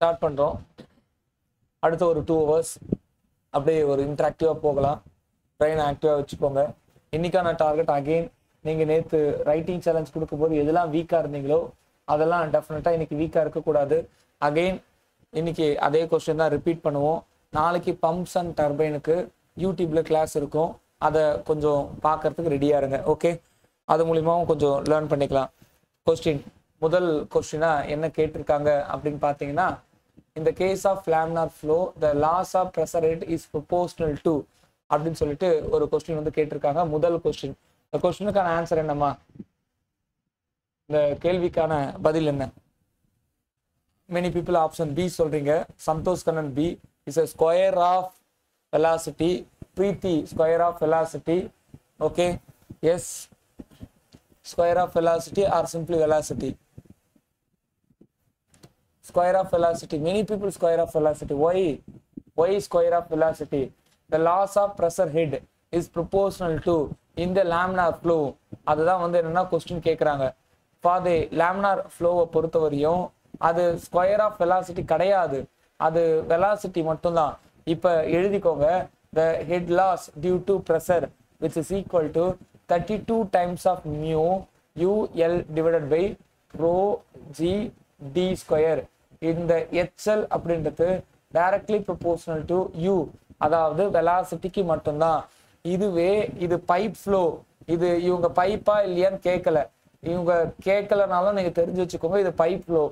Start பண்ணுறோம். அடுத்த ஒரு 2 hours அப்படியே ஒரு இன்ட்ராக்டிவாக போகலாம். பிரெயின் ஆக்டிவாக வச்சுக்கோங்க. இன்னைக்கான டார்கெட் அகெயின், நீங்கள் நேற்று ரைட்டிங் சேலஞ்ச் கொடுக்கும்போது எதெல்லாம் வீக்காக இருந்தீங்களோ அதெல்லாம் டெஃபினட்டாக இன்னைக்கு வீக்காக இருக்கக்கூடாது. அகெயின் இன்னைக்கு அதே கொஸ்டின் தான் ரிப்பீட் பண்ணுவோம். நாளைக்கு பம்ப்ஸ் அண்ட் டர்பைனுக்கு யூடியூப்ல கிளாஸ் இருக்கும். அதை கொஞ்சம் பார்க்கறதுக்கு ரெடியாக இருங்க. ஓகே, அது மூலியமாகவும் கொஞ்சம் லேர்ன் பண்ணிக்கலாம். கொஸ்டின், முதல் கொஸ்டினா என்ன கேட்டிருக்காங்க அப்படின்னு பார்த்தீங்கன்னா, இந்த case of laminar flow the loss of pressure rate is proportional to அப்படின்னு சொல்லிட்டு ஒரு கொஸ்டின் வந்து கேட்டிருக்காங்க. முதல் கொஸ்டின். இந்த கொஸ்டினுக்கான ஆன்சர் என்னம்மா? இந்த கேள்விக்கான பதில் என்ன? மெனி பீப்புள் ஆப்ஷன் பி சொல்றீங்க. Santhosh Kannan B is a square of velocity. Preethi square of velocity. Okay, yes square of velocity or simply velocity? Square of velocity. Many people square of velocity. Why square of velocity? The loss of pressure head is proportional to in the laminar flow. அதுதான் வந்து என்னன்னா question கேட்குறாங்க. For the laminar ஃப்ளோவை பொறுத்தவரையும் அது square of velocity கிடையாது, அது velocity மட்டும்தான். இப்போ எழுதிக்கோங்க, the head loss due to pressure which is equal to 32 times of mu UL divided by rho g d square. இந்த HL அப்படின்றது டைரக்ட்லி ப்ரொபோர்ஷனல் டு U, அதாவது வெலாசிட்டிக்கு மட்டும்தான். இதுவே இது பைப் ஃப்ளோ. இது இவங்க பைப்பா இல்லையான்னு கேட்கல, இவங்க கேட்கலனாலும் நீங்க தெரிஞ்சு வச்சுக்கோங்க, இது பைப் ஃப்ளோ.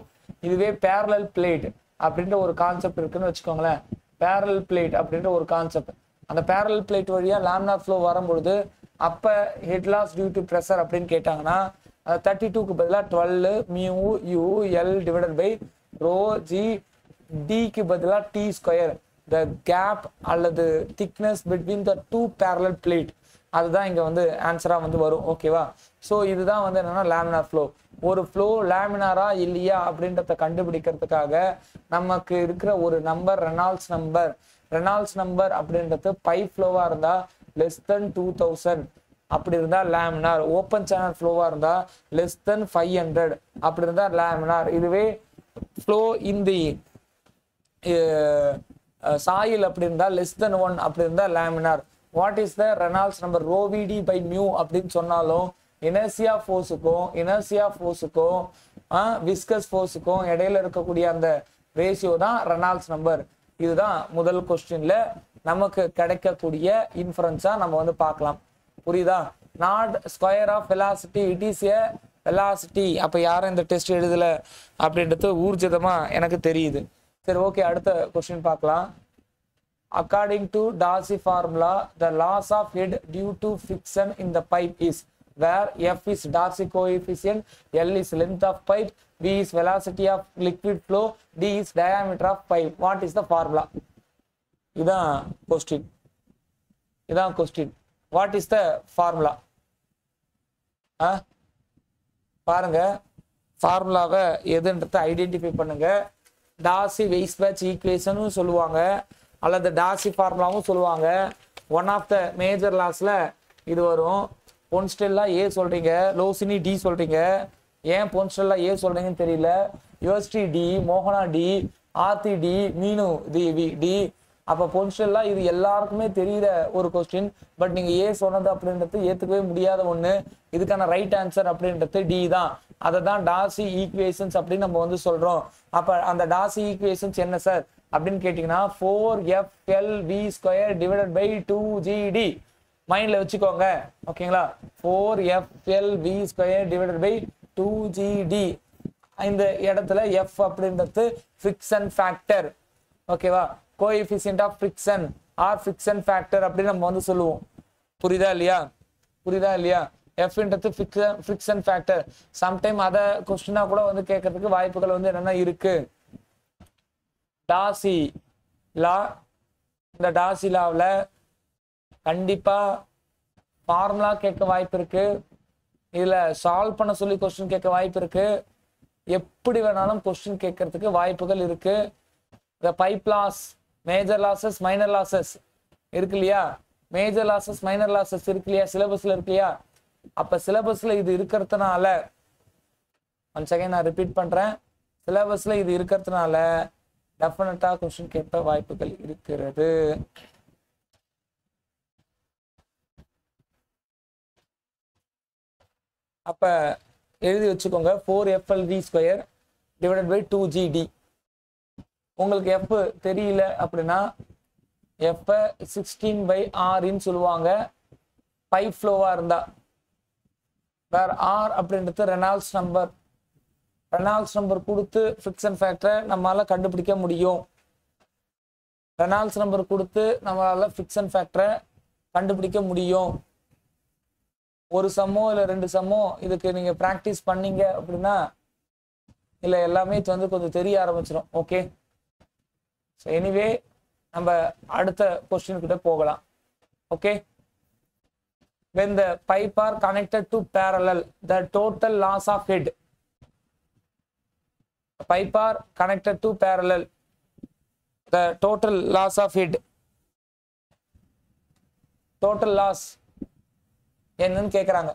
இதுவே பேரலல் பிளேட் அப்படின்ற ஒரு கான்செப்ட் இருக்குன்னு வச்சுக்கோங்களேன். பேரலல் பிளேட் அப்படின்ற ஒரு கான்செப்ட், அந்த பேரலல் பிளேட் வழியா லேமினார் ஃப்ளோ வரும்பொழுது அப்ப head loss due to pressure அப்படின்னு கேட்டாங்கன்னா 32க்கு பதிலாக 12 mu u l divided by rho g டிக்கு பதிலாக டி ஸ்கொயர், த கேப் அல்லது thickness between the two parallel plate, அதுதான் இங்க வந்து ஆன்சரா வந்து வரும். ஓகேவா? ஸோ இதுதான் வந்து என்னன்னா லேமினார் ஃப்ளோ. ஒரு ஃப்ளோ லேமினாரா இல்லையா அப்படின்றத கண்டுபிடிக்கிறதுக்காக நமக்கு இருக்கிற ஒரு number Reynolds number. Reynolds number அப்படின்றது பைப் ஃப்ளோவா இருந்தா லெஸ் தென் 2000, அப்படி இருந்தா லேமினார். ஓப்பன் சேனல் ஃப்ளோவா இருந்தா லெஸ் தென் 500, அப்படி இருந்தா லேமினார். இதுவே ஃப்ளோ இன் தி சாயில் அப்படி இருந்தா லெஸ் தென் 1, அப்படி இருந்தா laminar. What is the Reynolds number? Rho VD by mu அப்படின்னு சொன்னாலும் இனர்சியா ஃபோர்ஸுக்கும் விஸ்கஸ் ஃபோர்ஸுக்கும் இடையில இருக்கக்கூடிய அந்த ரேஷியோ தான் ரெனால்ட்ஸ் நம்பர். இதுதான் முதல் கொஸ்டின்ல நமக்கு கிடைக்கக்கூடிய இன்ஃபரன்ஸா நம்ம வந்து பார்க்கலாம். புரியுதா? Not square of velocity, it is a velocity. அப்ப யாரும் இந்த டெஸ்ட் எழுதல அப்படின்றது ஊர்ஜிதமா எனக்கு தெரியுது. சரி, ஓகே, அடுத்த கொஸ்டின் பார்க்கலாம். According to Darcy formula the loss of head due to friction in the pipe is where F is Darcy coefficient, L is length of pipe, V is velocity of liquid flow, D is diameter of pipe. What is the formula? இதான் question. What is the formula? பாருங்க, ஃபார்முலாவை எதுன்றத identify பண்ணுங்க. Darcy வெயிஸ்பேட்ச் ஈக்குவேஷனும் சொல்லுவாங்க, அல்லது Darcy ஃபார்முலாவும் சொல்லுவாங்க. One of the major லாஸ்ல இது வரும். பொன்ஸ்டெல்லா ஏ சொல்றீங்க, லோசினி டி சொல்றீங்க. ஏன் பொன்ஸ்டெல்லா ஏ சொல்றீங்கன்னு தெரியல. யுஎஸ்டி டி, மோகனா டி, ஆர்த்தி டி, மீனு டி. அப்ப பொன்ஸ்டெல்லா இது எல்லாருக்குமே தெரியுற ஒரு கொஸ்டின். பட் நீங்க ஏ சொன்னது அப்படின்றது ஏத்துக்கவே முடியாத ஒண்ணு. இதுக்கான ரைட் ஆன்சர் அப்படின்றது டி தான். அதை தான் டார்சி ஈக்குவேஷன்ஸ் அப்படின்னு நம்ம வந்து சொல்றோம். அப்ப அந்த டார்சி ஈக்குவேஷன்ஸ் என்ன சார் அப்படின்னு கேட்டீங்கன்னா 4FLV² டிவைடட் பை 2GD. மைண்ட்ல வச்சுக்கோங்க. ஓகேங்களா? 4FLV² divided by 2GD. இந்த இடத்துல F அப்படின்றது ஃபிக்ஷன் ஃபேக்டர். ஓகேவா? Coefficient of friction or friction factor அப்படின்னு நம்ம வந்து சொல்லுவோம். புரியுதா இல்லையா? Fன்றது ஃபிக்ஷன் ஃபேக்டர். சம்டைம் அதை கொஸ்டினா கூட வந்து கேட்கறதுக்கு வாய்ப்புகள் வந்து என்னென்ன இருக்கு. டார்சி லா, இந்த டார்சி லாவில் கண்டிப்பா ஃபார்முலா கேட்க வாய்ப்பு இருக்கு. இதுல சால்வ் பண்ண சொல்லி கொஸ்டின் கேட்க வாய்ப்பு இருக்கு. எப்படி வேணாலும் கொஸ்டின் கேட்கறதுக்கு வாய்ப்புகள் இருக்கு. இந்த pipe loss, major losses, minor losses இருக்கு இல்லையா? மேஜர் லாசஸ், மைனர் லாசஸ் இருக்கு இல்லையா? சிலபஸ்ல இருக்கு இல்லையா? அப்ப சிலபஸ்ல இது இருக்கிறதுனால, ஒன் செகண்ட் நான் ரிப்பீட் பண்றேன், சிலபஸ்ல இது இருக்கிறதுனால டெஃபினட்டா கொஸ்டின் கேட்க வாய்ப்புகள் இருக்கிறது. அப்ப எழுதி வச்சுக்கோங்க 4FLV² டிவைடட் பை 2GD. உங்களுக்கு F தெரியல அப்படின்னா F 16/Rன்னு சொல்லுவாங்க பைப் ஃப்ளோவா இருந்தா. வேற R அப்படின்றது ரெனால்ட்ஸ் நம்பர். ரெனால்ட்ஸ் நம்பர் கொடுத்து ஃபிரிக்ஷன் ஃபேக்டரை நம்மளால கண்டுபிடிக்க முடியும். ரெனால்ட்ஸ் நம்பர் கொடுத்து நம்மளால ஃபிரிக்ஷன் ஃபேக்டரை கண்டுபிடிக்க முடியும். ஒரு சம்மோ இல்லை 2 சம்மோ இதுக்கு நீங்க ப்ராக்டிஸ் பண்ணீங்க அப்படின்னா இல்லை எல்லாமே வந்து கொஞ்சம் தெரிய ஆரம்பிச்சிடும். ஓகே, ஸோ எனிவே நம்ம அடுத்த கொஸ்டின் கிட்ட போகலாம். Okay, when the pipe are connected to parallel, the total loss of head. Pipe are connected to parallel, the total loss of head. Total loss என்னன்னு கேக்குறாங்க.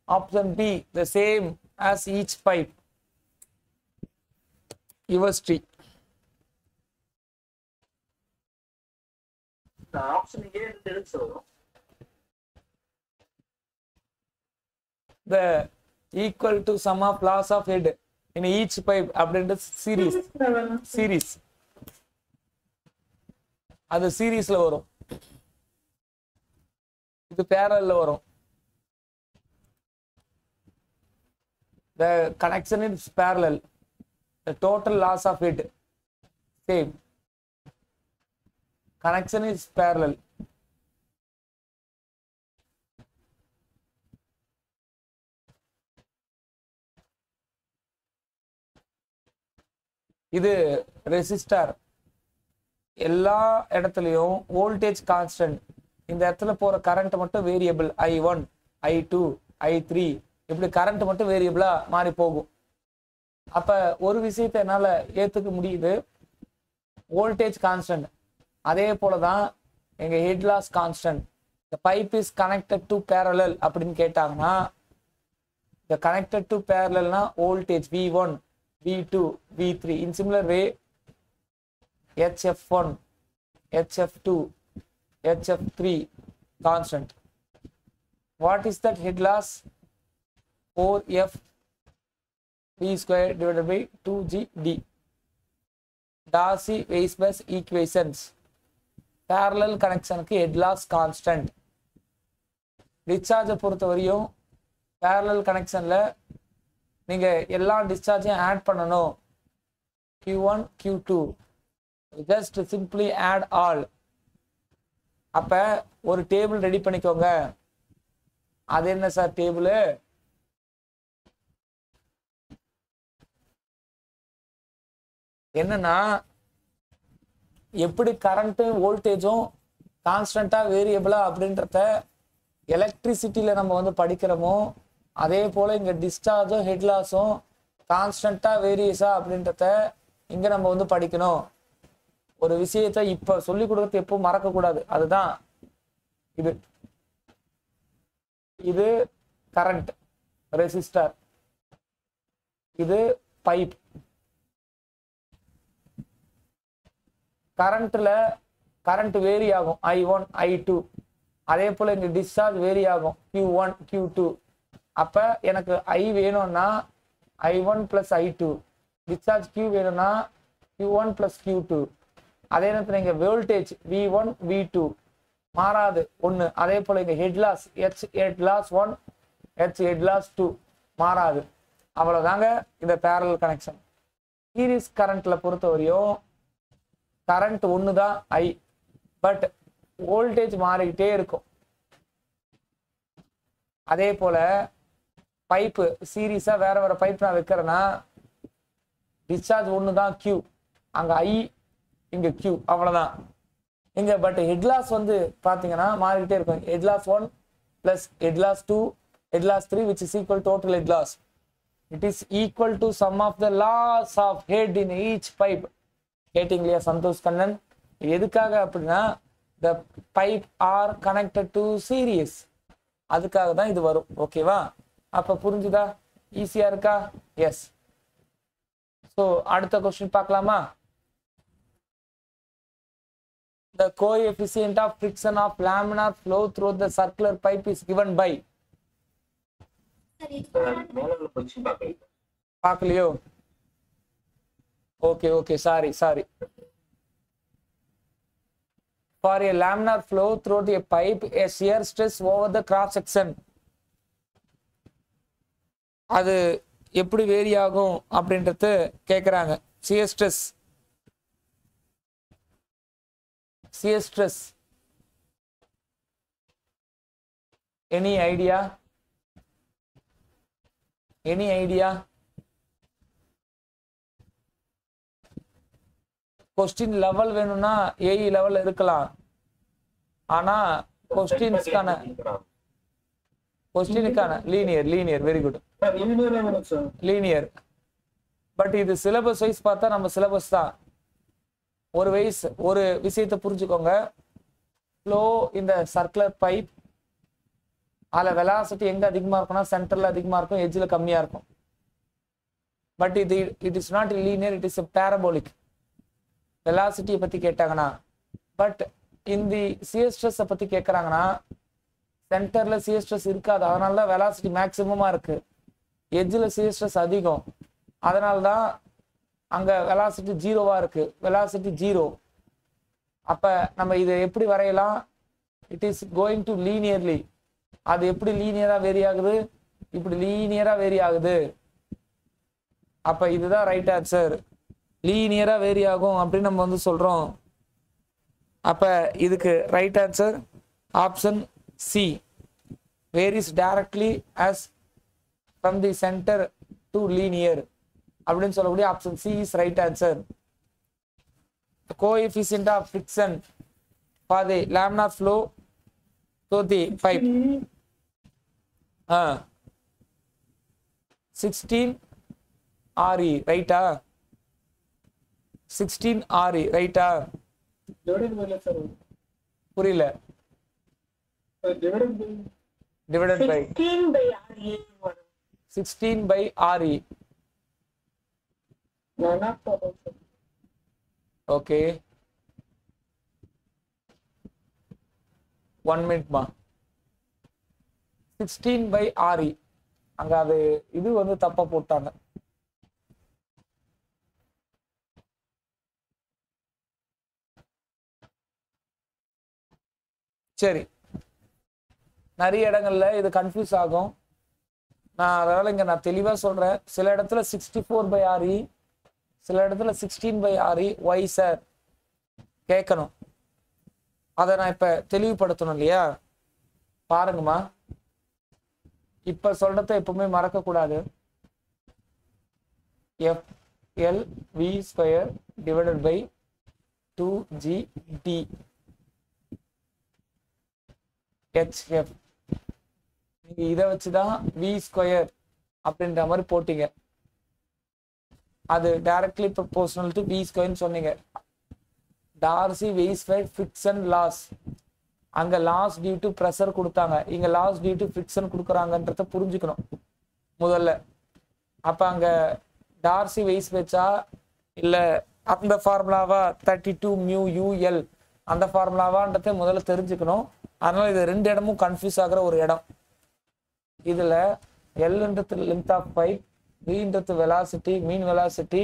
Option B, the same as each pipe. Yours tree. Option A తెలుసు. The equal to sum of loss of head in each pipe அப்படின்றது series. அது சீரிஸ்ல வரும், இது பேரல்ல வரும். The connection is parallel. The total loss of head same. Connection is parallel. இது resistor. எல்லா இடத்துலயும் voltage constant. இந்த இடத்துல போற கரண்ட் மட்டும் வேரியபிள். I1, I2, I3 இப்படி கரண்ட் மட்டும் வேரியபிளா மாறி போகும். அப்ப ஒரு விஷயத்தை என்னால ஏத்துக்க முடியுது, வோல்டேஜ் கான்ஸ்டன்ட். அதே போலதான் எங்க head loss constant. the pipe is connected to parallel அப்படின்னு கேட்டாங்கன்னா the connected to parallelனா voltage V1, V2, V3. in similar way HF1, HF2, HF3 constant. What is that head loss? 4F V² divided by 2GD. Darcy-Weisbach equations. Parallel connection க்கு head loss constant. discharge பொறுத்த வரையும் parallel connectionல நீங்க எல்லா டிஸ்சார்ஜையும் add பண்ணணும். Q1, Q2 just simply add all. அப்ப ஒரு table ready பண்ணிக்கோங்க. அது என்ன சார் டேபிள்? என்னன்னா எப்படி கரண்ட் வோல்டேஜும் கான்ஸ்டன்டா வேரியபிளா அப்படின்றத எலக்ட்ரிசிட்டியில நம்ம வந்து படிக்கிறோமோ அதே போல இங்க டிஸ்சார்ஜும் ஹெட் லாஸும் கான்ஸ்டன்டா வேரியஸா அப்படின்றத இங்க நம்ம வந்து படிக்கணும். ஒரு விஷயத்தை இப்ப சொல்லி கொடுக்கறது எப்பவும் மறக்க கூடாது. அதுதான் இது. இது கரண்ட் ரெசிஸ்டர், இது பைப். கரண்ட்ல கரண்ட் வேரி ஆகும் I1, I2. அதே போல இங்க டிஸ்சார்ஜ் வேரி ஆகும் Q1, Q2. அப்ப எனக்கு I வேணும்னா I1 plus I2, discharge Q வேணும்னா Q1 plus Q2. அதே நேரத்தில் இங்க வோல்டேஜ் V1, V2 மாறாது ஒண்ணு. அதே போல இங்க head loss H head loss 1, H head loss 2 மாறாது. அவ்வளவுதாங்க இந்த parallel கனெக்ஷன். சீரிஸ் கரண்ட்ல பொறுத்தவரையும் கரண்ட் ஒண்ணுதான் I, பட் வோல்டேஜ் மாறிக்கிட்டே இருக்கும். அதே போல பைப்பு சீரிஸா வேற வேற பைப் நான் வைக்கிறேன்னா டிஸ்சார்ஜ் ஒண்ணுதான் Q, அங்க I இங்க Q, அவ்வளவுதான் இங்க. பட் ஹெட் லாஸ் வந்து பாத்தீங்கன்னா மாறிக்கிட்டே இருக்கும். Head loss 1 plus head loss 2, head loss 3 which is equal total head loss. It is equal to sum of the loss of head in each pipe. கேட்டீங்களா சந்தோஷ் கண்ணன்? எதுக்காக அப்படின்னா the pipe are connected to series, அதுக்காக தான் இது வரும். ஓகேவா? அப்ப புரிஞ்சுதா? ஈஸியா இருக்கா? எஸ். ஸோ அடுத்த கொஸ்டின் பார்க்கலாமா? The coefficient of friction of laminar flow through the circular pipe is given by. பார்க்கலையோ? Okay, sorry. For a laminar flow through the pipe, a shear stress over the cross section. அது எப்படி vary ஆகும் அப்படின்றது கேட்குறாங்க. shear stress. Any idea? Question level வேணும்னா AE level இருக்கலாம். ஆனா கொஸ்டினுக்கான linear very good linear. But இது சிலபஸ் வைஸ் பார்த்தா நம்ம சிலபஸ் தான். ஒரு விஷயத்தை புரிஞ்சுக்கோங்க. ஃப்ளோ இந்த சர்க்குலர் பைப், அதில் வெலாசிட்டி எங்க அதிகமா இருக்கும்னா சென்டர்ல அதிகமா இருக்கும், எட்ஜ்ல கம்மியா இருக்கும். But it is not linear, it is parabolic. வெலாசிட்டியை பத்தி கேட்டாங்கன்னா, பட் இந்த சியர் ஸ்ட்ரெஸ் பத்தி கேட்கறாங்கன்னா சென்டர்ல சியர் ஸ்ட்ரெஸ் இருக்காது, அதனால தான் வெலாசிட்டி மேக்சிமமா இருக்கு. எட்ஜில் சியர் ஸ்ட்ரெஸ் அதிகம், அதனால தான் அங்க வெலாசிட்டி ஜீரோவா இருக்கு. Velocity zero. அப்ப நம்ம இதை எப்படி வரையலாம்? It is going to linearly. அது எப்படி லீனியரா வேரி ஆகுது? இப்படி லீனியரா வேரி ஆகுது. அப்ப இதுதான் ரைட் ஆன்சர். லீனியரா வேரி ஆகும் அப்படின்னு நம்ம வந்து சொல்றோம். அப்ப இதுக்கு right answer option C. Varies directly as from the centre to linear அப்படின்னு சொல்லக்கூடிய option C is right answer. Coefficient of friction for the laminar flow to the pipe 16 RE ரைட்டா? 16 RE ரைட்டா? புரியல. Divided by 16 by RE. Okay, 1 minute மா. 16 by RE. அங்க அது இது வந்து தப்பா போட்டாங்க. சரி, நிறைய இடங்கள்ல இது கன்ஃபியூஸ் ஆகும். அதனால இங்க நான் தெளிவா சொல்றேன். சில இடத்துல 64 by RE, சில இடத்துல 16 by RE. ஒய் சார் கேட்கணும். அதை நான் இப்ப தெளிவுபடுத்தணும் இல்லையா? பாருங்கம்மா, இப்ப சொல்றத எப்பவுமே மறக்க கூடாது. FLV² divided by 2GD HF. நீங்க இதை வச்சுதான் V² அப்படின்ற மாதிரி போட்டீங்க. அது டைரக்ட்லி ப்ரொபோர்ஷனல் டு V² சொன்னீங்க. Darcy Weisbach friction loss. அங்க லாஸ் டியூ டு பிரஷர் கொடுத்தாங்க, இங்க லாஸ் டியூ டு ஃபிரிக்ஷன் கொடுக்குறாங்கன்றத புரிஞ்சுக்கணும் முதல்ல. அப்ப அங்க டார்சி வெய்ஸ் வச்சா இல்ல அந்த ஃபார்முலாவா 32 மியூ யூஎல் அந்த ஃபார்முலாவான்றத முதல்ல தெரிஞ்சுக்கணும். அதனால இது ரெண்டு இடமும் கன்ஃபியூஸ் ஆகிற ஒரு இடம். இதுல எல்ன்றது லென்த் ஆஃப் பைப், வின்றது வெலாசிட்டி, மீன் வெலாசிட்டி,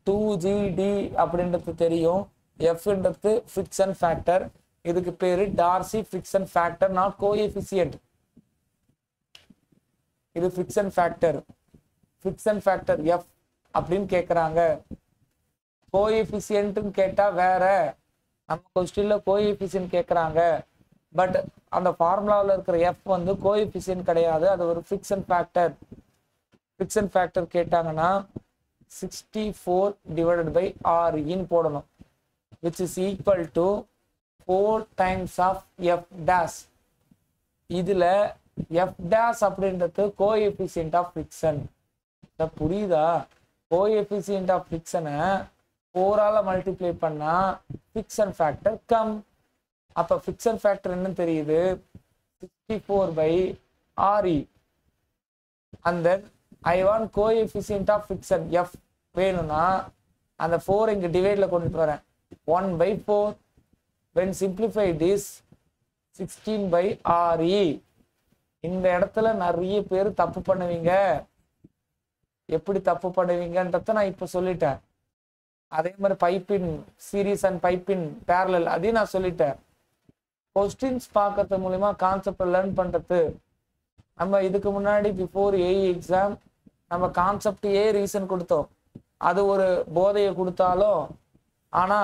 2GD அப்படின்றது தெரியும். எஃப்ன்றது ஃபிரிக்ஷன் ஃபேக்டர். இதுக்கு பேரு Darcy friction factor, not coefficient. இது friction factor. Friction factor F அப்படின்னு கேட்குறாங்க. கோஎஃபிஷியன்ட்னு கேட்டா வேற. நம்ம கொஸ்டின்ல கோஎஃபிஷியன்ட் கேட்குறாங்க. பட் அந்த ஃபார்முலாவில் இருக்கிற எஃப் வந்து கோஎஃபிஷியன்ட் கிடையாது, அது ஒரு ஃபிரிக்ஷன் ஃபேக்டர். ஃபிரிக்ஷன் ஃபேக்டர் கேட்டாங்கன்னா 64 divided by RE போடணும், which is equal to 4 times of F dash. இதுல F dash அப்படின்றது கோஎஃபிஷியன்ட் ஆஃப் ஃபிரிக்ஷன். புரியுதா? கோஎஃபிஷியன்ட் ஆஃப் ஃபிரிக்ஷனை 4ஆல மல்டிப்ளை பண்ணா ஃபிரிக்ஷன் ஃபேக்டர் கம். அப்ப ஃபிரிக்ஷன் ஃபேக்டர் என்னன்னு தெரியுது, 64 by RE. And then I want coefficient of friction F, வேணும்னா அந்த 4 இங்க டிவைட்ல கொண்டுட்டு வரேன். 1/4 when simplified is 16/RE. இந்த இடத்துல நிறைய பேர் தப்பு பண்ணுவீங்க. எப்படி தப்பு பண்ணுவீங்கன்றத நான் இப்ப சொல்லிட்டேன். அதே மாதிரி பைப்பின் சீரீஸ் அண்ட் பைப்பின் பேரலல் அதையும் நான் சொல்லிட்டேன். கொஸ்டின்ஸ் பார்க்கறது மூலியமா கான்செப்ட் லேர்ன் பண்றது. நம்ம இதுக்கு முன்னாடி பிஃபோர் ஏஇ எக்ஸாம் நம்ம கான்செப்ட் ரீசன் கொடுத்தோம். அது ஒரு போதையை கொடுத்தாலும் ஆனா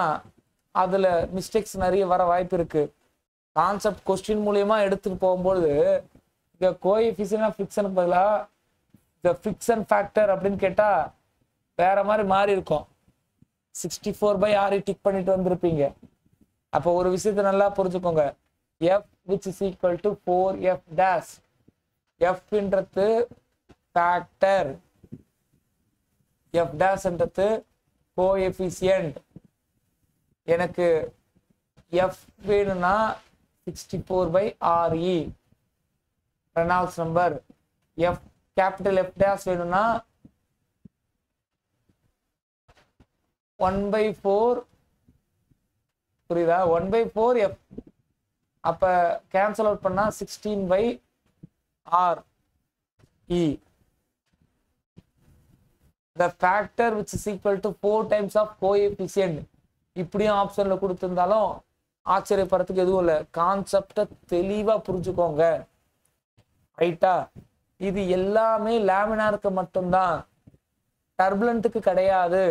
அதுல மிஸ்டேக்ஸ் நிறைய வர வாய்ப்பு இருக்கு. கான்செப்ட் கொஸ்டின் மூலியமா எடுத்துட்டு போகும்போது இந்த கோஎஃபிஷியன்ட் ஃபிக்ஷனுக்கு பதிலா இந்த ஃபிக்ஷன் ஃபேக்டர் அப்படின்னு கேட்டா வேற மாதிரி மாறி இருக்கும். 64/RE டிக் பண்ணிட்டு வந்திருப்பீங்க. அப்போ ஒரு விஷயத்த நல்லா புரிஞ்சுக்கோங்க. F which is equal to 4F dash. Fன்றது ஃபேக்டர், F dash கோஎஃபிஷியன்ட். எனக்கு F வேணும்னா 64/RE Reynolds number. F capital F dash வேணும்னா 1/4 புரியுதா? 1/4F. அப்ப கேன்சல் அவுட் பண்ணா 16/RE. The factor which is equal to 4 times of coefficient. இப்படியும் ஆப்ஷன்ல கொடுத்திருந்தாலும் ஆச்சரியப்படுறதுக்கு எதுவும் இல்லை. கான்செப்டை தெளிவா புரிஞ்சுக்கோங்க. ரைட்டா? இது எல்லாமே லேமினாருக்கு மட்டும்தான், டர்புலண்ட்டுக்கு கிடையாது.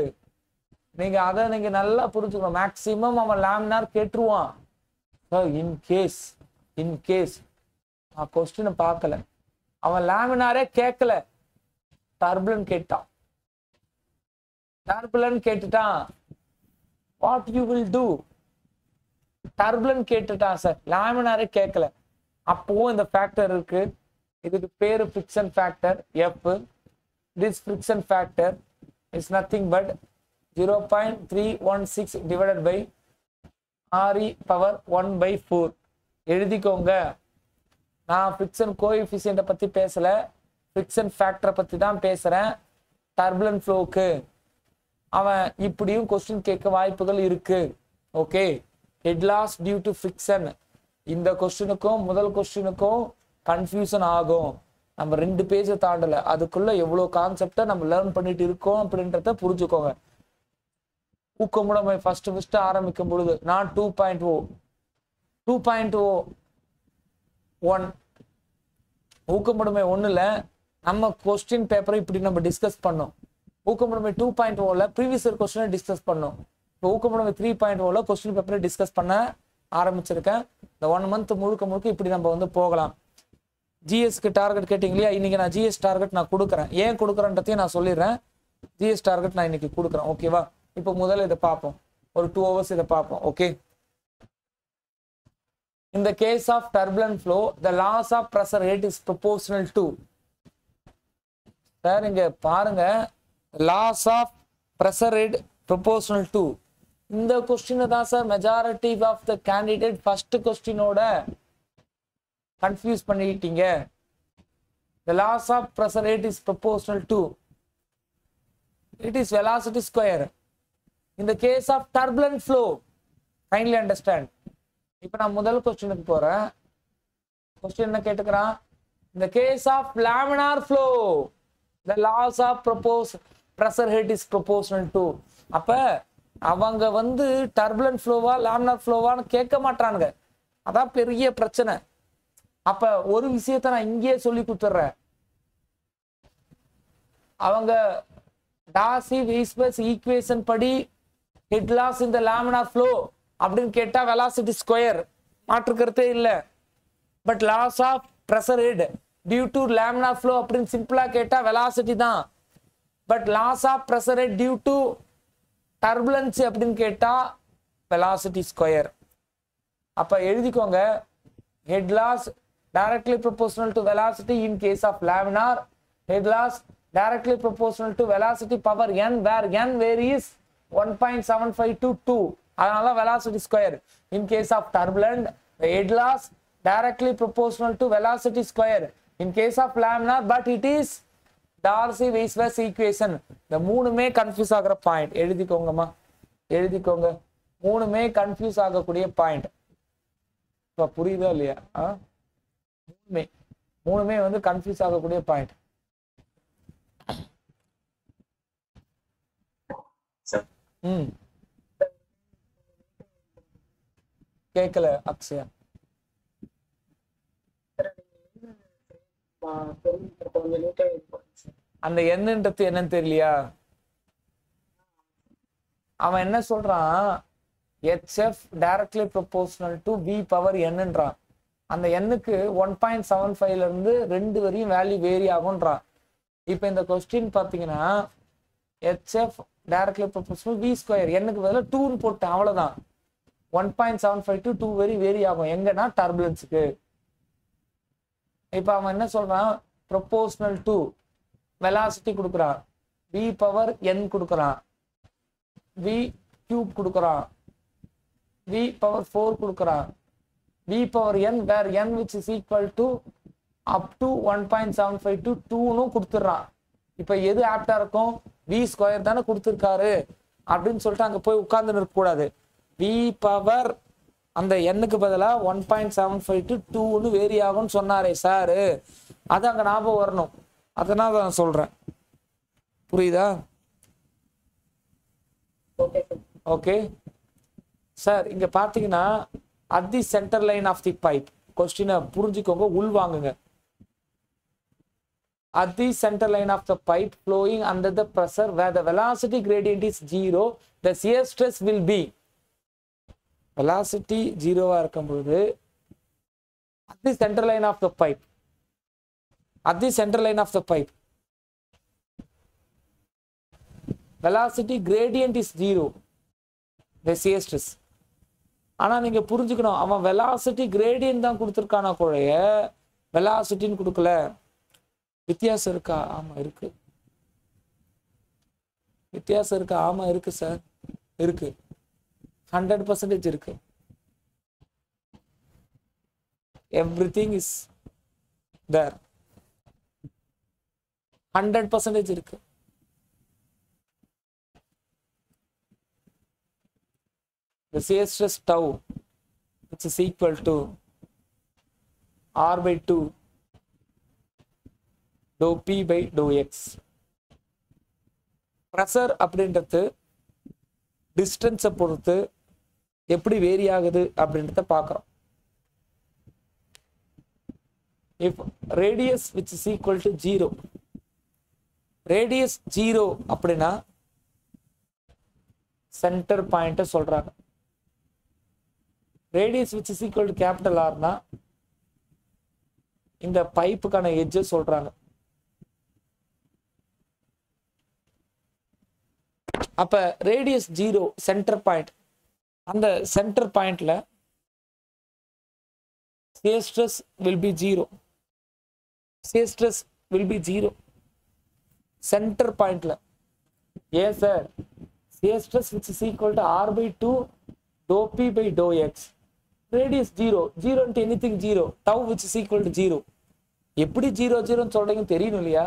நீங்க அதை நீங்க நல்லா புரிஞ்சுக்கணும். மேக்சிமம் அவன் லேமினார் கேட்டுருவான். இன்கேஸ் நான் கொஸ்டினை பார்க்கல, அவன் லேமினாரே கேட்கல, டர்புலன்ட் கேட்டான். டர்புலன்ட் கேட்டுட்டான், what you will do? Turbulent கேட்டுட்டான் சார், லேமினாரே கேட்கல. அப்பவும் இந்த ஃபேக்டர் இருக்கு. இதுக்கு பேரு friction factor F. This friction factor is nothing but 0.316 divided by RE power 1/4. எழுதிக்கோங்க. நான் ஃபிக்ஷன் கோஎஃபிஷியன்ட்டை பத்தி பேசல, ஃபிக்ஷன் ஃபேக்டரை பத்தி தான் பேசுறேன். டர்புலன்ட் ஃப்ளோக்கு அவன் இப்படியும் கொஸ்டின் கேட்க வாய்ப்புகள் இருக்கு. Okay, head loss due to friction. இந்த கொஸ்டினுக்கும் முதல் கொஸ்டினுக்கும் கன்ஃபியூஷன் ஆகும். நம்ம 2 பேஜை தாண்டல, அதுக்குள்ள எவ்வளவு கான்செப்டை நம்ம லேர்ன் பண்ணிட்டு இருக்கோம் அப்படின்றத புரிஞ்சுக்கோங்க. ஊக்கமுடைமை ஃபர்ஸ்ட் ஆரம்பிக்கும் பொழுது நான் 2.01 ஊக்கமுடைமை 1ல நம்ம கொஸ்டின் பேப்பரை இப்படி நம்ம டிஸ்கஸ் பண்ணோம். ஊக்கமுடைமை 2.0ல ப்ரீவியஸ் இயர் கொஸ்டினை டிஸ்கஸ் பண்ணோம். இப்போ ஊக்கமுடைமை 3.0ல கொஸ்டின் பேப்பரை டிஸ்கஸ் பண்ண ஆரம்பிச்சிருக்கேன். இந்த 1 மந்த் முழுக்க இப்படி நம்ம வந்து போகலாம். ஜிஎஸ்க்கு டார்கெட் கேட்டீங்க இல்லையா? இன்னைக்கு நான் ஜிஎஸ் டார்கெட் நான் கொடுக்குறேன். ஏன் கொடுக்குறேன்றதையும் நான் சொல்லிடுறேன். ஜிஎஸ் டார்கெட் நான் இன்னைக்கு கொடுக்குறேன். ஓகேவா? இப்போ முதல்ல இதை பார்ப்போம், ஒரு 2 hours இதை பார்ப்போம். Okay, in the case of turbulent flow the loss of pressure rate is proportional to. Sir இங்க பாருங்க, loss of pressure rate proportional to. இந்த கொஸ்டினை தான் sir majority of the candidate first கொஸ்டினோட கன்ஃபியூஸ் பண்ணிட்டீங்க. the loss of pressure rate is proportional to, it is velocity square in the case of turbulent flow. Kindly understand. இப்போ நான் முதல் கொஸ்டினுக்கு போறேன். கொஸ்டின் என்ன கேட்டுக்கிறான்? in the case of laminar flow the loss of pressure head is proportional to. அப்ப அவங்க வந்து turbulent ஃப்ளோவா laminar ஃப்ளோவான்னு கேட்க மாட்டானுங்க. அதான் பெரிய பிரச்சனை. அப்ப ஒரு விஷயத்த நான் இங்கேயே சொல்லி கொடுத்துட்றேன். அவங்க டார்சி வெய்ஸ்பர்க் ஈக்குவேஷன் படி ஹெட் லாஸ் இந்த லேமினார் ஃப்ளோ அப்படின்னு கேட்டா வெலாசிட்டி ஸ்கொயர், மாற்றுக்கிறதே இல்லை. But loss of pressure head due to laminar flow அப்படின்னு சிம்பிளா கேட்டா வெலாசிட்டி தான். But loss of pressure head due to turbulence அப்படின்னு கேட்டா வெலாசிட்டி ஸ்கொயர். அப்ப எழுதிக்கோங்க, head loss directly proportional to velocity in case of laminar, head loss directly proportional to velocity power n, where n varies 1.75 to 2. அதனால velocity square. In case of turbulent, the head loss directly proportional to velocity square. In case of laminar, but it is Darcy Weisbach equation. இந்த மூணுமே confuse ஆகுற point எழுதிக்கோங்கம்மா, எழுதிக்கோங்க. மூணுமே confuse ஆகக்கூடிய point. இப்போ புரியுதா இல்லையா? மூணுமே மூணுமே வந்து கன்ஃபியூஸ் ஆகக்கூடிய பாயிண்ட். ம் கேட்கல அக்ஷயா. அந்த என்னன்றது என்னன்னு தெரியலையா? அவன் என்ன சொல்றான், HF directly proportional to V power n-ன்றான். அந்த எண்ணுக்கு 1.75ல இருந்து 2 வரையும் வேல்யூ வேரி ஆகும்ன்றான். இப்போ இந்த கொஸ்டின் பார்த்தீங்கன்னா HF directly proportional V square எண்ணுக்கு பதிலாக 2ன்னு போட்டேன், அவ்வளோதான். 1.75 to 2 வரை வேரி ஆகும். எங்கன்னா டர்புலன்ஸுக்கு. இப்போ அவன் என்ன சொல்றான், ப்ரொபோஷனல் டு வெலாசிட்டி கொடுக்குறான், V பவர் n கொடுக்குறான், V கியூப் கொடுக்குறான், V பவர் 4 கொடுக்குறான், V power n where n which is equal to up to 1.75 to 2ன்னு கொடுத்துட்றான். இப்போ எது ஆப்டா இருக்கும்? V ஸ்கொயர் தானே கொடுத்துருக்காரு அப்படின்னு சொல்லிட்டு அங்கே போய் உட்கார்ந்து இருக்கக்கூடாது. V பவர் அந்த எண்ணுக்கு பதிலாக 1.75 to 2ன்னு வேரி ஆகும்னு சொன்னாரே சாரு, அது அங்கே ஞாபகம் வரணும். அதனால நான் சொல்றேன். புரியுதா? Okay sir. இங்க பாத்தீங்கன்னா at the center line of the pipe, கொஸ்டினை புரிஞ்சுக்கோங்க, உள்வாங்குங்க. At the center line of the pipe flowing under the pressure where the velocity gradient is 0, the shear stress will be. velocity 0-வா இருக்கும்போது at the center line of the pipe, at the center line of the pipe velocity gradient is 0, the shear stress. ஆனா நீங்க புரிஞ்சுக்கணும், அவன் velocity gradient தான் கொடுத்துருக்கானா கூட வெலாசிட்டின்னு கொடுக்கல. வித்தியாசம் இருக்கா? ஆமா இருக்கு. வித்தியாசம் இருக்கா? ஆமா இருக்கு சார், இருக்கு. 100% இருக்கு. Everything is there. 100% இருக்கு. The shear stress tau, which is equal to R by 2 dou P by dou X. Pressure அப்படின்றது டிஸ்டன்ஸை பொறுத்து எப்படி வேரி ஆகுது அப்படின்றத பார்க்குறோம். If radius which is equal to 0, radius 0 அப்படின்னா சென்டர் பாயிண்ட்டை சொல்றாங்க. radius which is equal to capital R னா இந்த பைப்புக்கான எட்ஜ் சொல்றாங்க. அப்ப ரேடியஸ் 0 சென்டர் பாயிண்ட், அந்த சென்டர் பாயிண்ட்ல shear stress will be 0. shear stress will be 0 centre பாயிண்ட்ல. ஏன் sir? shear stress which is equal to R by 2 dou P by dou X. radius 0, 0 into anything 0, tau which is equal to 0. எப்படி 0 0ன்னு சொல்றீங்க தெரியணும் இல்லையா?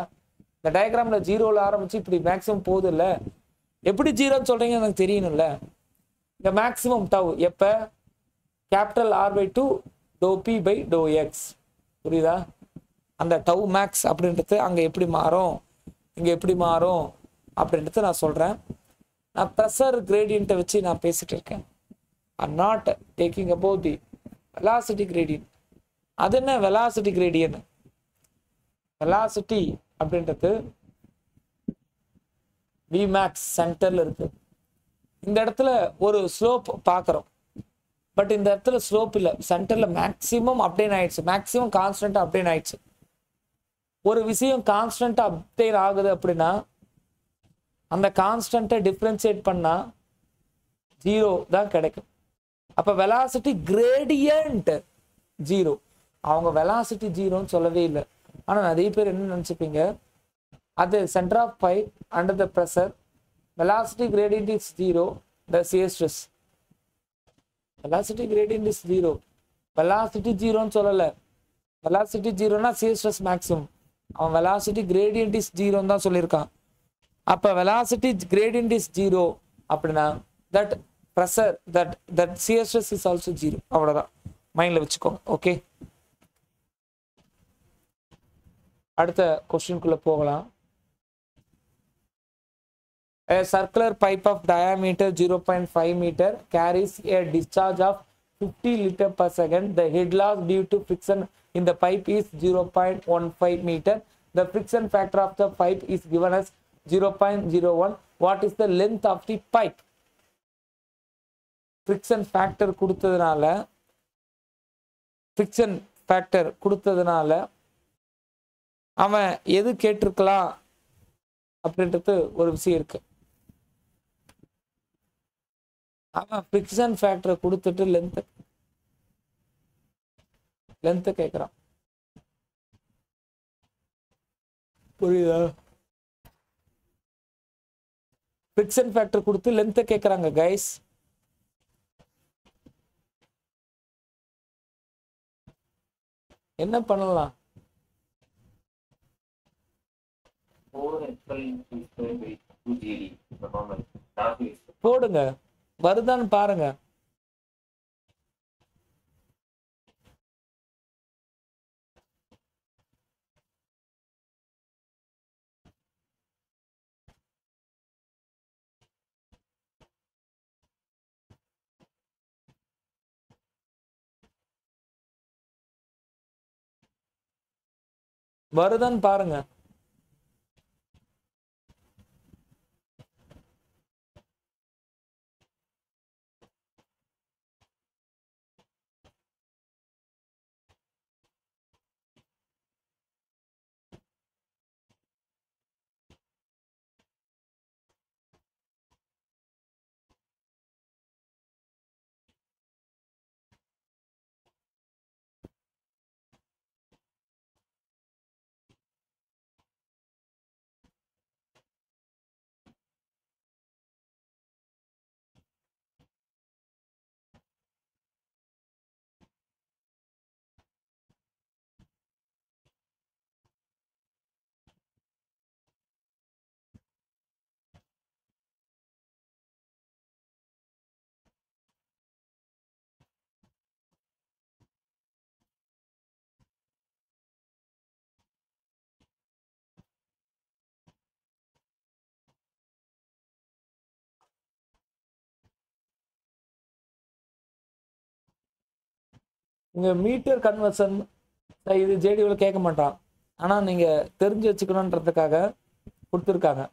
இந்த டயக்ராம்ல 0ல ஆரம்பிச்சு இப்படி maximum போகுது இல்ல, எப்படி 0ன்னு சொல்றீங்க எனக்கு தெரியணும்ல. இந்த மேக்ஸிமம் டவு எப்ப? Capital R by 2 dou P by dou X. புரியுதா? அந்த டவு மேக்ஸ் அப்படின்றது அங்க எப்படி மாறும், இங்க எப்படி மாறும் அப்படின்றது நான் சொல்றேன். நான் ப்ரெஷர் கிரேடியன்ட்டை வச்சு நான் பேசிட்டு இருக்கேன். I'm not taking about the velocity gradient. அது என்ன velocity gradient? velocity அப்படின்றது Vmax சென்டர்ல இருக்கு. இந்த இடத்துல ஒரு ஸ்லோப் பார்க்குறோம், பட் இந்த இடத்துல ஸ்லோப் இல்லை. சென்டர்ல மேக்சிமம் அப்டேன் ஆயிடுச்சு, மேக்சிமம் கான்ஸ்டன்ட் அப்டேன் ஆயிடுச்சு. ஒரு விஷயம் கான்ஸ்டன்ட் அப்டேன் ஆகுது அப்படின்னா அந்த கான்ஸ்டன்ட்டை டிஃப்ரென்சியேட் பண்ணா 0 தான் கிடைக்கும். அப்ப வெலாசிட்டி கிரேடியன்ட் 0. அவங்க வெலாசிட்டி 0ன்னு சொல்லவே இல்லை. ஆனா நிறைய பேர் என்ன நினைச்சுப்பீங்க, அது centre of pipe under the pressure, velocity gradient is 0, the shear stress. Velocity gradient is 0, velocity 0ன்னு சொல்லல. வெலாசிட்டி 0னா shear stress மேக்ஸிமம். அவன் வெலாசிட்டி கிரேடியன்ட் இஸ் ஜீரோன்னு தான் சொல்லியிருக்கான். அப்ப வெலாசிட்டி கிரேடியன்ட் இஸ் ஜீரோ அப்படின்னா that pressure that shear stress is also zero. அவ்வளவுதான், மைண்ட்ல வச்சுக்கோங்க. ஓகே, அடுத்த கொஸ்டின்குள்ள போகலாம். A circular pipe of diameter 0.5 meter carries a discharge of 50 liter per second. The head loss due to friction in the pipe is 0.15 meter. The friction factor of the pipe is given as 0.01. What is the length of the pipe? Friction factor கொடுத்ததுனால அவன் எது கேட்டிருக்கலாம் அப்படின்றது ஒரு விஷயம் இருக்கு. அவன் fiction ஃபேக்டரை கொடுத்துட்டு லென்த் கேட்குறான். புரியுதா? ஃபிக்ஷன் ஃபேக்டர் கொடுத்து லென்த்தை கேட்குறாங்க கைஸ். என்ன பண்ணலாம்? போடுங்க, வருதான்னு பாருங்க. வருதான்னு பாருங்க. இங்க மீட்டர் கன்வர்ஷன் இது ஜேடிவில் கேட்க மாட்டான். ஆனா நீங்க தெரிஞ்சு வச்சுக்கணுன்றதுக்காக கொடுத்துருக்காங்க.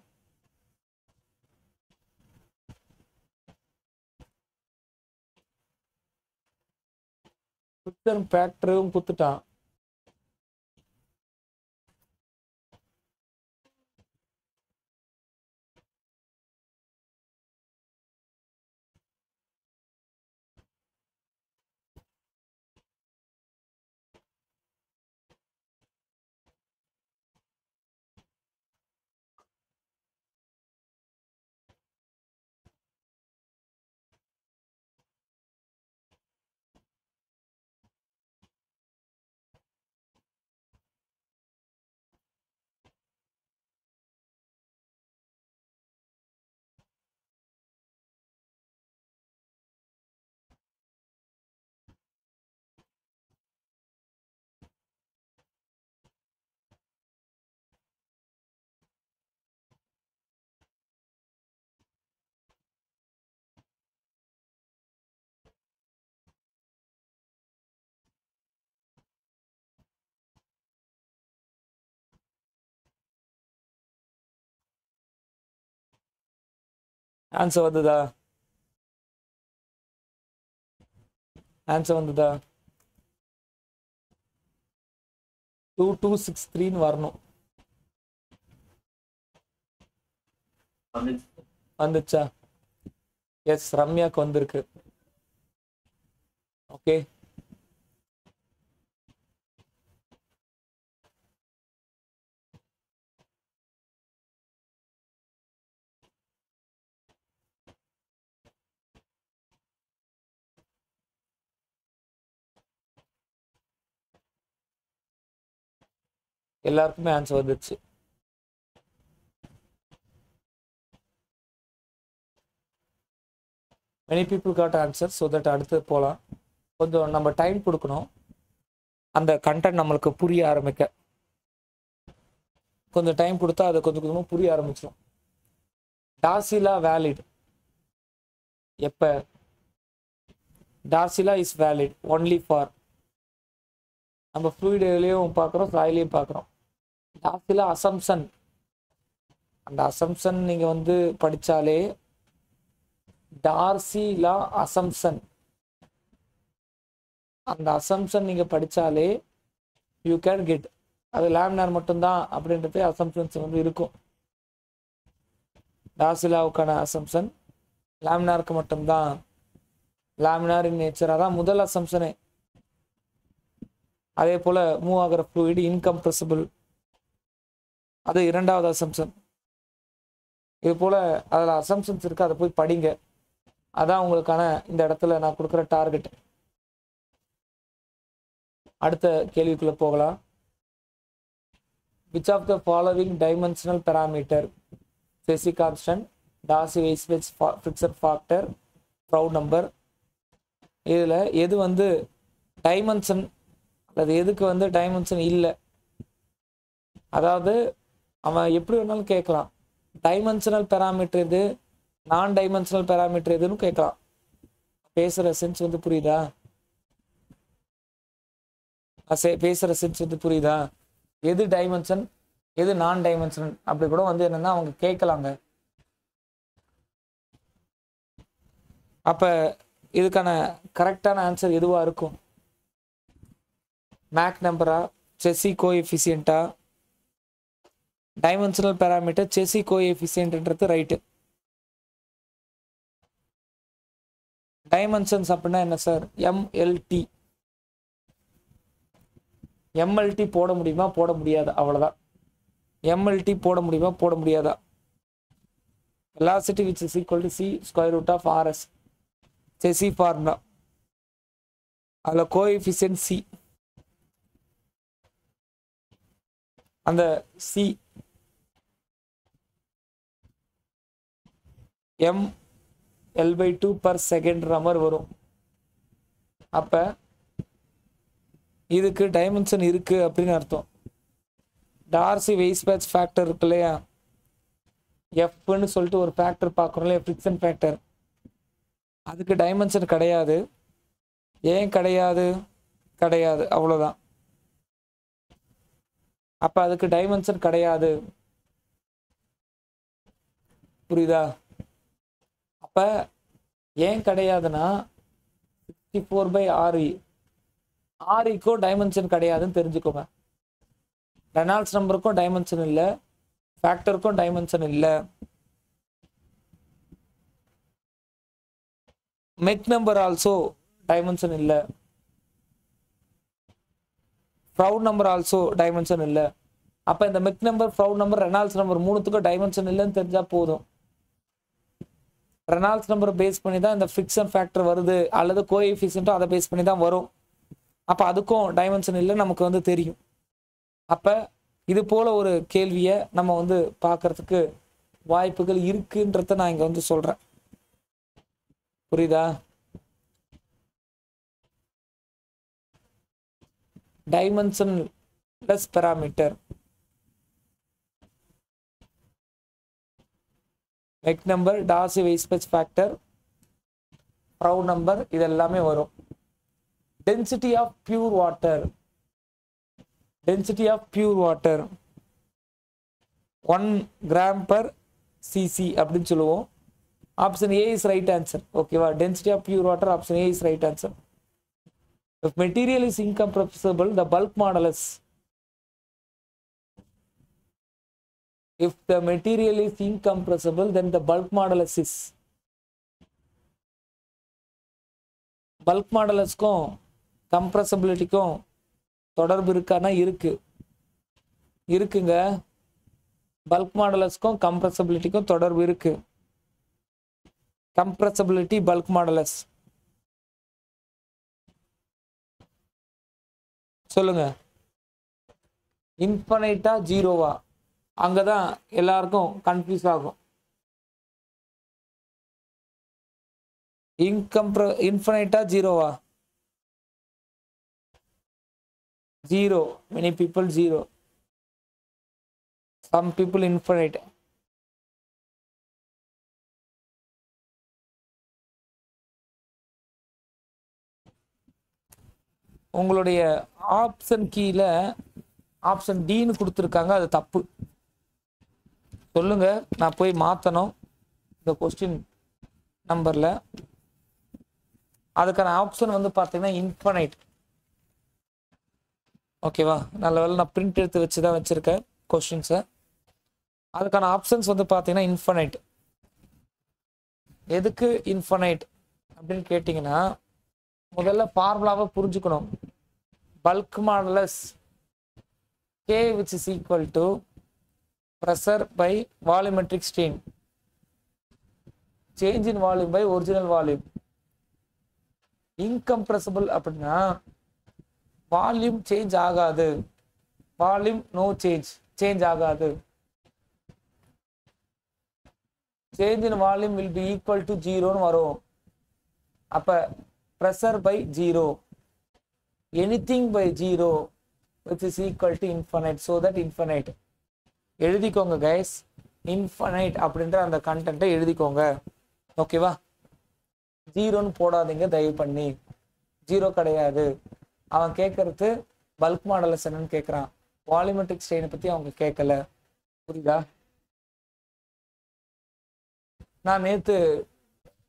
ஃபிக்ஷன் ஃபேக்டரும் கொடுத்துட்டான். ஆன்சர் வந்ததா? ஆன்சர் வந்ததா? 2263 வரணும். வந்துச்சா? எஸ், ரம்யாக்கு வந்திருக்கு. ஓகே, எல்லாருக்குமே ஆன்சர் வந்துச்சு. many people got answer, so that அடுத்து போகலாம். கொஞ்சம் நம்ம டைம் கொடுக்கணும் அந்த கண்டென்ட் நம்மளுக்கு புரிய ஆரம்பிக்க. கொஞ்சம் டைம் கொடுத்தா அதை கொஞ்சம் கொஞ்சமாக புரிய ஆரம்பிச்சிடும். டார்சிலா வேலிட் எப்போ? டார்சிலா இஸ் வேலிட் ஒன்லி ஃபார், நம்ம ஃப்ளூயிட்லேயும் பார்க்குறோம், சாயிலையும் பார்க்குறோம். டார்சிலா அசம்சன், அந்த அசம்சன் நீங்கள் வந்து படித்தாலே டார்சிலா அசம்சன், அந்த அசம்சன் நீங்கள் படித்தாலே யூ கேன் கெட். அது லேமினார் மட்டும்தான் அப்படின்றது அசம்சன்ஸ் வந்து இருக்கும். டார்சிலாவுக்கான அசம்சன் லேமினாருக்கு மட்டும்தான். லேமினார் இன் நேச்சர், அதான் முதல் அசம்சனே. அதே போல் மூவ் ஆகிற ஃப்ளூயிட் இன்கம்ப்ரெசிபிள், அது இரண்டாவது அசம்சன். இது போல் அதில் அசம்சன்ஸ் இருக்குது, அதை போய் படிங்க. அதான் உங்களுக்கான இந்த இடத்துல நான் கொடுக்குற டார்கெட். அடுத்த கேள்விக்குள்ளே போகலாம். which of the following dimensional parameter, Cesi constant, Darcy-Weisbach friction factor, Proud number, இதில் எது வந்து டைமென்ஷன் அல்லது எதுக்கு வந்து டைமென்ஷன் இல்லை? அதாவது அவன் எப்படி வேணாலும் கேட்கலாம். டைமென்ஷனல் பேராமீட்டர் எது, நான் டைமென்ஷனல் பேராமீட்டர் எதுன்னு கேட்கலாம். பேசுகிற சென்ஸ் வந்து புரியுதா? பேசுகிற சென்ஸ் வந்து புரியுதா? எது டைமென்ஷன், எது நான் டைமென்ஷன் அப்படி கூட வந்து என்னன்னா அவங்க கேட்கலாங்க. அப்போ இதுக்கான கரெக்டான ஆன்சர் எதுவாக இருக்கும்? மேக் நம்பரா, செசி கோஎஃபிசியன்ட்டா? டைமென்ஷனல் பேராமீட்டர் செசி கோஎஃபிசியன்ட்ன்றது ரைட்டு. டைமென்ஷன்ஸ் அப்படின்னா என்ன சார்? எம்எல்டி. எம்எல்டி போட முடியுமா, போட முடியாது, அவ்வளோதான். எம்எல்டி போட முடியுமா, போட முடியாதா? Velocity which is equal to C square root of RS, Chezy formula. அதில் கோஎஃபிஷியன்ட் சி, அந்த C M L/2 per second மாதிரி வரும். அப்போ இதுக்கு டைமென்ஷன் இருக்கு அப்படின்னு அர்த்தம். டார்சி-வெயிஸ்பேச் ஃபேக்டர் இருக்கு இல்லையா, எஃப்னு சொல்லிட்டு ஒரு ஃபேக்டர் பார்க்குறோம் இல்லையா, ஃப்ரிக்ஷன் ஃபேக்டர். அதுக்கு டைமென்ஷன் கிடையாது. ஏன் கிடையாது? கிடையாது, அவ்வளோதான். அப்போ அதுக்கு டைமென்ஷன் கிடையாது, புரியுதா? அப்போ ஏன் கிடையாதுன்னா 64/RE, ஆரிக்கும் டைமென்ஷன் கிடையாதுன்னு தெரிஞ்சுக்கோங்க. ரெனால்ட்ஸ் நம்பருக்கும் டைமென்ஷன் இல்லை, ஃபேக்டருக்கும் டைமென்ஷன் இல்லை. மெக் நம்பர் ஆல்சோ டைமென்ஷன் இல்லை, ப்ரவுட் நம்பர் ஆல்சோ டைமென்ஷன் இல்லை. அப்போ இந்த Mach number, Froude number, Reynolds number மூணுத்துக்கும் டைமென்ஷன் இல்லைன்னு தெரிஞ்சால் போதும். ரெனால்ட்ஸ் நம்பரை பேஸ் பண்ணி தான் இந்த ஃபிக்ஷன் ஃபேக்டர் வருது, அல்லது கோஎஃபிஷியன்ட்டும் அதை பேஸ் பண்ணி தான் வரும். அப்போ அதுக்கும் டைமென்ஷன் இல்லை நமக்கு வந்து தெரியும். அப்போ இது போல ஒரு கேள்வியை நம்ம வந்து பார்க்கறதுக்கு வாய்ப்புகள் இருக்குன்றத நான் இங்கே வந்து சொல்கிறேன். புரியுதா? Dimensionless parameter, Mach number, Darcy Weisbach factor, Froude number, இது எல்லாமே வரும். Density of pure water, density of pure water 1 g/cc அப்படின்னு சொல்லுவோம். Option A is right answer. ஓகேவா? Density of pure water, option A is right answer. If material is incompressible, the bulk modulus. If the material is incompressible, then the bulk modulus is. Bulk modulus-க்கும் compressibility-க்கும் தொடர்பு இருக்கானா? இருக்குங்க. Bulk மாடுலஸ்க்கும் கம்ப்ரெசபிலிட்டிக்கும் தொடர்பு இருக்கு. Compressibility, bulk modulus. சொல்லுங்க. இன்ஃபனைட்டா ஜீரோவா? அங்கதான் எல்லாருக்கும் கன்ஃபியூஸ் ஆகும். இன்ஃபனைட்டா ஜீரோவா? Zero. Many people zero. Some people infinite. உங்களுடைய ஆப்ஷன் கீழ ஆப்ஷன் டின்னு கொடுத்துருக்காங்க, அது தப்பு. சொல்லுங்க, நான் போய் மாத்தணும் இந்த கொஸ்டின் நம்பர்ல. அதுக்கான ஆப்ஷன் வந்து பார்த்தீங்கன்னா இன்ஃபனைட். ஓகேவா? நல்ல வேலை நான் பிரிண்ட் எடுத்து வச்சு தான் வச்சிருக்கேன் கொஸ்டின்ஸை. அதுக்கான ஆப்ஷன்ஸ் வந்து பார்த்தீங்கன்னா இன்ஃபனைட். எதுக்கு இன்ஃபனைட் அப்படின்னு கேட்டிங்கன்னா, முதல்ல ஃபார்முலாவை புரிஞ்சுக்கணும். Bulk modulus K which is equal to pressure by volumetric strain, change in volume by original volume. Incompressible அப்படின்னா வால்யூம் சேஞ்ச் ஆகாது, வால்யூம் நோ சேஞ்ச் ஆகாது. Change in volume will be equal to ஜீரோன்னு வரும். அப்ப pressure by zero, anything by zero which is equal to infinite, so that infinite. எழுதிக்கோங்க guys, infinite அப்படின்ற அந்த கண்டென்ட்டை எழுதிக்கோங்க. ஓகேவா? ஜீரோன்னு போடாதீங்க தயவு பண்ணி. ஜீரோ கிடையாது. அவன் கேட்கறது பல்க் மாடலஸ் என்னன்னு கேட்கறான், வால்யூமெட்ரிக் ஸ்ட்ரெயினை பத்தி அவங்க கேட்கல. புரியுதா? நான் நேத்து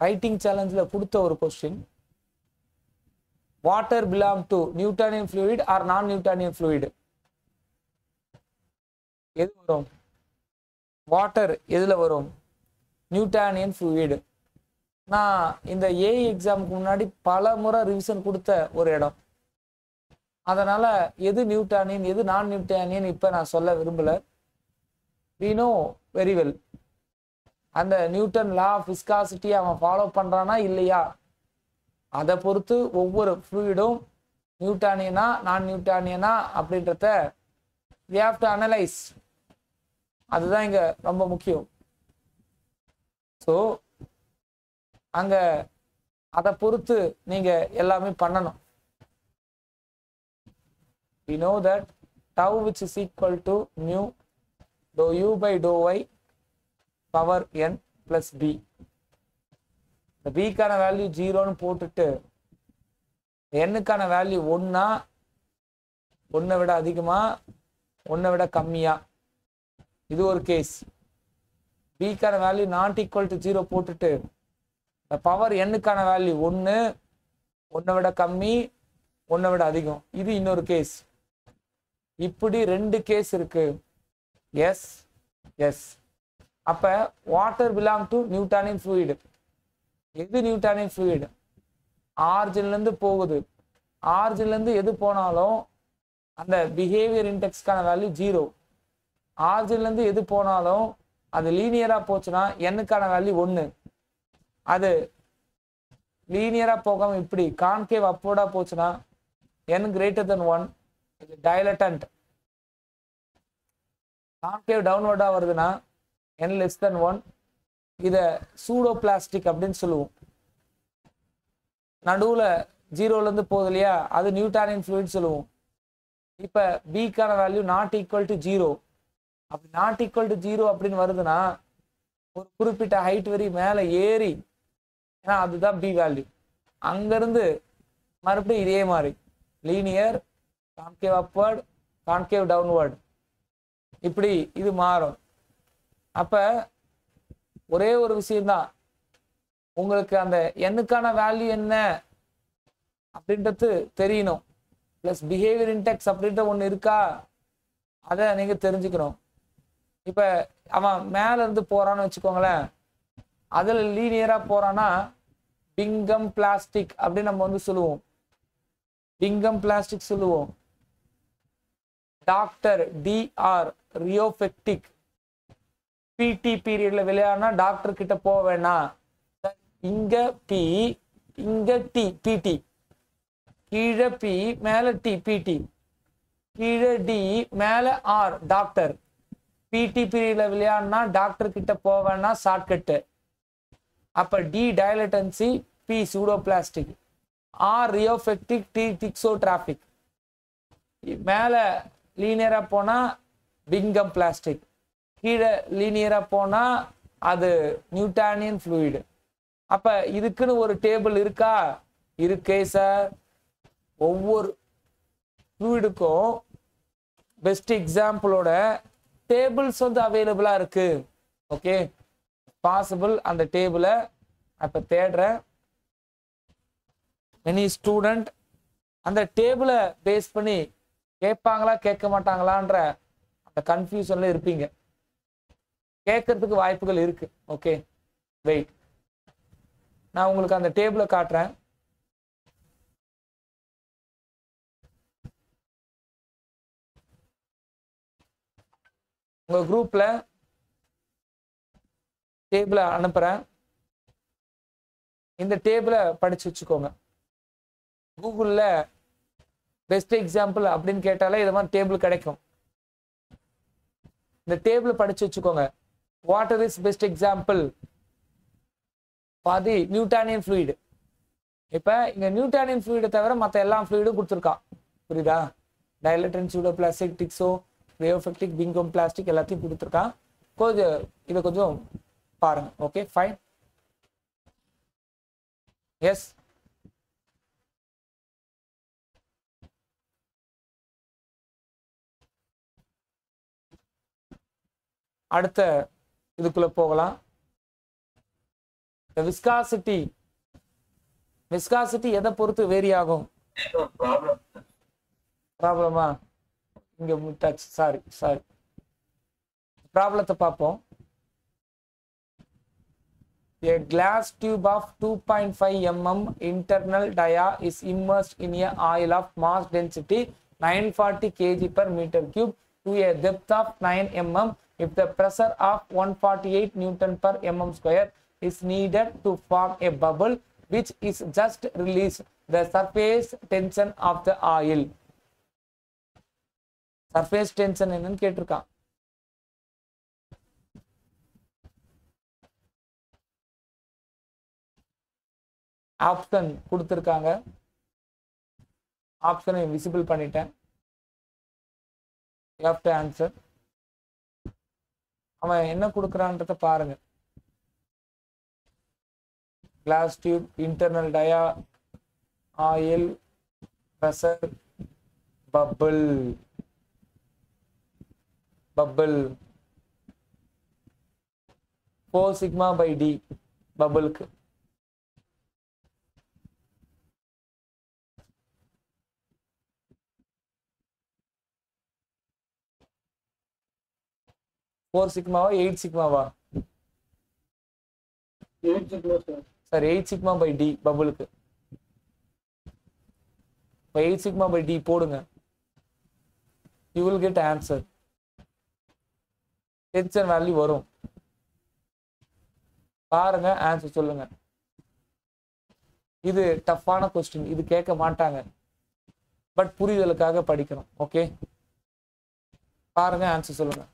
ரைட்டிங் சேலஞ்சில் கொடுத்த ஒரு question, water belong to Newtonian fluid or non Newtonian fluid? எது வரும்? வாட்டர் எதுல வரும்? Newtonian fluid. நான் இந்த ஏஐ எக்ஸாமுக்கு முன்னாடி பல முறை ரிவிஷன் கொடுத்த ஒரு இடம். அதனால எது நியூட்டானியன் எது நான் நியூட்டானியன் இப்ப நான் சொல்ல விரும்பல. we know very well அந்த நியூட்டன் லா ஆஃப் விஸ்காசிட்டி அவன் ஃபாலோ பண்றானா இல்லையா, அதை பொறுத்து ஒவ்வொரு ஃப்ளூயிடும் நியூட்டானியனா நான் நியூட்டானியனா அப்படின்றத we have to analyze. அதுதான் இங்க ரொம்ப முக்கியம். ஸோ அங்க அதை பொறுத்து நீங்க எல்லாமே பண்ணணும். we know that tau which is equal to mu dou u by dou y power n plus b. இந்த b கான வேல்யூ 0ன்னு போட்டுட்டு n கான வேல்யூ 1னா 1 விட அதிகமா 1 விட கம்மியா, இது ஒரு கேஸ். b கான வேல்யூ நாட் ஈக்குவல் டு 0 போட்டுட்டு பவர் n கான வேல்யூ 1 1 விட கம்மி 1 விட அதிகம், இது இன்னொரு கேஸ். இப்படி ரெண்டு கேஸ் இருக்கு. Yes yes. அப்ப water belong to Newtonian fluid. எது நியூட்டானியன் ஃப்ளூயிட்? ஆரிஜின்ல இருந்து போகுது. ஆரிஜின்ல இருந்து எது போனாலும் அந்த பிஹேவியர் இன்டெக்ஸ்க்கான வேல்யூ 0. ஆரிஜின்ல இருந்து எது போனாலும் அது லீனியரா போச்சுன்னா n-க்கான வேல்யூ 1. அது லீனியரா போகாம இப்படி கான்கேவ் அப்வர்டா போச்சுன்னா n greater than 1, இது டைலட்டன்ட். கான்கேவ் டவுன்வர்டா வருதுன்னா n less than 1, இத சூடோ பிளாஸ்டிக் அப்படின்னு சொல்லுவோம். நடுவுல 0ல இருந்து போகுது இல்லையா, அது நியூட்டானியன் ஃப்ளூயிட் சொல்லுவோம். இப்ப b-க்கான வேல்யூ நாட் ஈக்குவல் டு 0. அப்படி நாட் ஈக்குவல் டு 0 அப்படின்னு வருதுன்னா ஒரு குறிப்பிட்ட ஹைட் வரி மேல ஏறி, ஏன்னா அதுதான் b வேல்யூ, அங்கிருந்து மறுபடியும் இதே மாதிரி linear, concave upward, concave downward, இப்படி இது மாறும். அப்ப ஒரே ஒரு விஷயம்தான், உங்களுக்கு அந்த n-க்கான வேல்யூ என்ன அப்படின்றது தெரியணும். பிளஸ் பிஹேவியர் இன்டெக்ஸ் அப்படின்ற ஒண்ணு இருக்கா, அதை நீங்க தெரிஞ்சுக்கணும். இப்ப அவன் மேல இருந்து போறான்னு வச்சுக்கோங்களேன், அதுல லீனியரா போறான்னா பிங்கம் பிளாஸ்டிக் அப்படின்னு நம்ம வந்து சொல்லுவோம். பிங்கம் பிளாஸ்டிக் சொல்லுவோம். டாக்டர் டிஆர் ரியோபெக்டிக், பிடி பீரியட்ல விளையாடினா டாக்டர் கிட்ட போக வேணாம். இங்க பி, இங்க டி, பிடி, கீழே பி, மேல டி, பிடி. கீழே டி, மேல ஆர் டாக்டர். பிடி பீரியட்ல விளையாடினா டாக்டர் கிட்ட போவேன்னா ஷார்ட்கட்டு. அப்ப D dilatancy, P pseudoplastic, R rheopectic, T thixotropic. மேல லீனியரா போனா பிங்கம் பிளாஸ்டிக், கீழே லீனியரா போனா அது நியூட்டானியன் ஃப்ளூயிடு. அப்ப இதுக்குன்னு ஒரு டேபிள் இருக்கா? இருக்கே சார். ஒவ்வொரு ஃப்ளூயிடுக்கும் பெஸ்ட் எக்ஸாம்பிளோட டேபிள்ஸ் வந்து அவைலபிளா இருக்கு. ஓகே, பாசிபிள் அந்த டேபிளை அப்ப தேடுறேன். மெனி ஸ்டூடெண்ட் அந்த டேபிளை பேஸ் பண்ணி கேட்பாங்களா கேட்க மாட்டாங்களான்ற அந்த கன்ஃபியூஷன்ல இருப்பீங்க. கேட்கறதுக்கு வாய்ப்புகள் இருக்கு. ஓகே, வெயிட், நான் உங்களுக்கு அந்த டேபிளை காட்டுறேன். உங்க குரூப்ல டேபிளை அனுப்புறேன். இந்த டேபிளை படிச்சு வச்சுக்கோங்க. கூகுள்ல பெஸ்ட் எக்ஸாம்பிள் அப்படின்னு கேட்டாலே இது மாதிரி டேபிள் கிடைக்கும். இந்த டேபிள் படிச்சு வச்சுக்கோங்க. வாட்டர் இஸ் பெஸ்ட் எக்ஸாம்பிள் பாதி நியூட்டானியன் ஃப்ளூயிடு. இப்ப இங்க நியூட்டானியன் ஃப்ளூயிடை தவிர மற்ற எல்லா ஃப்ளூயிடும் கொடுத்துருக்கான். புரியுதா? டைலட்டன், சூடோபிளாஸ்டிக், டிக்ஸோ, ரியோஃபெக்டிக், பிங்கம் பிளாஸ்டிக் எல்லாத்தையும் கொடுத்துருக்கான். கொஞ்சம் இதை கொஞ்சம் பாருங்க. Okay, fine. எஸ், அடுத்த இதுக்குள்ள போகலாம். விஸ்காசிட்டி, விஸ்காசிட்டி எதை பொறுத்து வேரி ஆகும்? ப்ராப்ளமா? இங்க டச், சாரி சாரி, ப்ராப்ளத்தை பார்ப்போம். A glass tube of 2.5 mm internal dia is immersed in a oil of mass density 940 kg per meter cube to a depth of 9 mm. If the pressure of 148 Newton per mm square is needed to form a bubble which is just released, the surface tension of the oil. Surface tension என்னன்னு கேட்டிருக்கான். Option கொடுத்துருக்காங்க. ஆப்ஷனை visible பண்ணிட்டேன். You have to answer. அவன் என்ன கொடுக்குறான்றத பாருங்க. Glass tube, internal dia, oil, pressure, bubble. Bubble 4 sigma by D பபிளுக்கு. ஃபோர் சிக்மாவா 8 சிக்மாவா? சார் 8 சிக்மா பை டி பபுளுக்கு. 8 சிக்மா பை டி போடுங்க. You will get answer. Tension value வரும். பாருங்க, ஆன்சர் சொல்லுங்க. இது டஃப்பான கொஸ்டின், இது கேட்க மாட்டாங்க. பட் புரிதலுக்காக படிக்கணும். ஓகே, பாருங்க, ஆன்சர் சொல்லுங்க.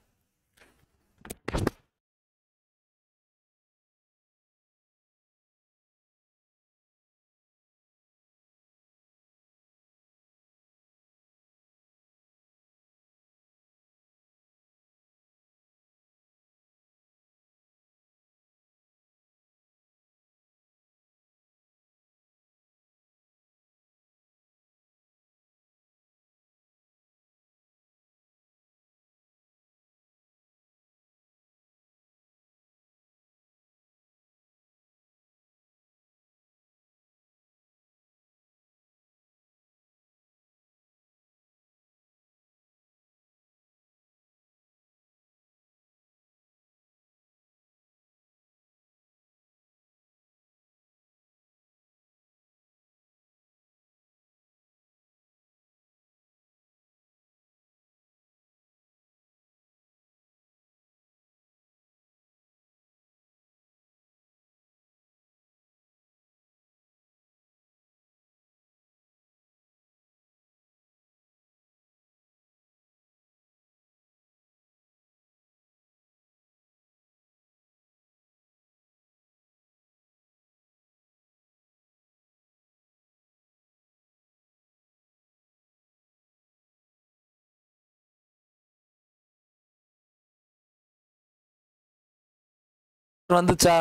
வந்துச்சா?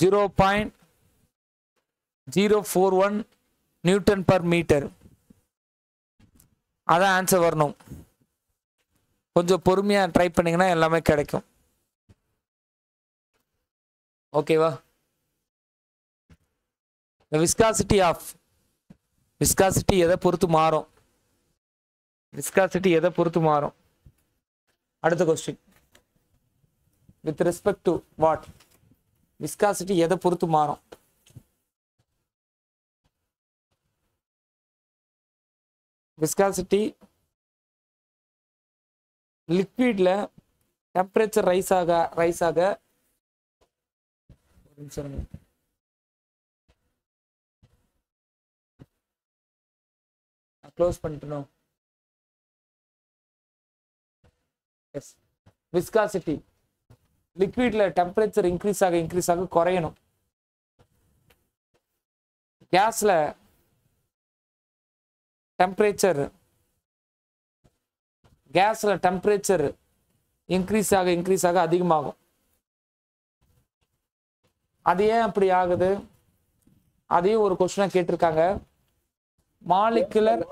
0.041 நியூட்டன் பர் மீட்டர். அதான் ஆன்சர் வரணும். கொஞ்சம் பொறுமையா ட்ரை பண்ணீங்கன்னா எல்லாமே கிடைக்கும். ஓகேவா? விஸ்காசிட்டி ஆஃப் விஸ்காசிட்டி எதை பொறுத்து மாறும்? விஸ்காசிட்டி எதை பொறுத்து மாறும்? அடுத்த question. With respect to what? Viscosity எதை பொறுத்து மாறும்? விஸ்காசிட்டி லிக்விட்ல டெம்பரேச்சர் ரைஸ் ஆக க்ளோஸ் பண்ணிட்டோம். எஸ், விஸ்காசிட்டி லிக்விட்ல டெம்பரேச்சர் இன்க்ரீஸ் ஆக குறையணும். கேஸ்ல டெம்பரேச்சர் இன்க்ரீஸ் ஆக அதிகமாகும். அது ஏன் அப்படி ஆகுது? அதையும் ஒரு கொஸ்டினா கேட்டிருக்காங்க. Molecular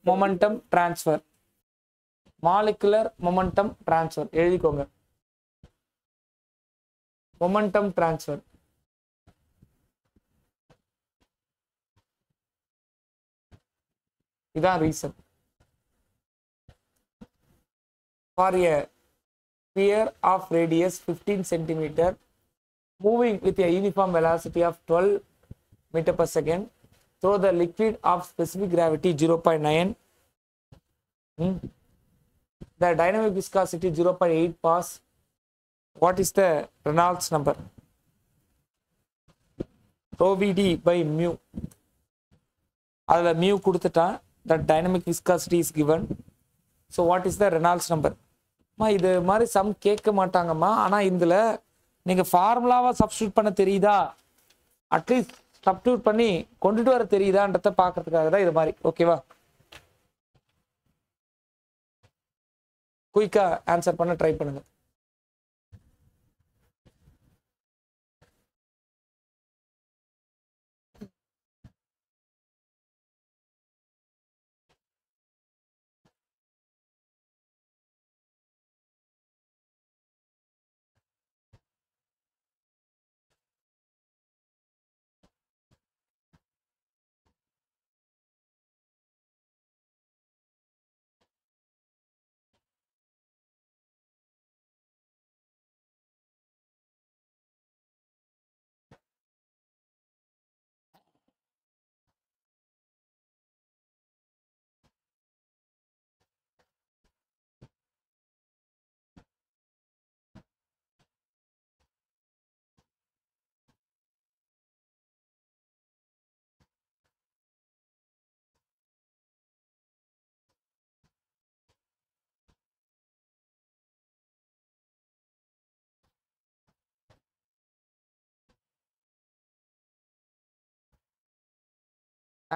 momentum transfer. Molecular momentum transfer எழுதிக்கோங்க. Momentum transfer. இதான் reason. For a sphere of radius 15 centimeter moving with a uniform velocity of 12 meter per second through the liquid of specific gravity 0.9, the dynamic viscosity 0.8 passes. What is the Reynolds number? Rho Vd by mu. அதில் mu கொடுத்துட்டா that dynamic viscosity is given. So what is the Reynolds number? இது மாதிரி some கேட்க மாட்டாங்கம்மா. ஆனால் இதில் நீங்கள் ஃபார்முலாவாக substitute பண்ண தெரியுதா, அட்லீஸ்ட் சப்ஸ்டியூட் பண்ணி கொண்டுட்டு வர தெரியுதான்றத பார்க்கறதுக்காக தான் இது மாதிரி. ஓகேவா? குயிக்காக ஆன்சர் பண்ண ட்ரை பண்ணுங்க.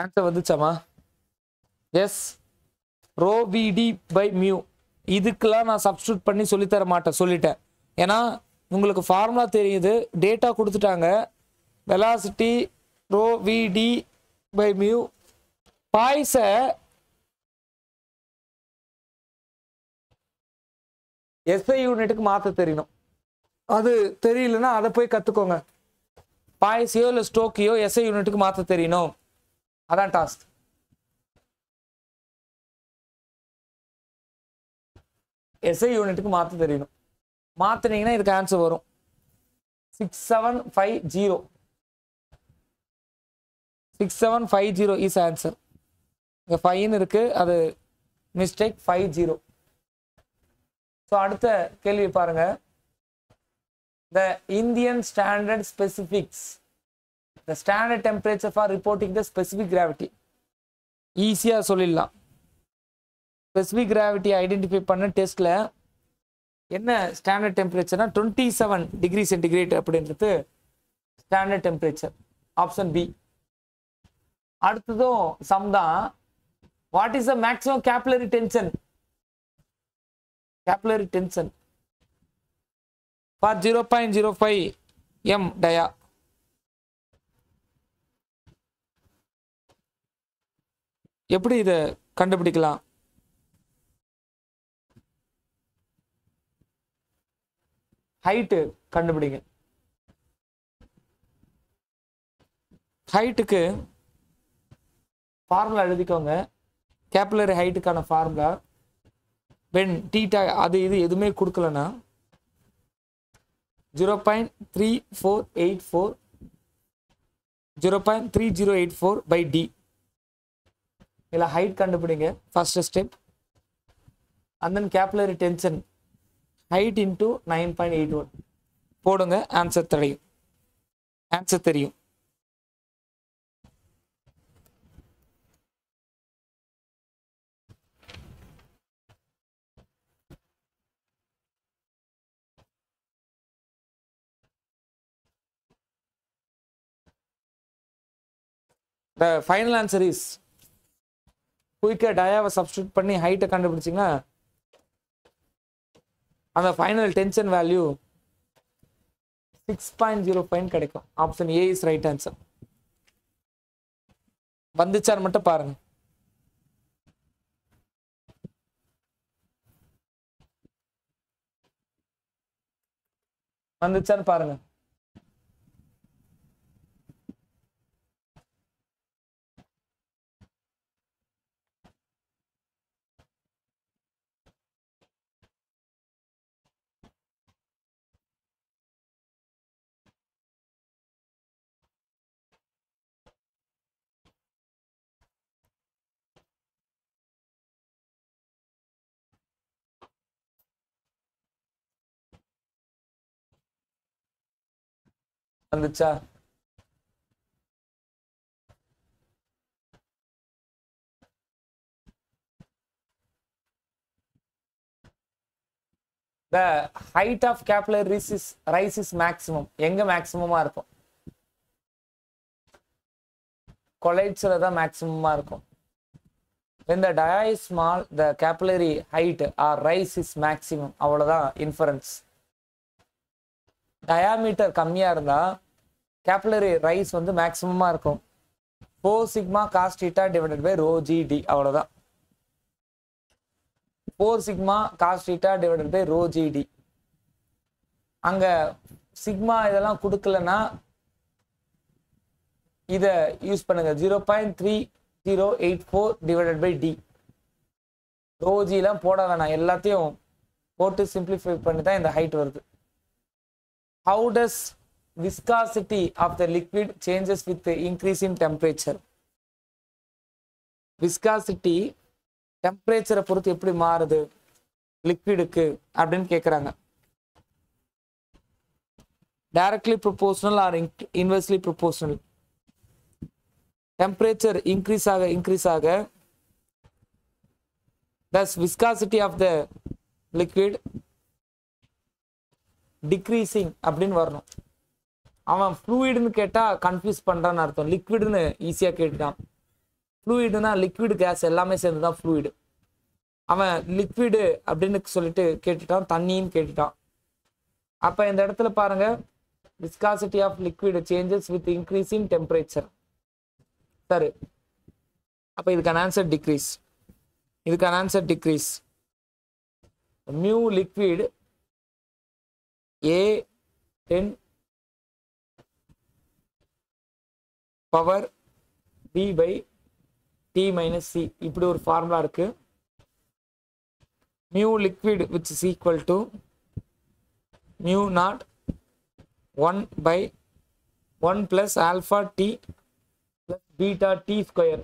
Answer வந்துச்சாமா? S, row VD by mu. இதுக்கெல்லாம் நான் சப்ஸ்டியூட் பண்ணி சொல்லித்தர மாட்டேன், சொல்லிட்டேன். ஏன்னா உங்களுக்கு ஃபார்முலா தெரியுது, டேட்டா கொடுத்துட்டாங்க. Velocity row VD by mu. பாய்ஸை SI யூனிட்டுக்கு மாற்ற தெரியணும். அது தெரியலன்னா அதை போய் கற்றுக்கோங்க. பாய்ஸையோ இல்லை ஸ்டோக்கையோ எஸ்ஐ யூனிட்டுக்கு மாற்ற தெரியணும். அதான் டாஸ்க். எஸ்ஐ யூனிட்டுக்கு மாற்ற தெரியணும். மாற்றினீங்கன்னா இதுக்கு ஆன்சர் வரும். 6750. 6750 இஸ் ஆன்சர். இங்கே 5 இருக்கு, அது மிஸ்டேக். 50. ஸோ அடுத்த கேள்வி பாருங்க. The Indian standard specifics the standard temperature for reporting the specific gravity. ஈஸியா சொல்லிடலாம். ஸ்பெசிபிக் கிராவிட்டி ஐடென்டிஃபை பண்ண டெஸ்ட்ல என்ன ஸ்டாண்டர்ட் டெம்பரேச்சர்னா 27 டிகிரி சென்டிகிரேட் அப்படின்றது ஸ்டாண்டர்ட் டெம்பரேச்சர். Option B. அடுத்ததும் சம் தான். What is the maximum capillary tension? Capillary tension for 0.05 m dia. எப்படி இதை கண்டுபிடிக்கலாம்? ஹைட்டு கண்டுபிடிங்க. ஹைட்டுக்கு ஃபார்முலா எழுதிக்கோங்க. கேபிலரி ஹைட்டுக்கான ஃபார்முலா வென் டீட்டா அது இது எதுவுமே கொடுக்கலன்னா 0.3484 0.3084 by d. இல்லை ஹைட் கண்டுபிடிங்க first step. And then capillary tension height into 9.81 போடுங்க. ஆன்சர் தெரியும். The final answer is குயிக்கா டயாவை சப்ஸ்டியூட் பண்ணி ஹைட்டை கண்டுபிடிச்சிங்கன்னா அந்த ஃபைனல் டென்ஷன் வேல்யூ 6.05 கிடைக்கும். Option A is right answer. வந்துச்சான்னு மட்டும் பாருங்க. வந்துச்சான்னு பாருங்க. வந்துச்சா? The height of capillary rise is maximum. எங்க மேக்ஸிமமா இருக்கும்? கொலைட்ஸ்ல தான் மேக்ஸிமமா இருக்கும். When the dia is small, the capillary height or rise is maximum. அவ்வளவுதான் இன்ஃபரன்ஸ். டயாமீட்டர் கம்மியா இருந்தா கேபிலரி ரைஸ் வந்து மேக்ஸிமமா இருக்கும். 4 sigma cos theta divided by rho g d. அவ்வளவுதான். 4 sigma cos theta divided by rho g d. அங்க sigma இதெல்லாம் கொடுக்கலன்னா இத யூஸ் பண்ணுங்க. 0.3084 divided by d. Rho g எல்லாம் போட வேணாம், எல்லாத்தையும் போட்டு சிம்பிளிஃபை பண்ணி தான் இந்த ஹைட் வருது. How does viscosity of the liquid changes with the increase in temperature? Viscosity temperature பொறுத்து எப்படி மாறுது லிக்விடுக்கு அப்படின்னு கேக்குறாங்க. Directly proportional or inversely proportional? Temperature increase ஆக thus viscosity of the liquid decreasing அப்படின்னு வரணும். அவன் ஃப்ளூயிடுன்னு கேட்டா கன்ஃபியூஸ் பண்றான்னு அர்த்தம். லிக்விடுன்னு ஈஸியா கேட்டுட்டான். ஃப்ளூயிடுனா லிக்விட் கேஸ் எல்லாமே சேர்ந்துதான் ஃப்ளூயிடு. அவன் லிக்விடு அப்படின்னு சொல்லிட்டு கேட்டுட்டான், தண்ணின்னு கேட்டுட்டான். அப்ப இந்த இடத்துல பாருங்க, viscosity of liquid changes with increasing temperature. சரி, அப்ப இதுக்கான answer decrease. Mu liquid A10 power B by T minus C. இப்படி ஒரு ஃபார்முலா இருக்கு. Mu liquid which is equal to mu naught 1 by 1 plus alpha T plus beta T square.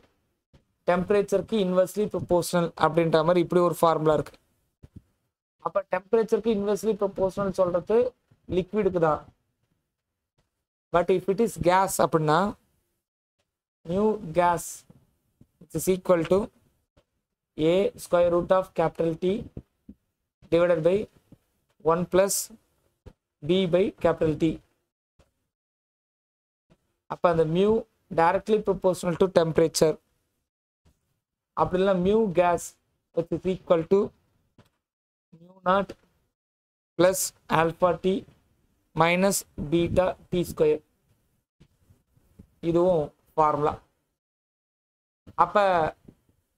டெம்பரேச்சருக்கு inversely proportional அப்படின்ற மாதிரி இப்படி ஒரு ஃபார்முலா இருக்கு. அப்ப டெம்பரேச்சருக்கு இன்வெர்ஸ்லி ப்ரொபோர்ஷனல் சொல்றது லிக்விடுக்கு தான். But if it is gas அப்படின்னா nu gas is equal to A square root of capital T divided by 1 plus B by capital T. அப்ப அந்த mu directly proportional to temperature. அப்படி இல்லை mu gas which is equal to mu naught plus alpha T minus beta T square. இதுவும் formula. அப்ப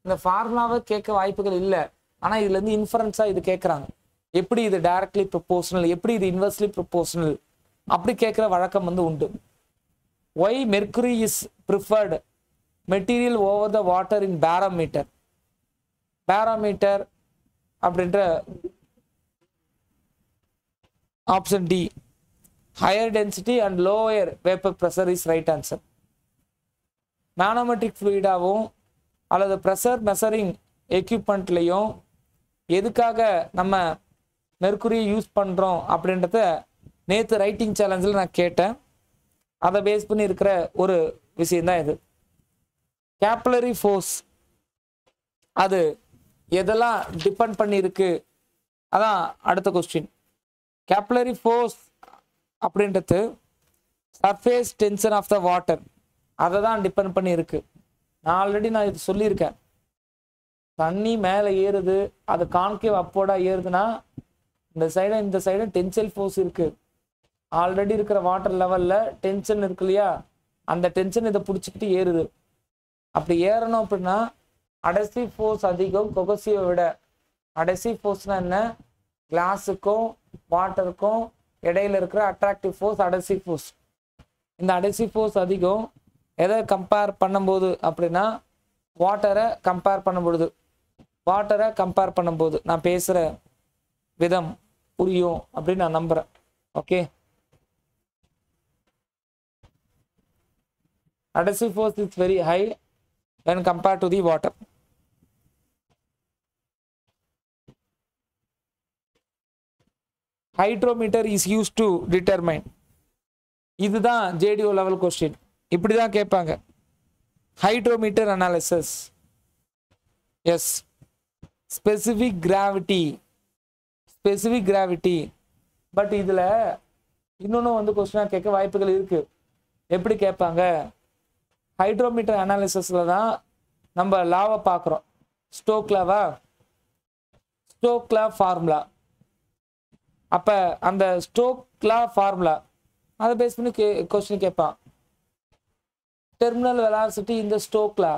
இந்த ஃபார்முலாவை கேட்க வாய்ப்புகள் இல்லை. ஆனா இதுல இருந்து இன்ஃபரன்ஸா இது கேட்கறாங்க. எப்படி இது டைரக்ட்லி ப்ரொபோஷனல், எப்படி இது இன்வெர்ஸ்லி ப்ரொபோஷனல், அப்படி கேட்கிற வழக்கம் வந்து உண்டு. Why mercury is preferred material over the water in barometer. Barometer அப்படின்ற option D, higher density and lower vapour pressure is right answer. Manometric ஃப்ளூயிடாவும் அல்லது ப்ரெஷர் மெஷரிங் எக்யூப்மெண்ட்லையும் எதுக்காக நம்ம மெர்க்குரியை யூஸ் பண்ணுறோம் அப்படின்றத நேற்று ரைட்டிங் சேலஞ்சில் நான் கேட்டேன். அதை பேஸ் பண்ணி இருக்கிற ஒரு விஷயம்தான் இது. கேப்லரி ஃபோர்ஸ் அது எதெல்லாம் டிபெண்ட் பண்ணியிருக்கு, அதான் அடுத்த கொஸ்டின். கேப்லரி ஃபோர்ஸ் அப்படின்றது surface tension of the water, அதை தான் டிபெண்ட் பண்ணி இருக்கு. நான் ஆல்ரெடி இது சொல்லியிருக்கேன். தண்ணி மேலே ஏறுது, அது கான்கேவ் அப்போடா ஏறுதுன்னா இந்த சைடு டென்சைல் ஃபோர்ஸ் இருக்கு. ஆல்ரெடி இருக்கிற வாட்டர் லெவல்ல டென்ஷன் இருக்கு இல்லையா, அந்த டென்ஷன் இதை பிடிச்சிக்கிட்டு ஏறுது. அப்படி ஏறணும் அப்படின்னா அடசிவ் ஃபோர்ஸ் அதிகம் கொகசிவை விட. அடசிவ் ஃபோர்ஸ்னா என்ன? கிளாஸுக்கும் வாட்டருக்கும் இடையில இருக்கிற அட்ராக்டிவ் ஃபோர்ஸ் அடசிவ் ஃபோர்ஸ். இந்த அடசிவ் ஃபோர்ஸ் அதிகம். எதை கம்பேர் பண்ணும்போது அப்படின்னா வாட்டரை கம்பேர் பண்ணும்போது நான் பேசுகிற விதம் புரியும் அப்படின்னு நான் நம்புகிறேன். Okay, adhesive force is very high when compared to the water. Hydrometer is used to determine. இதுதான் JDO level question. இப்படி தான் கேட்பாங்க. Hydrometer analysis. Yes. Specific gravity. But இதுல இன்னொன்னு வந்து கொஸ்டினா கேட்க வாய்ப்புகள் இருக்கு. எப்படி கேட்பாங்க? ஹைட்ரோமீட்டர் அனாலிசிஸ்ல தான் நம்ம லாவை பார்க்குறோம். ஸ்டோக் லா ஃபார்முலா. அப்போ அந்த ஸ்டோக் லா ஃபார்முலா அதை பேஸ் பண்ணி கொஸ்டின் கேட்பான். டெர்மினல் வெலாசிட்டி இந்த ஸ்டோக் லா.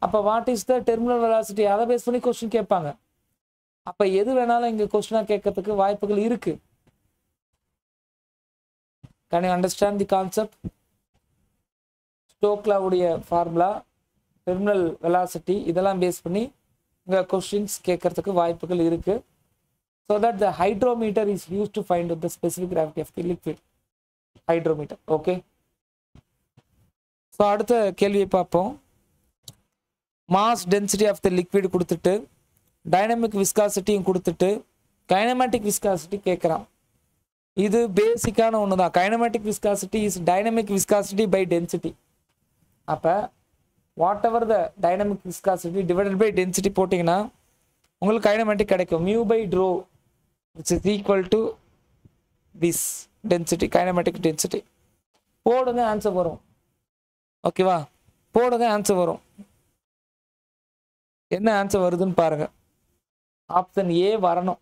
அப்போ what is the terminal velocity, அதை பேஸ் பண்ணி கொஸ்டின் கேட்பாங்க. அப்போ எது வேணாலும் இங்கே கொஸ்டினாக கேட்கறதுக்கு வாய்ப்புகள் இருக்கு. Can you understand the concept? Stoke லாவுடைய ஃபார்முலா, டெர்மினல் வெலாசிட்டி, இதெல்லாம் பேஸ் பண்ணி இங்கே கொஸ்டின்ஸ் கேட்கறதுக்கு வாய்ப்புகள் இருக்கு. So that the hydrometer is used to find out the specific gravity of the liquid. Hydrometer. Okay. So அடுத்த கேள்வியை பார்ப்போம். Mass density of the liquid கொடுத்துட்டு டைனமிக் விஸ்காசிட்டியும் கொடுத்துட்டு கைனமேட்டிக் விஸ்காசிட்டி கேட்குறான். இது பேசிக்கான ஒன்று தான். Kinematic viscosity is dynamic viscosity by density. அப்போ whatever the dynamic viscosity divided by density போட்டிங்கன்னா உங்களுக்கு கைனமேட்டிக் கிடைக்கும். Mu by rho it's is equal to this density, kinematic density. போடுங்க, ஆன்சர் வரும். ஓகேவா? போடுங்க, ஆன்சர் வரும். என்ன ஆன்சர் வருதுன்னு பாருங்க. ஆப்ஷன் ஏ வரணும்.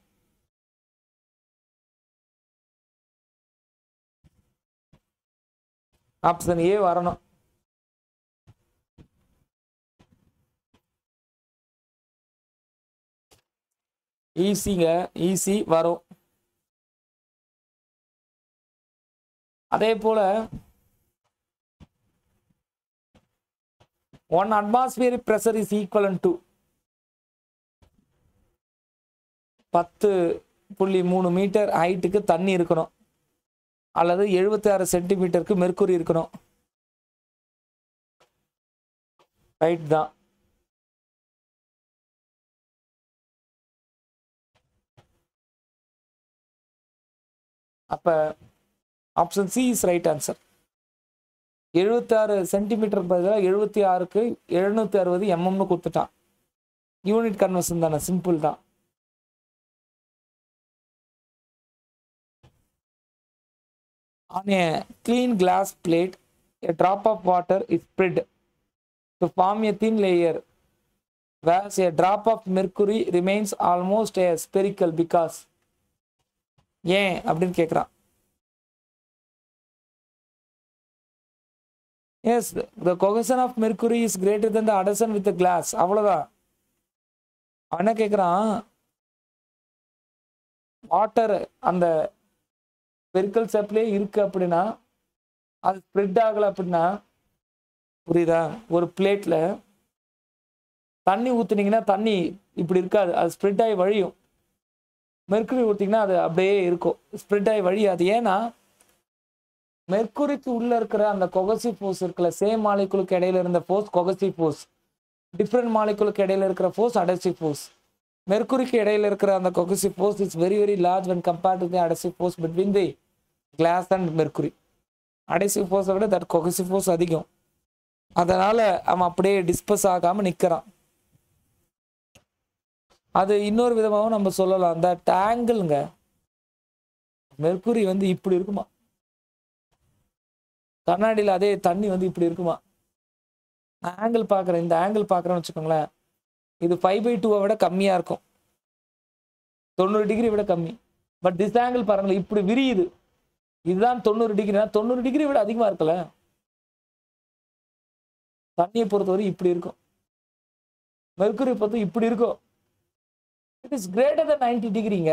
ஆப்ஷன் ஏ வரணும். ஈஸிங்க, ஈஸி வரும். அதே போல 1 atmospheric pressure is equivalent to 10.3 metre ஹைட்டுக்கு தண்ணி இருக்கணும், அல்லது 76 சென்டிமீட்டருக்கு மெர்க்குரி இருக்கணும். ரைட் தான். அப்ப option C is right answer. 76 centimetre பதிலாக 76க்கு 760 mm கொடுத்துட்டான். யூனிட் கன்வர்ஷன் தானே, சிம்பிள் தான். On a clean glass plate, a drop of water is spread to form a thin layer, whereas a drop of mercury remains almost a spherical because ஏன் அப்படின்னு கேட்குறான். Yes the cohesion of mercury is greater than the adhesion with the glass. அவ்வளோதான். என்ன கேட்குறான், water அந்த பெருக்கல் ஷேப்லேயே இருக்கு அப்படின்னா அது ஸ்ப்ரெட் ஆகலை அப்படின்னா, புரியுதா, ஒரு பிளேட்டில் தண்ணி ஊற்றுனீங்கன்னா தண்ணி இப்படி இருக்காது, அது ஸ்ப்ரெட் ஆகி வழியும். மெர்க்குரி ஊற்றிங்கன்னா அது அப்படியே இருக்கும், ஸ்ப்ரெட் ஆகி வழியாது. ஏன்னா மெர்க்குரிக்கு உள்ள இருக்கிற அந்த கொகசிவ் ஃபோர்ஸ் இருக்குல்ல, சேம் மாலிகுலுக்கு இடையில இருந்த ஃபோர்ஸ் கொகசிவ் ஃபோர்ஸ், டிஃப்ரெண்ட் மாலிகுலுக்கு இடையில இருக்கிற ஃபோர்ஸ் அடசிவ் ஃபோர்ஸ். மெர்க்குரிக்கு இடையில இருக்கிற அந்த cohesive force is very very large when compared to the adhesive force between the glass and mercury. adhesive force விட that cohesive force அதிகம். அதனால அவன் அப்படியே டிஸ்பஸ் ஆகாம நிற்கிறான். அது இன்னொரு விதமாகவும் நம்ம சொல்லலாம். அந்த ஆங்கிள்ங்க, மெர்க்குரி வந்து இப்படி இருக்குமா, கண்ணாடியில் அதே தண்ணி வந்து இப்படி இருக்குமா. நான் ஆங்கிள் பார்க்குறேன், இந்த ஆங்கிள் பார்க்குறேன்னு வச்சுக்கோங்களேன், இது 5/2 விட கம்மியாக இருக்கும், 90 டிகிரி விட கம்மி. பட் திஸ் ஆங்கிள் பாருங்களேன், இப்படி விரியுது, இதுதான் 90 டிகிரினா 90 டிகிரி விட அதிகமாக இருக்குல்ல. தண்ணியை பொறுத்தவரை இப்படி இருக்கும், மெர்க்குரி பொறுத்த இப்படி இருக்கும். It is greater than 90 டிகிரிங்க.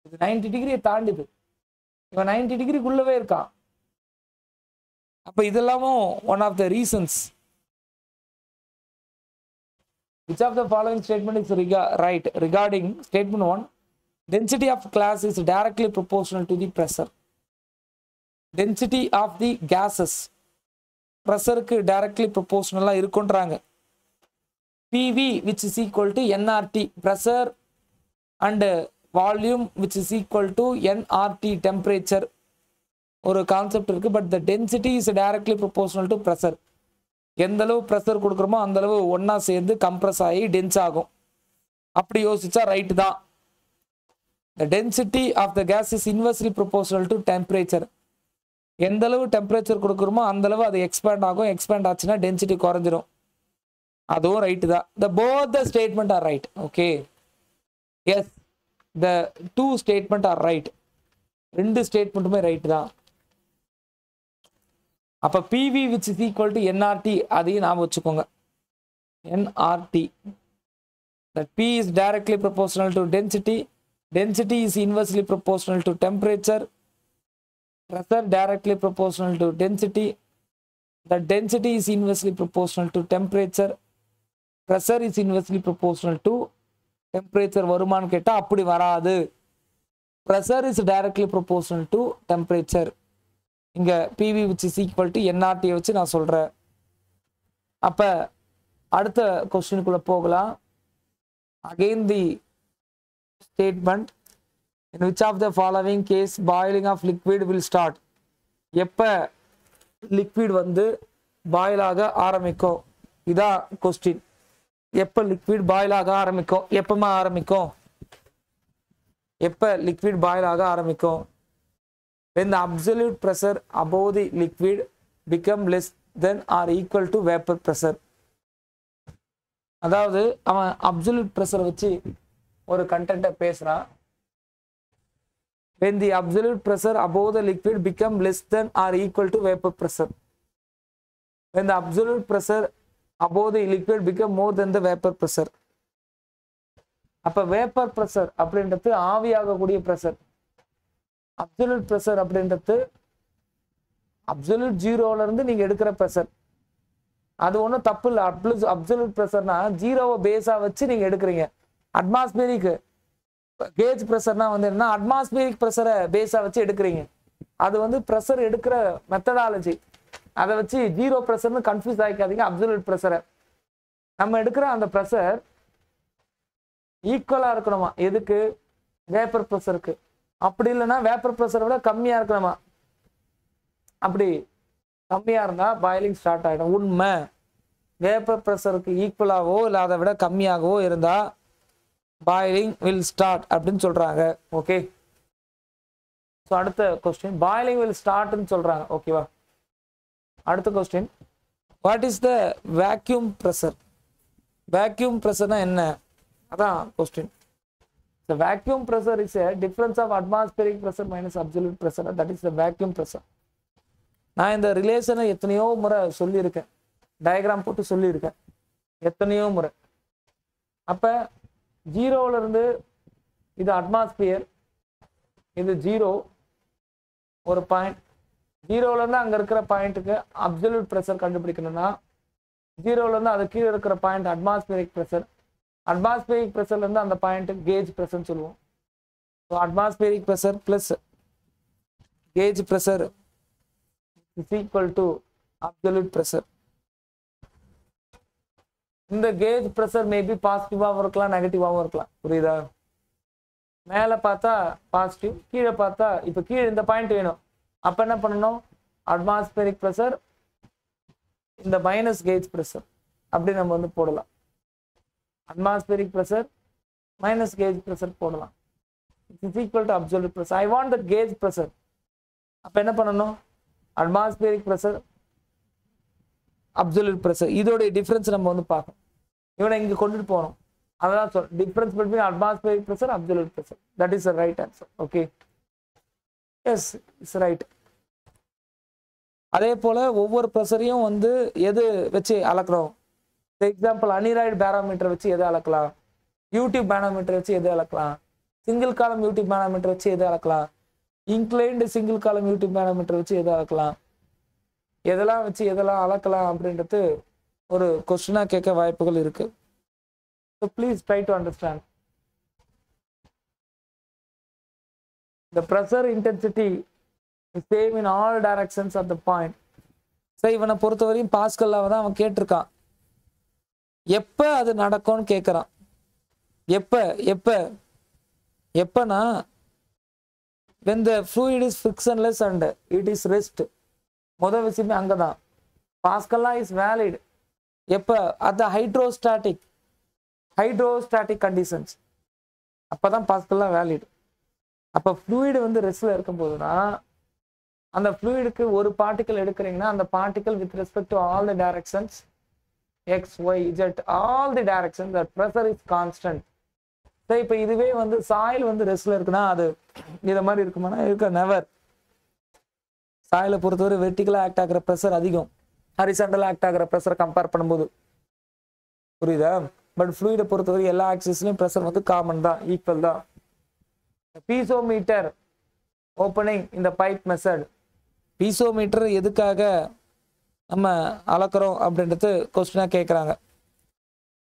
இது 90 டிகிரியை தாண்டிது, இவன் 90 டிகிரிக்குள்ளவே இருக்கான். அப்போ இதெல்லாமும் one of the reasons. Which of the following statement is right regarding statement 1? Density of glass is directly proportional to the pressure. Density of the gases pressure க்கு directly proportional இருக்குன்றாங்க. PV which is equal to nRT, pressure and volume which is equal to nRT, temperature. ஒரு concept இருக்கு. But the density is directly proportional to pressure. எந்த அளவு pressure கொடுக்குறோமோ அந்த அளவு ஒன்னா சேர்ந்து கம்ப்ரஸ் ஆகி டென்ஸ் ஆகும். அப்படி யோசிச்சா ரைட் தான். The density of the gas is inversely proportional to temperature. எந்த அளவு டெம்பரேச்சர் கொடுக்குறோமோ அந்த அளவு அது எக்ஸ்பேண்ட் ஆகும். எக்ஸ்பேண்ட் ஆச்சுன்னா டென்சிட்டி குறைஞ்சிரும். அதுவும் ரைட்டு தான். both the statement are right. Okay. Yes, the two statement are right. ரெண்டு ஸ்டேட்மெண்ட்டுமே ரைட் தான். அப்போ PV which is equal to nRT அதையும் ஞாபகம் வச்சுக்கோங்க. nRT, that P is directly proportional to density, density is inversely proportional to temperature, pressure directly proportional to density, the density is inversely proportional to temperature, pressure is inversely proportional to temperature. வருமானு கேட்டா அப்படி வராது. pressure is directly proportional to temperature. இங்க PV which is equal to nRT வச்சு நான் சொல்றேன். அப்ப அடுத்த क्वेश्चनக்குள்ள போகலாம். again the statement, in which of the following case boiling of liquid will start? எப்ப liquid வந்து பாயில் ஆக ஆரம்பிக்கும், இதான் क्वेश्चन. எப்ப liquid பாயில் ஆக ஆரம்பிக்கும், எப்பமா ஆரம்பிக்கும், எப்ப liquid பாயில் ஆக ஆரம்பிக்கும்? when the absolute pressure above the liquid become less than or equal to vapor pressure. அதாவது அவன் absolute pressure வச்சு ஒரு கண்டென்ட்டை பேசுறான். when the absolute pressure above the liquid become less than or equal to vapor pressure. when the absolute pressure above the liquid become more than the vapor pressure. அப்ப vapor pressure அப்படின்றது ஆவியாகக்கூடிய pressure. Absolute pressure அப்படின்றது absolute ஜீரோல இருந்து நீங்க எடுக்கிற pressure. அது ஒன்றும் தப்பு இல்லை. அப்சல்யூட் ப்ரெஷர்னா ஜீரோவை பேஸா வச்சு நீங்க எடுக்கிறீங்க. அட்மாஸ்பியரிக் கேஜ் ப்ரெஷர்னா வந்து என்ன, அட்மாஸ்பியரிக் ப்ரெஷரை பேஸா வச்சு எடுக்கிறீங்க. அது வந்து ப்ரெஷர் எடுக்கிற மெத்தடாலஜி. அதை வச்சு ஜீரோ ப்ரெஷர்னு கன்ஃபியூஸ் ஆகிக்காதீங்க. அப்சல்யூட் ப்ரெஷரை நம்ம எடுக்கிற அந்த ப்ரெஷர் ஈக்குவலா இருக்கணுமா எதுக்கு, வேப்பர் ப்ரெஷருக்கு. அப்படி இல்லைன்னா வேப்பர் ப்ரெஷரை விட கம்மியா இருக்கணுமா. அப்படி கம்மியா இருந்தா பாயிலிங் ஸ்டார்ட் ஆகிடும். உண்மை, வேப்பர் ப்ரெஷருக்கு ஈக்குவலாகவோ இல்லை அதை விட கம்மியாகவோ இருந்தா பாயிலிங் வில் ஸ்டார்ட் அப்படின்னு சொல்றாங்க. ஓகே, ஸோ அடுத்த கொஸ்டின், பாயிலிங் வில் ஸ்டார்ட்னு சொல்றாங்க. ஓகேவா, அடுத்த question, what is the vacuum pressure? Vacuum ப்ரெஷர்னா என்ன, அதான் question. The vacuum pressure is a difference of atmospheric pressure minus absolute pressure. That is the vacuum pressure. நான் இந்த ரிலேஷனை எத்தனையோ முறை சொல்லியிருக்கேன், டயக்ராம் போட்டு சொல்லியிருக்கேன் எத்தனையோ முறை. அப்ப ஜீரோல இருந்து இது அட்மாஸ்பியர், இது ஜீரோ ஒரு பாயிண்ட். ஜீரோல இருந்து அங்க இருக்கிற பாயிண்ட்டுக்கு அப்சல்யூட் ப்ரெஷர் கண்டுபிடிக்கணும்னா ஜீரோல இருந்து அது கீழே இருக்கிற பாயிண்ட் அட்மாஸ்பியரிக் ப்ரெஷர், அட்மாஸ்பியரிக் ப்ரெஷர்ல இருந்து அந்த பாயிண்ட் கேஜ் ப்ரெஷர்னு சொல்லுவோம். So atmospheric pressure plus gauge pressure is equal to absolute pressure. இந்த கேஜ் ப்ரெஷர் மேபி பாசிட்டிவாகவும் இருக்கலாம், நெகட்டிவாகவும் இருக்கலாம். புரியுதா? மேலே பார்த்தா பாசிட்டிவ், கீழே பார்த்தா இப்போ கீழே இந்த பாயிண்ட் வேணும். அப்போ என்ன பண்ணணும்? அட்மாஸ்பியரிக் ப்ரெஷர் இந்த மைனஸ் கேஜ் ப்ரெஷர் அப்படி நம்ம வந்து போடலாம். Atmospheric pressure minus gauge pressure போடலாம். It's equal to absolute pressure. I want that gauge pressure. அப்போ என்ன பண்ணணும்? அட்மாஸ்பியரிக் ப்ரெஷர் அப்சல்யூட் ப்ரெஷர் இதோடைய டிஃபரன்ஸ் நம்ம வந்து பார்க்கணும். இவனை இங்கே கொண்டுட்டு போகணும். அதான் சொல் difference between atmospheric pressure absolute pressure. That is the right answer. Okay, yes it's right. அதே போல ஒவ்வொரு ப்ரெஷரையும் வந்து எது வச்சு அளக்கிறோம்? எக்ஸாம்பிள் அனிராய்டு பேரோமீட்டர் வச்சு எது அளக்கலாம், யூடியூப் பேரோமீட்டர் வச்சு எது அளக்கலாம், சிங்கிள் காலம் யூடியூப் பேரோமீட்டர் வச்சு எது அளக்கலாம், இன்க்ளைன்டு சிங்கிள் காலம் யூடியூப் பேரோமீட்டர் வச்சு எது அளக்கலாம், எதெல்லாம் வச்சு எதெல்லாம் அளக்கலாம் அப்படின்றது ஒரு கொஸ்டினா கேட்க வாய்ப்புகள் இருக்கு. So please try to understand. The pressure intensity is same in all directions at the point. சரி, இவனை பொறுத்தவரையும் பாஸ்கல்லாவை தான் அவன் கேட்டிருக்கான். எப்ப அது நடக்கும்னு கேட்கறான். எப்பனா when the fluid is frictionless and it is rest. முதல் விஷயமே அங்கதான். பாஸ்கல்லா இஸ் வேலிட் எப்ப? at the hydrostatic conditions. அப்பதான் பாஸ்கல்லா வேலிட். அப்ப ஃப்ளூயிடு வந்து ரெஸ்ட்ல இருக்கும் போதுனா அந்த ஃப்ளூயிடுக்கு ஒரு பார்ட்டிகல் எடுக்கிறீங்கன்னா அந்த particle with respect to all the directions X Y Z all the directions that pressure is constant. சரி, இப்போ இதுவே வந்து சாயில் வந்து ரெஸ்ட்ல இருக்குன்னா அது இதை மாதிரி இருக்குமானா இருக்க நெவர். சாயிலை பொறுத்தவரை வெர்டிகலா ஆக்ட் ஆகிற ப்ரெஷர் அதிகம், ஹரிசாண்டலா ஆக்ட் ஆகிற ப்ரெஷர் கம்பேர் பண்ணும்போது. புரியுதா? பட் ஃப்ளூயிடை பொறுத்தவரை எல்லா ஆக்சிஸ்லயும் ப்ரெஷர் வந்து காமன் தான், ஈக்குவல் தான். பீசோமீட்டர் ஓப்பனிங் இந்த பைப் மெத்தட். பீசோமீட்டர் எதுக்காக நம்ம அளக்கிறோம் அப்படின்றது கொஸ்டினா கேட்குறாங்க.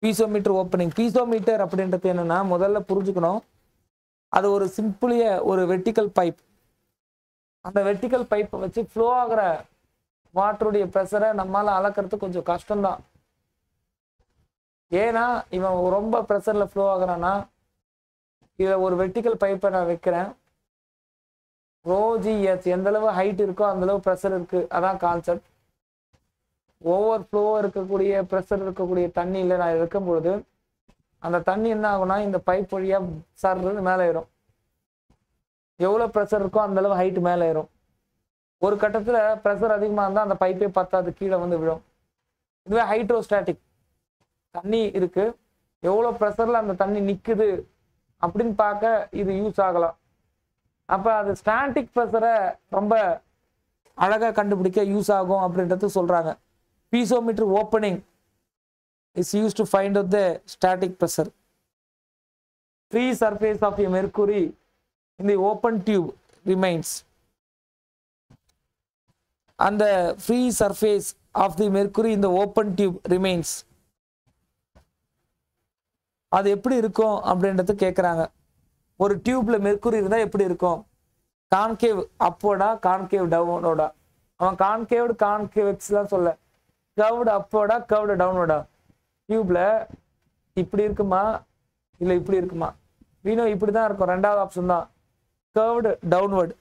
பீசோமீட்டர் ஓப்பனிங், பீசோமீட்டர் அப்படின்றது என்னன்னா முதல்ல புரிஞ்சுக்கணும், அது ஒரு சிம்பிளிய ஒரு வெர்டிக்கல் பைப். அந்த வெர்டிக்கல் பைப்பை வச்சு ஃப்ளோ ஆகிற வாட்டருடைய ப்ரெஷரை நம்மளால அளக்கிறது கொஞ்சம் கஷ்டம்தான். ஏன்னா இவன் ரொம்ப ப்ரெஷர்ல ஃப்ளோ ஆகுறான்னா இதை ஒரு வெர்டிக்கல் பைப்பை நான் வைக்கிறேன், ரோஜிஎஸ் எந்த அளவு ஹைட் இருக்கோ அந்த அளவு ப்ரெஷர் இருக்கு, அதான் கான்செப்ட். ஓவர் ஃப்ளோ இருக்கக்கூடிய ப்ரெஷர் இருக்கக்கூடிய தண்ணியில் நான் இருக்கும்பொழுது அந்த தண்ணி என்ன ஆகும்னா இந்த பைப் வழியா சர்றது மேலே ஏறும். எவ்வளோ ப்ரெஷர் இருக்கோ அந்த அளவு ஹைட் மேலே ஏறும். ஒரு கட்டத்தில் ப்ரெஷர் அதிகமாக இருந்தால் அந்த பைப்பே பத்தாது, கீழே வந்து விழும். இதுவே ஹைட்ரோஸ்டாட்டிக், தண்ணி இருக்கு, எவ்வளோ ப்ரெஷரில் அந்த தண்ணி நிற்குது அப்படின்னு பார்க்க இது யூஸ் ஆகலாம். அப்போ அது ஸ்டாட்டிக் ப்ரெஷரை ரொம்ப அழகாக கண்டுபிடிக்க யூஸ் ஆகும் அப்படின்றது சொல்கிறாங்க. பீசோமீட்டர் opening is used to find out the static pressure. Free surface of a mercury in the open tube remains. And the free surface of the mercury in the open tube remains. அது எப்படி இருக்கும் அப்படின்றது கேட்குறாங்க. ஒரு டியூப்ல mercury இருந்தால் எப்படி இருக்கும்? Concave அப்போடா கான்கேவ் டவுனோடா? அவன் கான்கேவ்டு கான்கேவ்ஸ்லாம் சொல்ல, கர்வ்டு அப்போடா கர்வ்டு டவுனோடா? டியூப்ல இப்படி இருக்குமா இல்லை இப்படி இருக்குமா? வீணோ இப்படி தான் இருக்கும், ரெண்டாவது ஆப்ஷன் தான். கர்வ்டு டவுன்வர்டு,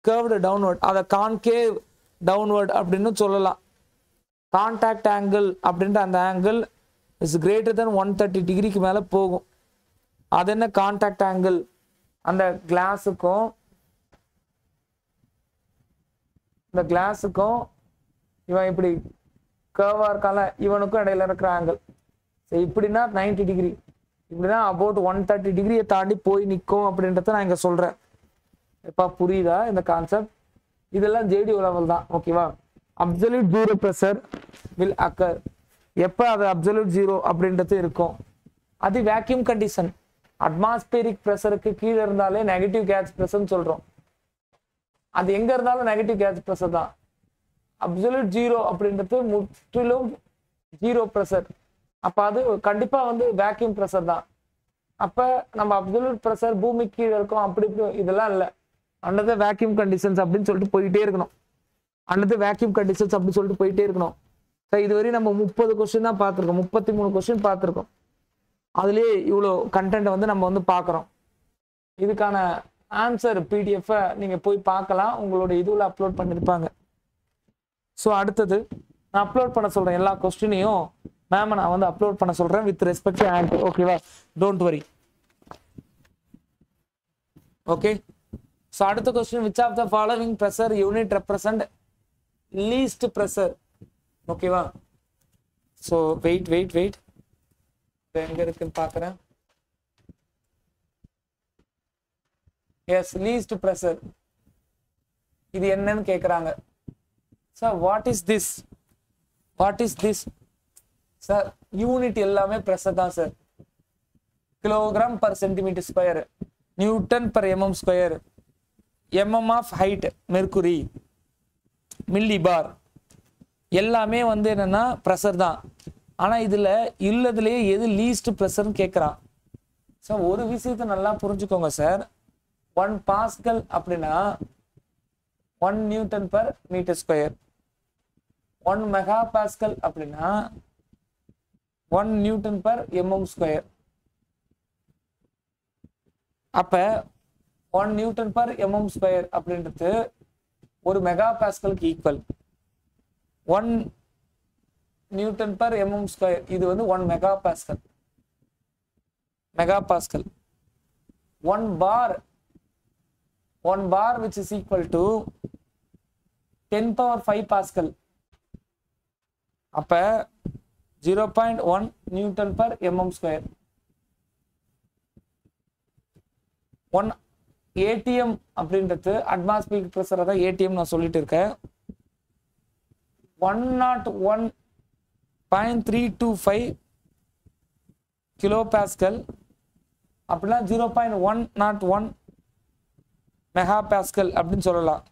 கர்வ்டு டவுன்வர்ட், அதை கான்கேவ் டவுன்வர்ட் அப்படின்னு சொல்லலாம். கான்டாக்ட் ஆங்கிள் அப்படின்ற அந்த ஆங்கிள் இஸ் கிரேட்டர் தென் 130 டிகிரிக்கு மேலே போகும். அது என்ன கான்டாக்ட் ஆங்கிள்? அந்த கிளாஸுக்கும் இந்த கிளாஸுக்கும் இவன் இப்படி கர்வா இருக்கால இவனுக்கும் இடையில இருக்கிற ஆங்கிள். சரி, இப்படின்னா 90 டிகிரி, இப்படின்னா அபவுட் 130 டிகிரியை தாண்டி போய் நிற்கும் அப்படின்றத நான் இங்கே சொல்கிறேன். எப்பா புரியுதா இந்த கான்செப்ட்? இதெல்லாம் ஜேடிஓ லெவல் தான். ஓகேவா? Absolute zero pressure will occur. எப்போ அது அப்சல்யூட் ஜீரோ அப்படின்றது இருக்கும், அது வேக்யூம் கண்டிஷன். அட்மாஸ்பியரிக் ப்ரெஷருக்கு கீழே இருந்தாலே நெகட்டிவ் கேஸ் ப்ரெஷர்னு சொல்றோம். அது எங்க இருந்தாலும் நெகட்டிவ் கேஸ் ப்ரெஷர் தான். அப்சல்யூட் ஜீரோ அப்படின்றது முற்றிலும் ஜீரோ ப்ரெஷர். அப்ப அது கண்டிப்பா வந்து வேக்யூம் ப்ரெஷர் தான். அப்ப நம்ம அப்சல்யூட் ப்ரெஷர் பூமிக்கு கீழே இருக்கும் அப்படி இப்படி இதெல்லாம் இல்லை. அண்டர் த வேக்யூம் கண்டிஷன்ஸ் அப்படின்னு சொல்லிட்டு போயிட்டே இருக்கணும். அண்டர் த வேக்யூம் கண்டிஷன்ஸ் அப்படின்னு சொல்லிட்டு போயிட்டே இருக்கணும். ஸோ இதுவரையும் நம்ம 30 கொஸ்டின் தான் பார்த்துருக்கோம், 33 கொஸ்டின் பார்த்துருக்கோம். அதுலேயே இவ்வளோ கண்டென்ட் வந்து நம்ம வந்து பார்க்குறோம். இதுக்கான ஆன்சர் பிடிஎஃப்பை நீங்கள் போய் பார்க்கலாம், உங்களோட இதுவில் அப்லோட் பண்ணியிருப்பாங்க. ஸோ அடுத்தது நான் அப்லோட் பண்ண சொல்கிறேன், எல்லா கொஸ்டினையும் மேம் நான் வந்து அப்லோட் பண்ண சொல்கிறேன் வித் ரெஸ்பெக்ட் டு ஆன்சர். ஓகேவா? Don't worry. ஓகே. ஸோ அடுத்த question, which of the following pressure unit represent least pressure? ஓகேவா? ஸோ வெயிட் எங்க இருக்குன்னு பார்க்குறேன். Yes, least pressure. இது என்னன்னு கேட்குறாங்க. Sir what is this? Sir unit எல்லாமே ப்ரெஷர் தான் sir. Kilogram per centimetre square, newton per mm square, mm of height mercury, milli bar, எல்லாமே வந்து என்னன்னா ப்ரெஷர் தான். ஆனா இதுல இல்லதுலேயே எது லீஸ்ட் ப்ரெஷர்னு கேட்குறான். சார் ஒரு விஷயத்த நல்லா புரிஞ்சுக்கோங்க சார். 1 பாஸ்கல் அப்படின்னா 1 newton per metre square. 1 mega pascal அப்படின்னா 1 நியூட்டன் பர் எம்எம் ஸ்கொயர். அப்ப 1 நியூட்டன் பர் எம்எம் ஸ்கொயர் அப்படின்றது 1 மெகா பாஸ்கலுக்கு equal. 1 newton per mm square இது வந்து 1 mega pascal. 1 bar which is equal to 10 power 5 pascal. அப்ப 0.1 newton per mm square. 1 ATM அப்படின்றது atmospheric pressure தான் ATM நான் சொல்லிட்டு இருக்கேன். 101.325 கிலோ பாஸ்கல் அப்படின்னா 0.101 மெகா பாஸ்கல் அப்படின்னு சொல்லலாம்.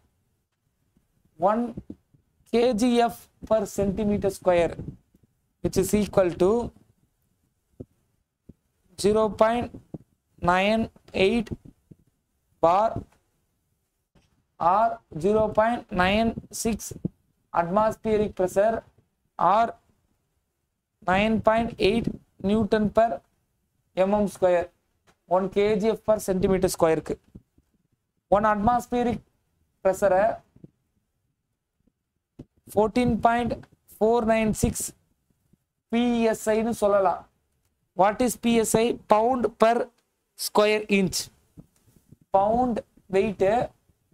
1 kgf per centimeter square which is equal to 0.98 bar or 0.96 atmospheric pressure or 9.8 Newton per mm square. 1 kgf per centimeter square க்கு 1 atmospheric pressure 14.496 psi னு சொல்லலாம். What is psi? Pound per square inch. Pound weight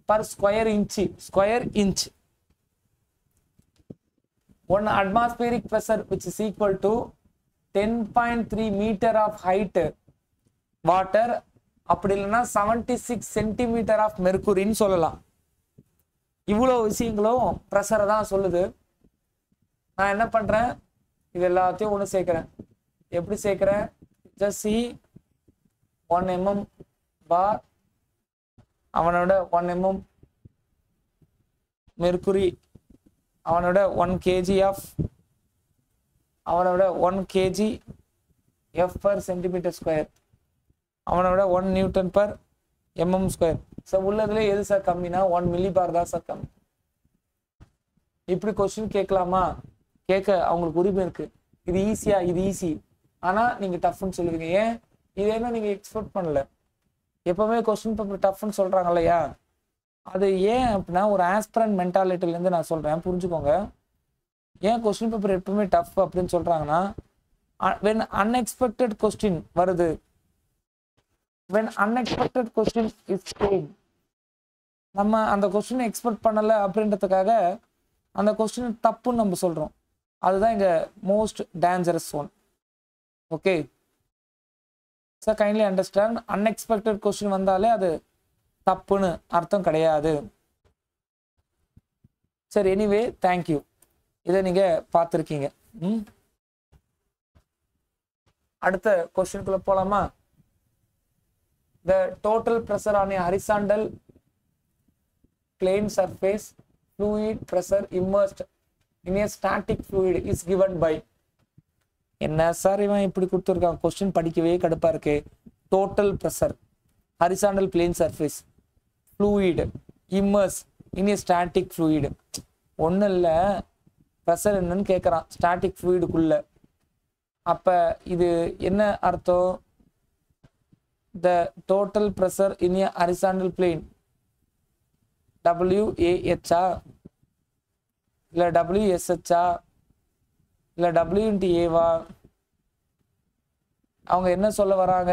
per square inch. 1 atmospheric pressure which is equal to 10.3 meter of height water அப்படி இல்லைன்னா 76 centimeter of mercury ன்னு சொல்லலாம். இவ்வளோ விஷயங்களும் ப்ரெஷரை தான் சொல்லுது. நான் என்ன பண்றேன், இது எல்லாத்தையும் ஒன்று சேர்க்கிறேன். எப்படி சேர்க்கிறேன்? just see 1 mm bar அவனோட 1 mm mercury, அவனோட 1 kg of அவனோட 1 kg f per centimeter square, அவனோட 1 newton per mm square. Sir உள்ளதுல எது சார் கம்மினா 1 மில்லி பார் தான் சார் கம்மி. இப்படி கொஸ்டின் கேட்கலாமா? கேட்க அவங்களுக்கு உரிமை இருக்கு. இது ஈஸியா? இது ஈஸி. ஆனா நீங்க டஃப்னு சொல்லுவீங்க. ஏன்? இது என்ன நீங்க எக்ஸ்பெக்ட் பண்ணல. எப்பவுமே கொஸ்டின் பேப்பர் டஃப்னு சொல்றாங்க இல்லையா, அது ஏன் அப்படின்னா ஒரு ஆஸ்பிரண்ட் மென்டாலிட்டில இருந்து நான் சொல்றேன், புரிஞ்சுக்கோங்க. ஏன் கொஸ்டின் பேப்பர் எப்பவுமே டஃப் அப்படின்னு சொல்றாங்கன்னா, when unexpected question வருது, when unexpected question is came, நம்ம அந்த கொஸ்டினை எக்ஸ்பெக்ட் பண்ணல அப்படின்றதுக்காக அந்த கொஸ்டின் தப்புன்னு நம்ம சொல்றோம். அதுதான் இங்க most dangerous one. Okay sir, kindly understand. Unexpected question வந்தாலே அது தப்புன்னு அர்த்தம் கிடையாது. சரி, எனிவே தேங்க்யூ. இதை நீங்க பார்த்துருக்கீங்க. அடுத்த கொஸ்டினுக்குள்ள போலாமா? The total pressure on a horizontal plane surface fluid pressure immersed in a static fluid is given by. என்ன சார் இவன் இப்படி கொடுத்துருக்கான்? கொஸ்டின் படிக்கவே கடுப்பா இருக்கு. Total pressure horizontal plane surface fluid immersed in a static fluid. ஒன்றும் இல்லை, pressure என்னன்னு கேட்குறான் ஸ்டாட்டிக் ஃப்ளூயிடுக்குள்ள. அப்போ இது என்ன அர்த்தம்? The total pressure in a horizontal plane WAH இல்ல WSH இல்ல W into A வா? அவங்க என்ன சொல்ல வராங்க?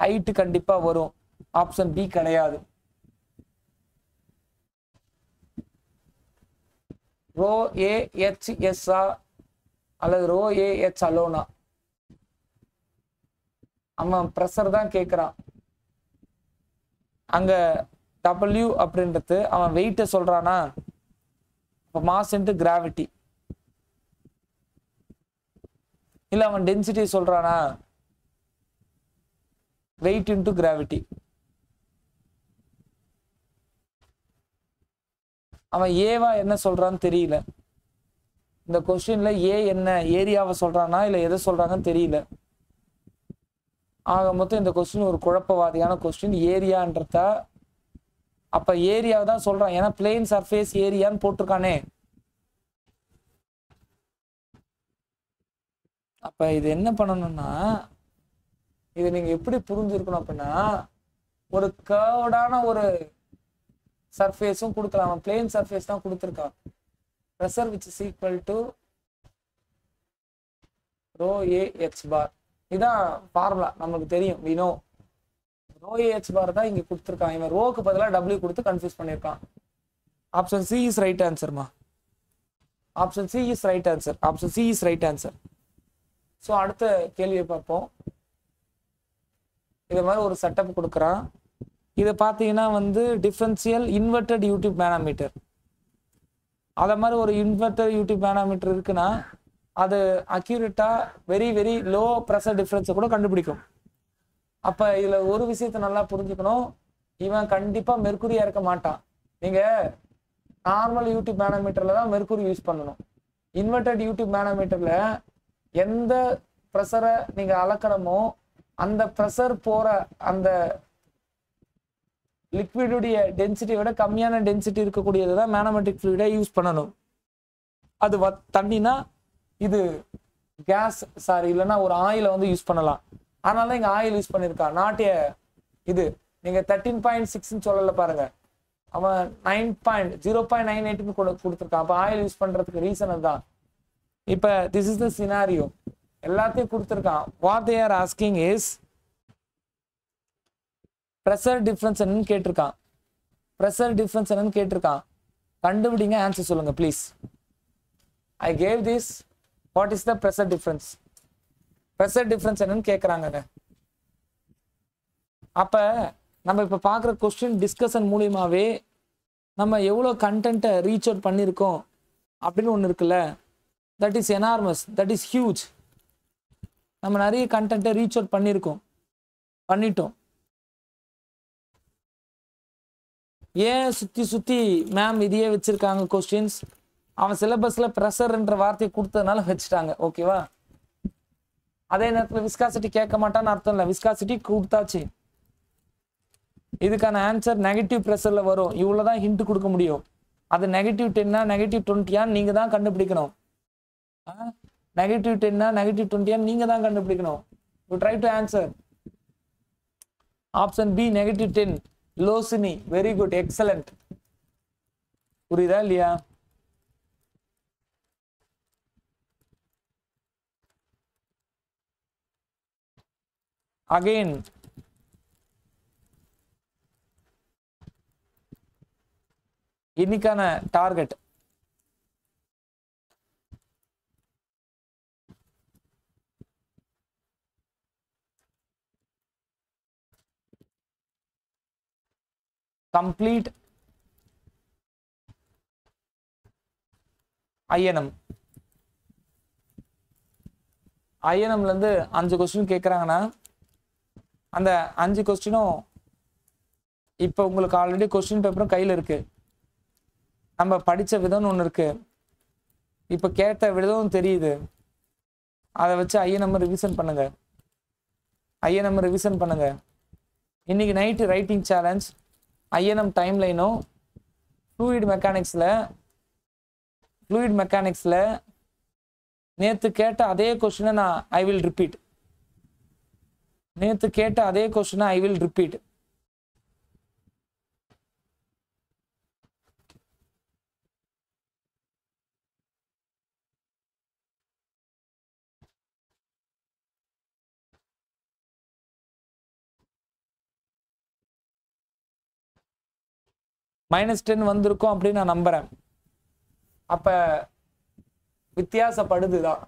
ஹைட் கண்டிப்பா வரும். ஆப்ஷன் பி கிடையாது. ரோ AHS அல்லது ரோ AH அலோனா? அவன் ப்ரெஷர் தான் கேட்குறான். அங்க W அப்படின்றது அவன் வெயிட்டை சொல்றானா? இப்போ மாஸ் இன்டு கிராவிட்டி. இல்லை அவன் டென்சிட்டி சொல்றானா? Weight into gravity. அவன் ஏவா என்ன சொல்றான்னு தெரியல. இந்த கொஸ்டின்ல ஏ என்ன ஏரியாவை சொல்றானா இல்லை எதை சொல்றாங்கன்னு தெரியல. ஆக மொத்தம் இந்த கொஸ்டின் ஒரு குழப்பவாதியான கொஸ்டின். ஏரியான்றதா? அப்ப ஏரியாவை தான் சொல்றான், ஏன்னா பிளேன் சர்ஃபேஸ் ஏரியான்னு போட்டிருக்கானே. அப்ப இது என்ன பண்ணணும்னா, இது நீங்க எப்படி புரிஞ்சிருக்கணும் அப்படின்னா, ஒரு கர்வ்டான ஒரு சர்ஃபேஸும் கொடுக்கலாம். பிளேன் சர்ஃபேஸ் தான் கொடுத்துருக்கான். Pressure which is equal to rho AH bar. இதான் ஃபார்முலா, நமக்கு தெரியும். we know rho AH bar தான் இங்க கொடுத்துருக்கான். இவன் ரோக்கு பதிலாக W கொடுத்து கன்ஃபியூஸ் பண்ணியிருக்கான். ஆப்ஷன் சி இஸ் ரைட் ஆன்சர்மா. Option C is right answer. Option C is right answer. So அடுத்த கேள்வியை பார்ப்போம். இது மாதிரி ஒரு செட்டப் கொடுக்குறான். இதை பார்த்தீங்கன்னா வந்து டிஃபரன்சியல் இன்வெர்டட் யூடியூப் மேனோமீட்டர். அதை மாதிரி ஒரு இன்வெர்டட் யூடியூப் மேனோமீட்டர் இருக்குன்னா அது அக்யூரேட்டா வெரி வெரி லோ ப்ரெஷர் டிஃபரன்ஸை கூட கண்டுபிடிக்கும். அப்ப இதுல ஒரு விஷயத்த நல்லா புரிஞ்சுக்கணும், இவன் கண்டிப்பா மெர்க்குரியா இருக்க மாட்டான். நீங்க நார்மல் யூடியூப் மேனோமீட்டர்ல தான் மெர்க்குரி யூஸ் பண்ணணும். இன்வெர்டட் யூடியூப் மேனோமீட்டர்ல எந்த ப்ரெஷரை நீங்க அளக்கணுமோ அந்த ப்ரெஷர் போற அந்த லிக்விடுடைய டென்சிட்டி விட கம்மியான டென்சிட்டி இருக்கக்கூடியது தான் மேனோமெட்ரிக் ஃப்ளூயிடை யூஸ் பண்ணணும். அது தண்ணினா இது கேஸ் சாரி இல்லைன்னா ஒரு ஆயிலை வந்து யூஸ் பண்ணலாம். அதனால தான் இங்கே ஆயில் யூஸ் பண்ணியிருக்கான். நாட்டிய இது நீங்கள் 13.6 சொல்லல பாருங்க, அவன் 0.98 கொடுத்துருக்கான். அப்போ ஆயில் யூஸ் பண்ணுறதுக்கு ரீசன் அதுதான். இப்போ திஸ் இஸ் த சினாரியோ, எல்லாத்தையும் கொடுத்துருக்கான். What they are asking is pressure difference என்னன்னு கேட்டிருக்கான். ப்ரெஷர் டிஃப்ரென்ஸ் என்னன்னு கேட்டிருக்கான். கண்டுபிடிங்க, ஆன்சர் சொல்லுங்க please. I gave this. What is the pressure difference? Pressure difference என்னன்னு கேட்குறாங்க. அப்போ நம்ம இப்போ பார்க்குற கொஸ்டின் டிஸ்கஷன் மூலியமாகவே நம்ம எவ்வளோ கண்டென்ட்டை ரீச் அவுட் பண்ணியிருக்கோம் அப்படின்னு ஒன்று இருக்குல்ல, that is enormous, that is huge. நம்ம நிறைய கண்டென்ட்டை ரீச் அவுட் பண்ணிட்டோம். ஏன் சுற்றி சுற்றி மேம் இதையே வச்சுருக்காங்க கொஸ்டின்ஸ்? அவன் சிலபஸில் ப்ரெஷர்ன்ற வார்த்தையை கொடுத்ததுனால வச்சுட்டாங்க. ஓகேவா? அதே நேரத்தில் விஸ்காசிட்டி கேட்க மாட்டான்னு அர்த்தம் இல்லை. விஸ்காசிட்டி கொடுத்தாச்சு. இதுக்கான ஆன்சர் நெகட்டிவ் ப்ரெஷரில் வரும். இவ்வளோ தான் ஹிண்ட் கொடுக்க முடியும். அது -10 -20 நீங்கள் தான் கண்டுபிடிக்கணும். -10 -20 நீங்கள் தான் கண்டுபிடிக்கணும். You try to answer. Option B -10 லோசினி. Very good, excellent. புரியுதா இல்லையா? அகைன் இன்னைக்கான டார்கெட் complete ஐஎன்எம். ஐஎன்எம்ல இருந்து 5 கொஸ்டின் கேட்குறாங்கன்னா அந்த 5 கொஸ்டினும் இப்போ உங்களுக்கு ஆல்ரெடி கொஸ்டின் பேப்பரும் கையில் இருக்கு. நம்ம படித்த விதம்னு ஒன்று இருக்கு, இப்போ கேட்ட விதம் தெரியுது. அதை வச்சு ஐஎன்எம் ரிவிஷன் பண்ணுங்க. ஐஎன்எம் ரிவிஷன் பண்ணுங்க. இன்னைக்கு night writing challenge INM time லைனும் ஃப்ளூயிட் மெக்கானிக்ஸில் நேற்று கேட்ட அதே கொஸ்டினை நான் ஐ வில் ரிப்பீட். நேற்று கேட்ட அதே கொஸ்டினை ஐ வில் ரிப்பீட். -10 வந்திருக்கும் அப்படின்னு நான் நம்புறேன். அப்ப வித்தியாசப்படுதுதான்.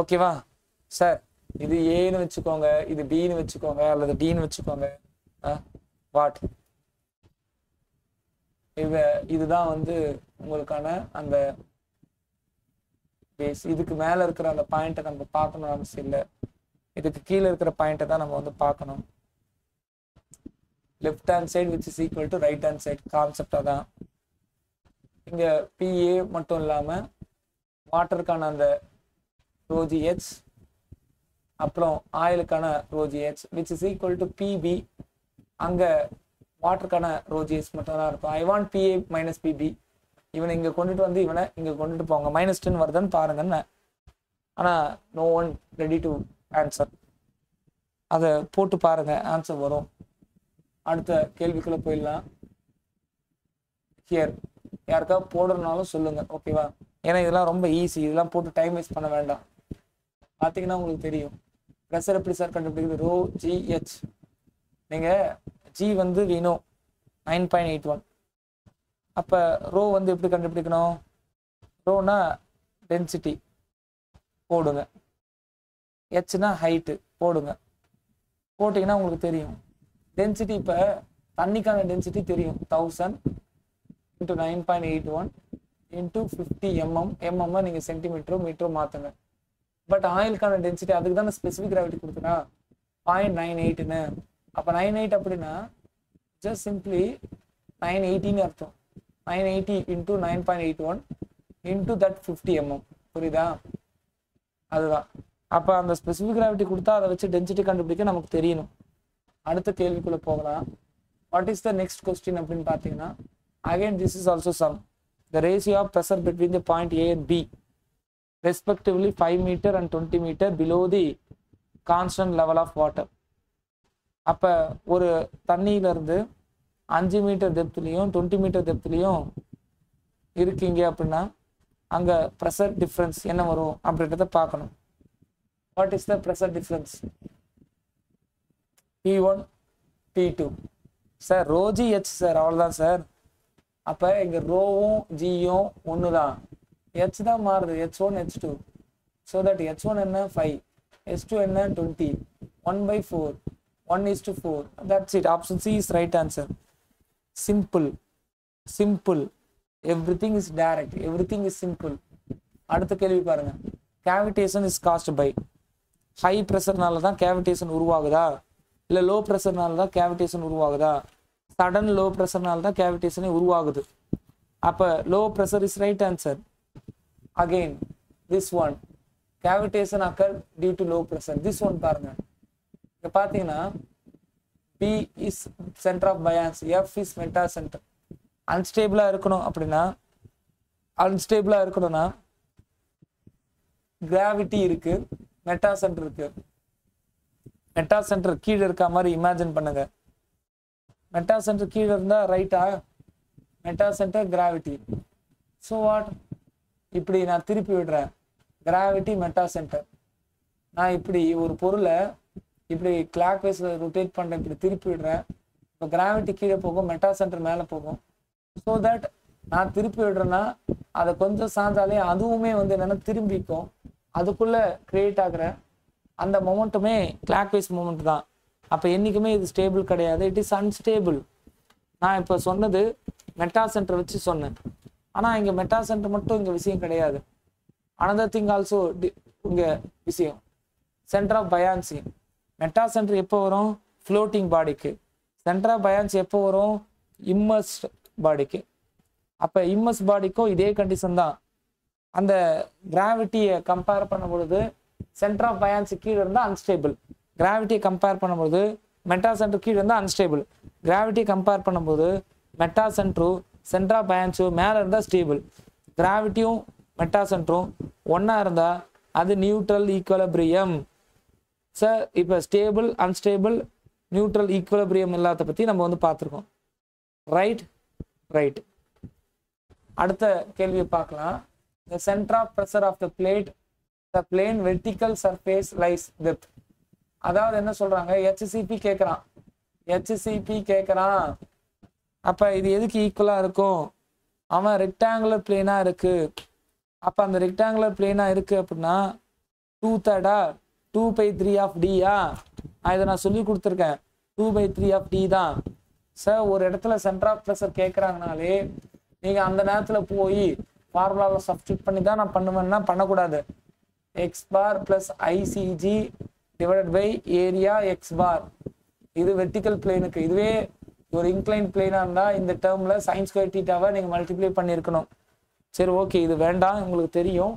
ஓகேவா சார்? இது ஏன்னு வச்சுக்கோங்க, இது பின்னு வச்சுக்கோங்க, அல்லது டின்னு வச்சுக்கோங்க. வாட் இதுதான் வந்து உங்களுக்கான அந்த பேஸ். இதுக்கு மேல இருக்கிற அந்த பாயிண்ட்டை நம்ம பார்க்கணும் அவசியம் இல்லை. இதுக்கு கீழே இருக்கிற பாயிண்ட்டை தான் நம்ம வந்து பார்க்கணும். Left hand side which is equal to right hand side கான்செப்டா தான். இங்க பிஏ மட்டும் இல்லாம வாட்டருக்கான அந்த ρGH, அப்புறம் ஆயிலுக்கான ρGH which is equal to PB. அங்க வாட்டருக்கான ρGH மட்டும் தான் இருக்கும். I want PA minus PB. இவனை இங்க கொண்டுட்டு வந்து இவனை இங்க கொண்டுட்டு போங்க. -10 வருதுன்னு பாருங்கன்னு. ஆனா no one ready to answer. அதை போட்டு பாருங்க, ஆன்சர் வரும். அடுத்த கேள்விக்குள்ள போயிடலாம். ஹியர் யாருக்காவது போடுறதுனாலும் சொல்லுங்க, ஓகேவா? ஏன்னா இதெல்லாம் ரொம்ப ஈஸி, இதெல்லாம் போட்டு டைம் வேஸ்ட் பண்ண வேண்டாம். பார்த்தீங்கன்னா உங்களுக்கு தெரியும். ப்ரெஷர் எப்படி சார் கண்டுபிடிக்கிறது? ρGH. நீங்க ஜி வந்து வேணும் 9.81. அப்போ ரோ வந்து எப்படி கண்டுபிடிக்கணும்? ரோனா டென்சிட்டி போடுங்க, ஹெச்னா ஹைட்டு போடுங்க. போட்டிங்கன்னா உங்களுக்கு தெரியும் டென்சிட்டி. இப்போ தண்ணிக்கான டென்சிட்டி தெரியும், 1000 × 9.81 × 50 mm. எம்எம் நீங்கள் சென்டிமீட்டரோ மீட்டரோ மாற்றுங்க. பட் ஆயிலுக்கான டென்சிட்டி அதுக்கு தானே ஸ்பெசிஃபிக் கிராவிட்டி கொடுக்குறா, 0.98ன்னு. அப்போ 98 அப்படின்னா ஜஸ்ட் சிம்பிளி 980ன்னு அர்த்தம். 980 × 9.81 × that 50 mm. புரியுதா? அதுதான். அப்போ அந்த ஸ்பெசிஃபிக் கிராவிட்டி கொடுத்தா அதை வச்சு டென்சிட்டி கண்டுபிடிக்க நமக்கு தெரியணும். அடுத்த கேள்விக்குள்ள போகலாம். What is the next question அப்படின்னு பார்த்தீங்கன்னா, again this is also sum. The ratio of pressure between the point A and B respectively 5 metre and 20 metre below the constant level of water. அப்போ ஒரு தண்ணியிலேருந்து 5 மீட்டர் டெப்த்லேயும் 20 மீட்டர் டெப்த்லேயும் இருக்கீங்க அப்படின்னா அங்கே pressure difference என்ன வரும் அப்படின்றத பார்க்கணும். What is the pressure difference? P1 P2 sir ρGH sir, அவ்வளோதான் சார். அப்போ இங்கே ரோவும் ஜியும் ஒன்று தான், ஹெச் தான் மாறுது, H1 H2. So that H1 என்ன 5, H2 என்ன 20, 1/4, 1:4. That's it. Option C is right answer. Simple simple. Everything is direct, everything is simple. அடுத்த கேள்வி பாருங்க. Cavitation is caused by. High ப்ரெஷர்னால தான் கேவிடேஷன் உருவாகுதா, இல்லை லோ ப்ரெஷர்னால தான் கேவிடேஷன் உருவாகுதா? சடன் லோ ப்ரெஷர்னால தான் கேவிடேஷனே உருவாகுது. அப்போ low pressure is right answer. Again this one, cavitation occur due to low pressure. This one பாருங்க. இங்கே பார்த்தீங்கன்னா B is centre of buoyancy, F is meta centre. அன்ஸ்டேபிளாக இருக்கணும் அப்படின்னா, அன்ஸ்டேபிளாக இருக்கணும்னா கிராவிட்டி இருக்கு, மெட்டா சென்டர் இருக்கு. மெட்டா சென்டர் கீழே இருக்க மாதிரி இமேஜின் பண்ணுங்க. மெட்டா சென்டர் கீழே இருந்தா ரைட்டா, meta centre gravity. So what, இப்படி நான் திருப்பி விடுறேன், கிராவிட்டி மெட்டா சென்டர். நான் இப்படி ஒரு பொருளை இப்படி கிளாக் வைஸ்ல ரொட்டேட் பண்ணுறேன், இப்படி திருப்பி விடுறேன். இப்போ கிராவிட்டி கீழே போகும், மெட்டா சென்டர் மேலே போகும். ஸோ தட் நான் திருப்பி விடுறேன்னா அதை கொஞ்சம் சாஞ்சாலே அதுவுமே வந்து என்னென்னா திரும்பிக்கும். அதுக்குள்ளே கிரியேட் ஆகிற அந்த மொமெண்ட்டுமே கிளாக் வைஸ் மூமெண்ட் தான். அப்போ என்றைக்குமே இது ஸ்டேபிள் கிடையாது, இட் இஸ் அன்ஸ்டேபிள். நான் இப்போ சொன்னது மெட்டா சென்டர் வச்சு சொன்னேன். ஆனா இங்க மெட்டா சென்டர் மட்டும் இங்க விஷயம் கிடையாது. another thing also இங்க விஷயம் centre of buoyancy. Metacentre எப்போ வரும்? ஃப்ளோட்டிங் பாடிக்கு. சென்டர் ஆஃப் பயான்சி எப்போ வரும்? இம்மர்ஸ்ட் பாடிக்கு. அப்ப இம்மர்ஸ் பாடிக்கும் இதே கண்டிஷன் தான். அந்த கிராவிட்டியை கம்பேர் பண்ணும்பொழுது சென்டர் ஆஃப் பயான்சி கீழே இருந்தால் அன்ஸ்டேபிள். கிராவிட்டியை கம்பேர் பண்ணும்போது மெட்டா சென்டர் கீழே இருந்தால் அன்ஸ்டேபிள். கிராவிட்டியை கம்பேர் பண்ணும்போது மெட்டா சென்டரும் சென்டர் ஆஃப் பயான்சியும் மேலே இருந்தால் ஸ்டேபிள். கிராவிட்டியும் மெட்டா சென்டரும் ஒன்றா இருந்தால் அது நியூட்ரல் ஈக்குவலிபிரியம். சார் இப்போ ஸ்டேபிள் அன்ஸ்டேபிள் நியூட்ரல் ஈக்குவலிபிரியம் இல்லாத பற்றி நம்ம வந்து பார்த்துருக்கோம். ரைட். அடுத்த கேள்வியை பார்க்கலாம். The center of pressure of the plate, the plane vertical surface lies with. அதாவது என்ன சொல்றாங்க? HCP கேட்குறான். அப்ப இது எதுக்கு ஈக்குவலா இருக்கும்? அவன் ரெக்டாங்குலர் பிளேனா இருக்கு. அப்ப அந்த ரெக்டாங்குலர் பிளேனா இருக்கு அப்படின்னா 2/3 2/3 ஆஃப் டியா? இதை நான் சொல்லி கொடுத்துருக்கேன். 2/3 ஆஃப் டி தான். சார் ஒரு இடத்துல சென்டர் ஆஃப் ப்ரெஷர் கேட்குறாங்கனாலே நீங்க அந்த நேரத்துல போய் ஃபார்முலாவில் சப்ஸ்டியூட் பண்ணி தான் நான் பண்ணுவேன்னா பண்ணக்கூடாது. X bar plus ICG divided by area X bar. இது வெர்டிக்கல் பிளேனுக்கு. இதுவே ஒரு இன்க்ளைன் பிளேனா இருந்தா இந்த டேர்ம்ல சைன் ஸ்கொயர் தீட்டாவை நீங்க மல்டிப்ளை பண்ணியிருக்கணும். சரி ஓகே, இது வேண்டாம், உங்களுக்கு தெரியும்.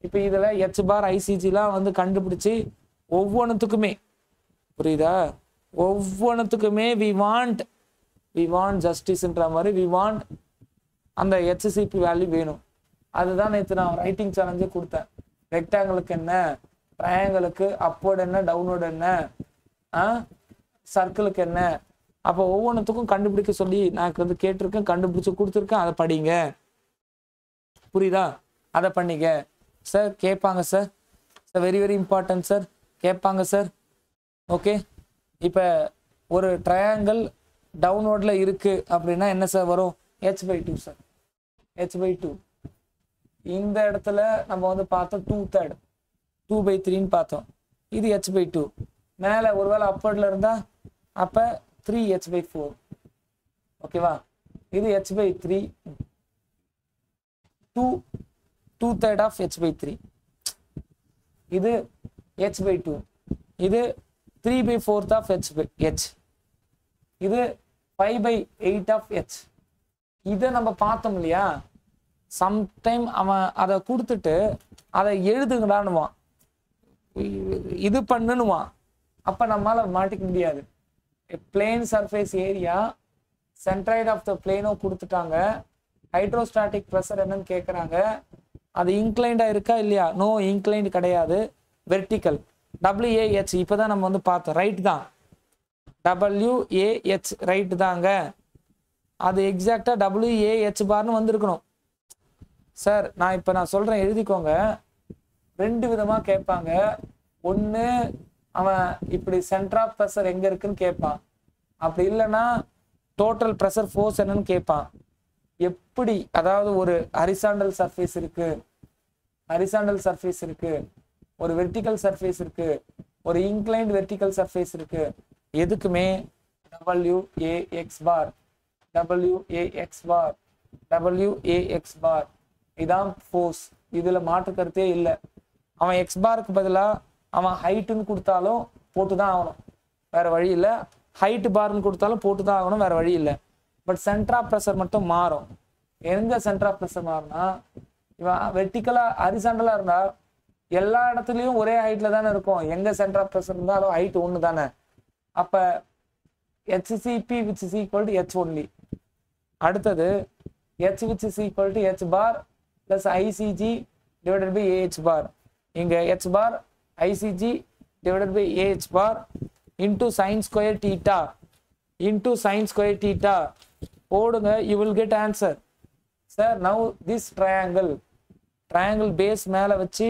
இப்போ இதுல எச் பார் ஐசிஜிலாம் வந்து கண்டுபிடிச்சி ஒவ்வொன்றுத்துக்குமே புரியுதா? ஒவ்வொன்றுத்துக்குமே வி வாண்ட் ஜஸ்டிஸ்ன்ற மாதிரி வி வாண்ட் அந்த HCP வேல்யூ வேணும். அதுதான் நேற்று நான் ரைட்டிங் சேலஞ்சே கொடுத்தேன். ரெக்டாங்கிளுக்கு என்ன, ட்ரையாங்கிளுக்கு அப்வர்டு என்ன, டவுன்வர்டு என்ன, சர்க்கிளுக்கு என்ன, அப்போ ஒவ்வொன்றுத்துக்கும் கண்டுபிடிக்க சொல்லி நான் வந்து கேட்டிருக்கேன், கண்டுபிடிச்சு கொடுத்துருக்கேன். அதை படிங்க. புரியுதா? அதை பண்ணிக்க சார். கேட்பாங்க sir. Very very important sir. கேட்பாங்க சார். ஓகே, இப்போ ஒரு ட்ரையாங்கிள் டவுன்வர்டில் இருக்கு அப்படின்னா என்ன சார் வரும்? h/2 sir. h/2. இந்த இடத்துல நம்ம வந்து பார்த்தோம் 2/3 2/3 பார்த்தோம். இது h/2. மேலே ஒருவேளை அப்வர்ட்ல இருந்தா அப்ப 3h/4. ஓகேவா? இது h/3 2/3 ஆஃப் h/3. இது h/2. இது 3/4 ஆஃப் h. இது 5/8 ஆஃப் h. இதை நம்ம பார்த்தோம் இல்லையா? சம்டைம் அவன் அதை கொடுத்துட்டு அதை எழுதுங்கடான்னுவான், இது பண்ணுவான். அப்ப நம்மளால மாட்டிக்க முடியாது. Plane surface area centroid of the பிளேனோ கொடுத்துட்டாங்க. ஹைட்ரோஸ்டாட்டிக் ப்ரெஷர் என்னன்னு கேட்குறாங்க. அது இன்க்ளைண்டா இருக்கா இல்லையா? நோ, இன்க்ளைண்ட் கிடையாது, வெர்டிக்கல். WAH இப்போதான் நம்ம வந்து பார்த்தோம். ரைட் தான், WAH ரைட் தாங்க. அது எக்ஸாக்டா WAH பார்னு வந்திருக்கணும் சார். நான் சொல்றேன், எழுதிக்கோங்க. ரெண்டு விதமா கேட்பாங்க. ஒன்று, அவன் இப்படி சென்டர் ஆஃப் ப்ரெஷர் எங்க இருக்குன்னு கேட்பான். அப்படி இல்லைன்னா டோட்டல் ப்ரெஷர் ஃபோர்ஸ் என்னன்னு கேட்பான். எப்படி, அதாவது ஒரு ஹரிசாண்டல் சர்ஃபேஸ் இருக்கு, ஒரு வெர்டிக்கல் சர்ஃபேஸ் இருக்கு, ஒரு இன்க்ளைன்ட் வெர்டிக்கல் சர்ஃபேஸ் இருக்கு. எதுக்குமே WAX பார் இதான் ஃபோர்ஸ். இதுல மாற்று கருத்தே இல்லை. அவன் எக்ஸ் பாருக்கு பதிலாக அவன் ஹைட்டுன்னு கொடுத்தாலும் போட்டுதான் ஆகணும், வேற வழி இல்லை. ஹைட் பார்னு கொடுத்தாலும் போட்டுதான் ஆகணும், வேற வழி இல்லை. பட் சென்டர் ஆஃப் ப்ரெஷர் மட்டும் மாறும். எங்க சென்டர் ஆஃப் ப்ரெஷர் மாறுனா, இவன் வெர்டிக்கலா ஹரிசாண்டலா இருந்தா எல்லா இடத்துலயும் ஒரே ஹைட்ல தானே இருக்கும். எங்க சென்டர் ஆஃப் ப்ரெஷர் இருந்தாலும் ஹைட் ஒன்று தானே. அப்ப HCP which is equal to H only. அடுத்தது H which is equal to H bar plus ICG divided by AH bar. இங்க H bar ICG divided by AH bar into sin square theta போடுங்க, you will get answer. Sir, now this triangle base மேல வச்சு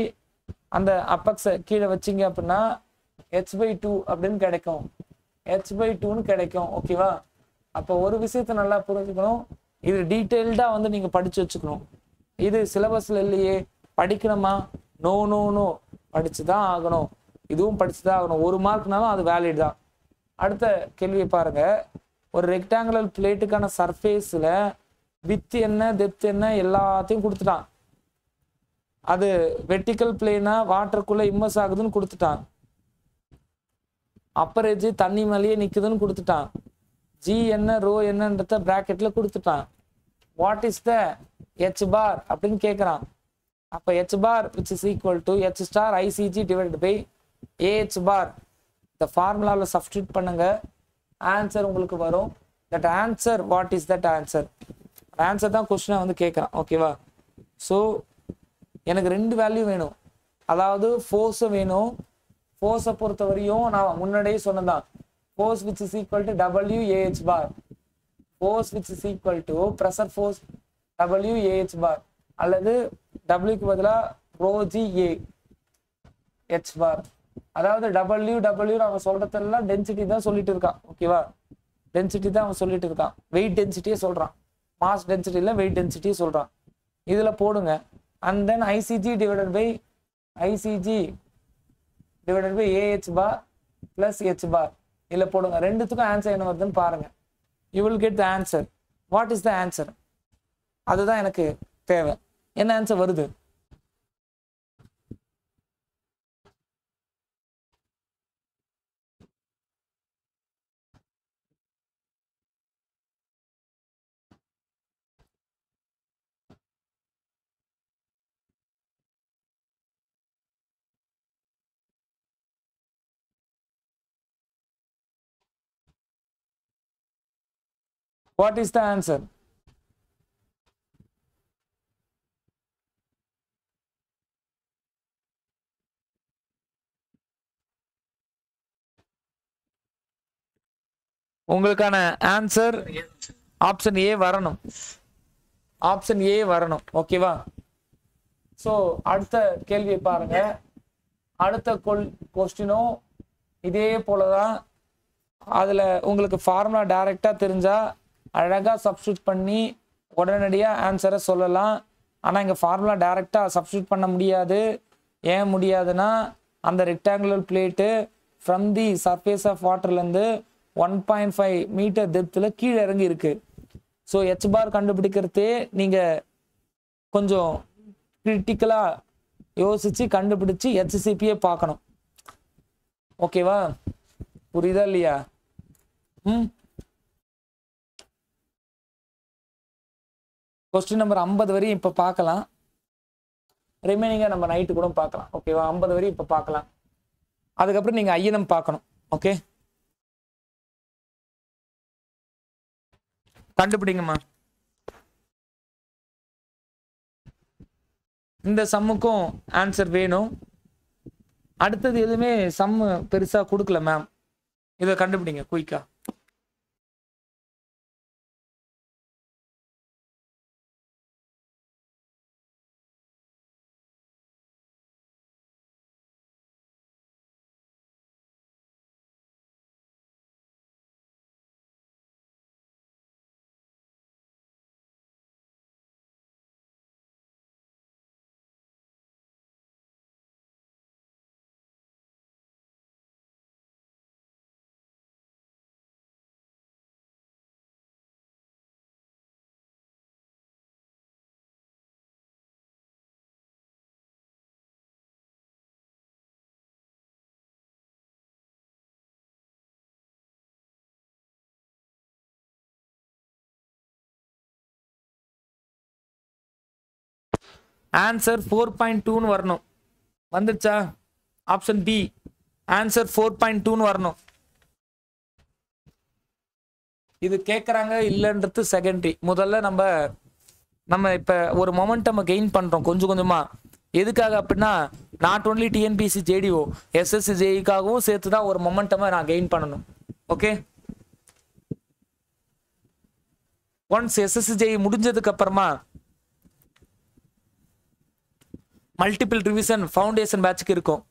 அந்த அப்பக்ஸை கீழே வச்சிங்க அப்படின்னா h/2 அப்படின்னு கிடைக்கும். h/2ன்னு கிடைக்கும். ஓகேவா? அப்போ ஒரு விஷயத்த நல்லா புரிஞ்சுக்கணும். இது டீட்டெயில்டா வந்து நீங்க படிச்சு வச்சுக்கணும். இது சிலபஸ்ல இல்லையே, படிக்கணுமா? நோ, படிச்சுதான் ஆகணும். இதுவும் படிச்சுதான் ஆகணும். 1 மார்க்னாலும் அது வேலிட் தான். அடுத்த கேள்வியை பாருங்க. ஒரு ரெக்டாங்குலர் பிளேட்டுக்கான சர்ஃபேஸ்ல வித் என்ன டெப்த் என்ன எல்லாத்தையும் கொடுத்துட்டான். அது வெர்டிக்கல் பிளேனா வாட்டருக்குள்ள இம்மர்ஸ் ஆகுதுன்னு கொடுத்துட்டான். அப்பரேஜ் தண்ணி மேலேயே நிக்குதுன்னு கொடுத்துட்டான். ஜி என்ன ரோ என்னன்றத பிராக்கெட்ல கொடுத்துட்டான். What is the h bar அப்படின்னு கேட்குறான். அப்போ h bar which is equal to h star ICG divided by AH bar. இந்த ஃபார்முலாவில் சப்ஸ்டியூட் பண்ணுங்க, ஆன்சர் உங்களுக்கு வரும். That answer, what is that answer? Answer தான் கொஸ்டினை வந்து கேட்குறான். ஓகேவா? ஸோ எனக்கு 2 வேல்யூ வேணும். அதாவது ஃபோர்ஸும் வேணும். ஃபோர்ஸை பொறுத்த வரையும் நான் முன்னாடியே சொன்னதான், force which is equal to WAH bar. Force which is equal to pressure force WAH bar அல்லது டபிள்யூக்கு பதிலாக ρGA H bar. அதாவது W அவன் சொல்றதெல்லாம் டென்சிட்டி தான் சொல்லிட்டு இருக்கான். ஓகேவா? டென்சிட்டி தான் அவன் சொல்லிட்டு இருக்கான். வெயிட் டென்சிட்டியே சொல்றான். மாஸ் டென்சிட்டி இல்லை, வெயிட் டென்சிட்டியே சொல்றான். இதுல போடுங்க. And then ICG divided by AH bar பிளஸ் H bar. இதுல போடுங்க. ரெண்டுத்துக்கும் ஆன்சர் என்ன வருதுன்னு பாருங்க. You will get the answer. What is the answer? அதுதான் எனக்கு தேவை. என்ன ஆன்சர் வருது? What is the answer? உங்களுக்கான ஆன்சர் ஆப்ஷன் ஏ வரணும். ஆப்ஷன் ஏ வரணும். ஓகேவா? ஸோ அடுத்த கேள்வியை பாருங்க. அடுத்த கொஸ்டினும் இதே போலதான். அதுல உங்களுக்கு ஃபார்முலா டைரக்டா தெரிஞ்சா அழகா சப்ஸ்டியூட் பண்ணி உடனடியா ஆன்சரை சொல்லலாம். ஆனா இங்க ஃபார்முலா டைரக்டா சப்ஸ்டியூட் பண்ண முடியாது. ஏன் முடியாதுன்னா, அந்த rectangular plate from the surface of வாட்டர்லேருந்து 1.5 மீட்டர் டெப்த்தில் கீழே இறங்கி இருக்கு. ஸோ H bar கண்டுபிடிக்கிறதே நீங்கள் கொஞ்சம் கிரிட்டிக்கலாக யோசிச்சு கண்டுபிடிச்சு HCPயை பார்க்கணும். ஓகேவா? புரியுதா இல்லையா? கொஸ்டின் நம்பர் 50 வரையும் இப்போ பார்க்கலாம். ரிமைனிங்காக நம்ம நைட்டு கூட பார்க்கலாம். ஓகேவா? 50 வரையும் இப்போ பார்க்கலாம். அதுக்கப்புறம் நீங்கள் INM பார்க்கணும். ஓகே, கண்டுபிடிங்கம்மா. இந்த சம்முக்கும் ஆன்சர் வேணும். அடுத்தது எதுவுமே சம்மு பெருசா கொடுக்கல மேம். இதை கண்டுபிடிங்க குயிக்கா. ஆன்சர் 4.2 வரணும். வந்துச்சா? ஆப்ஷன் பி ஆன்சர் 4.2 வரணும். இது கேட்குறாங்க இல்லைன்றது செகண்டரி. முதல்ல நம்ம இப்போ ஒரு மொமெண்டம் கெயின் பண்ணுறோம் கொஞ்சம் கொஞ்சமாக. எதுக்காக அப்படின்னா, not only TNPSC JTO SSC ஜேஇக்காகவும் சேர்த்து தான் ஒரு மொமெண்டமை நான் கெயின் பண்ணணும். ஓகே, ஒன்ஸ் எஸ்எஸ்சி ஜேஇ முடிஞ்சதுக்கு அப்புறமா மல்டிபிள் ரிவிஷன் ஃபவுண்டேஷன் பேட்சுக்கு இருக்கும்.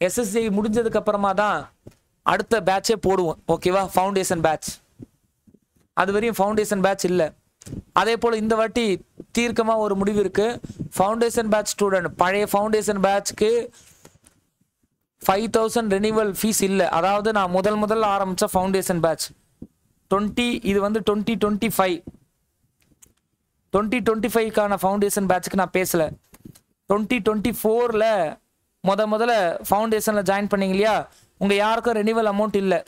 எஸ்எஸ்சி முடிஞ்சதுக்கு அப்புறமா தான் அடுத்த பேட்சே போடுவோம். ஓகேவா? Foundation batch. அது வரையும் ஃபவுண்டேஷன் பேட்ச் இல்லை. அதே போல் இந்த வாட்டி தீர்க்கமாக ஒரு முடிவு இருக்கு. ஃபவுண்டேஷன் பேட்ச் ஸ்டூடெண்ட் பழைய ஃபவுண்டேஷன் பேட்ச்க்கு 5000 ரெனிவல் ஃபீஸ் இல்லை. அதாவது நான் முதல்ல ஆரம்பித்த ஃபவுண்டேஷன் பேட்ச் 20, இது வந்து 2025 2025க்கான ஃபவுண்டேஷன் பேட்சுக்கு நான் பேசல. 2024ல முதல்ல ஃபவுண்டேஷனில் ஜாயின் பண்ணீங்க இல்லையா, உங்கள் யாருக்கும் ரெனிவல் அமௌண்ட் இல்லை,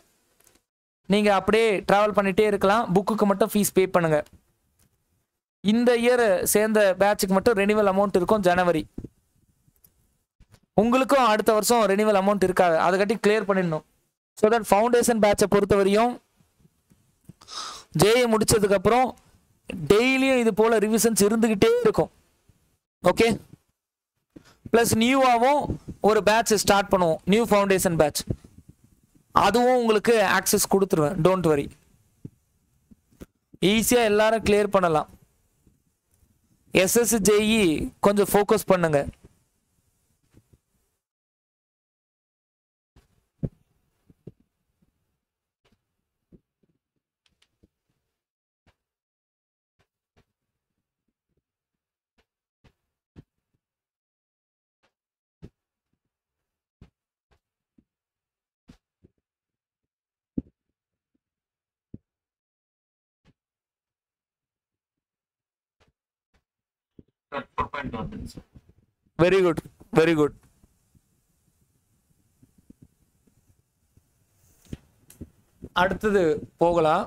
நீங்கள் அப்படியே ட்ராவல் பண்ணிகிட்டே இருக்கலாம். புக்குக்கு மட்டும் ஃபீஸ் பே பண்ணுங்கள். இந்த இயர் சேர்ந்த பேட்சுக்கு மட்டும் ரெனிவல் அமௌண்ட் இருக்கும் ஜனவரி. உங்களுக்கும் அடுத்த வருஷம் ரெனிவல் அமௌண்ட் இருக்காது, அதை கட்டி கிளியர் பண்ணிடணும். ஸோ தட் ஃபவுண்டேஷன் பேட்சை பொறுத்தவரையும் ஜேஏ முடிச்சதுக்கப்புறம் டெய்லியும் இது போல் ரிவிஷன்ஸ் இருந்துக்கிட்டே இருக்கும். ஓகே, ப்ளஸ் நியூவாகவும் ஒரு பேட்ச் ஸ்டார்ட் பண்ணுவோம், நியூ ஃபவுண்டேஷன் பேட்ச். அதுவும் உங்களுக்கு ஆக்சஸ் கொடுத்துருவேன், டோன்ட் வரி. ஈஸியாக எல்லாரும் கிளியர் பண்ணலாம். எஸ்எஸ்சி ஜேஇ கொஞ்சம் ஃபோக்கஸ் பண்ணுங்க. Very good, very good. அடுத்தது போகலாம்.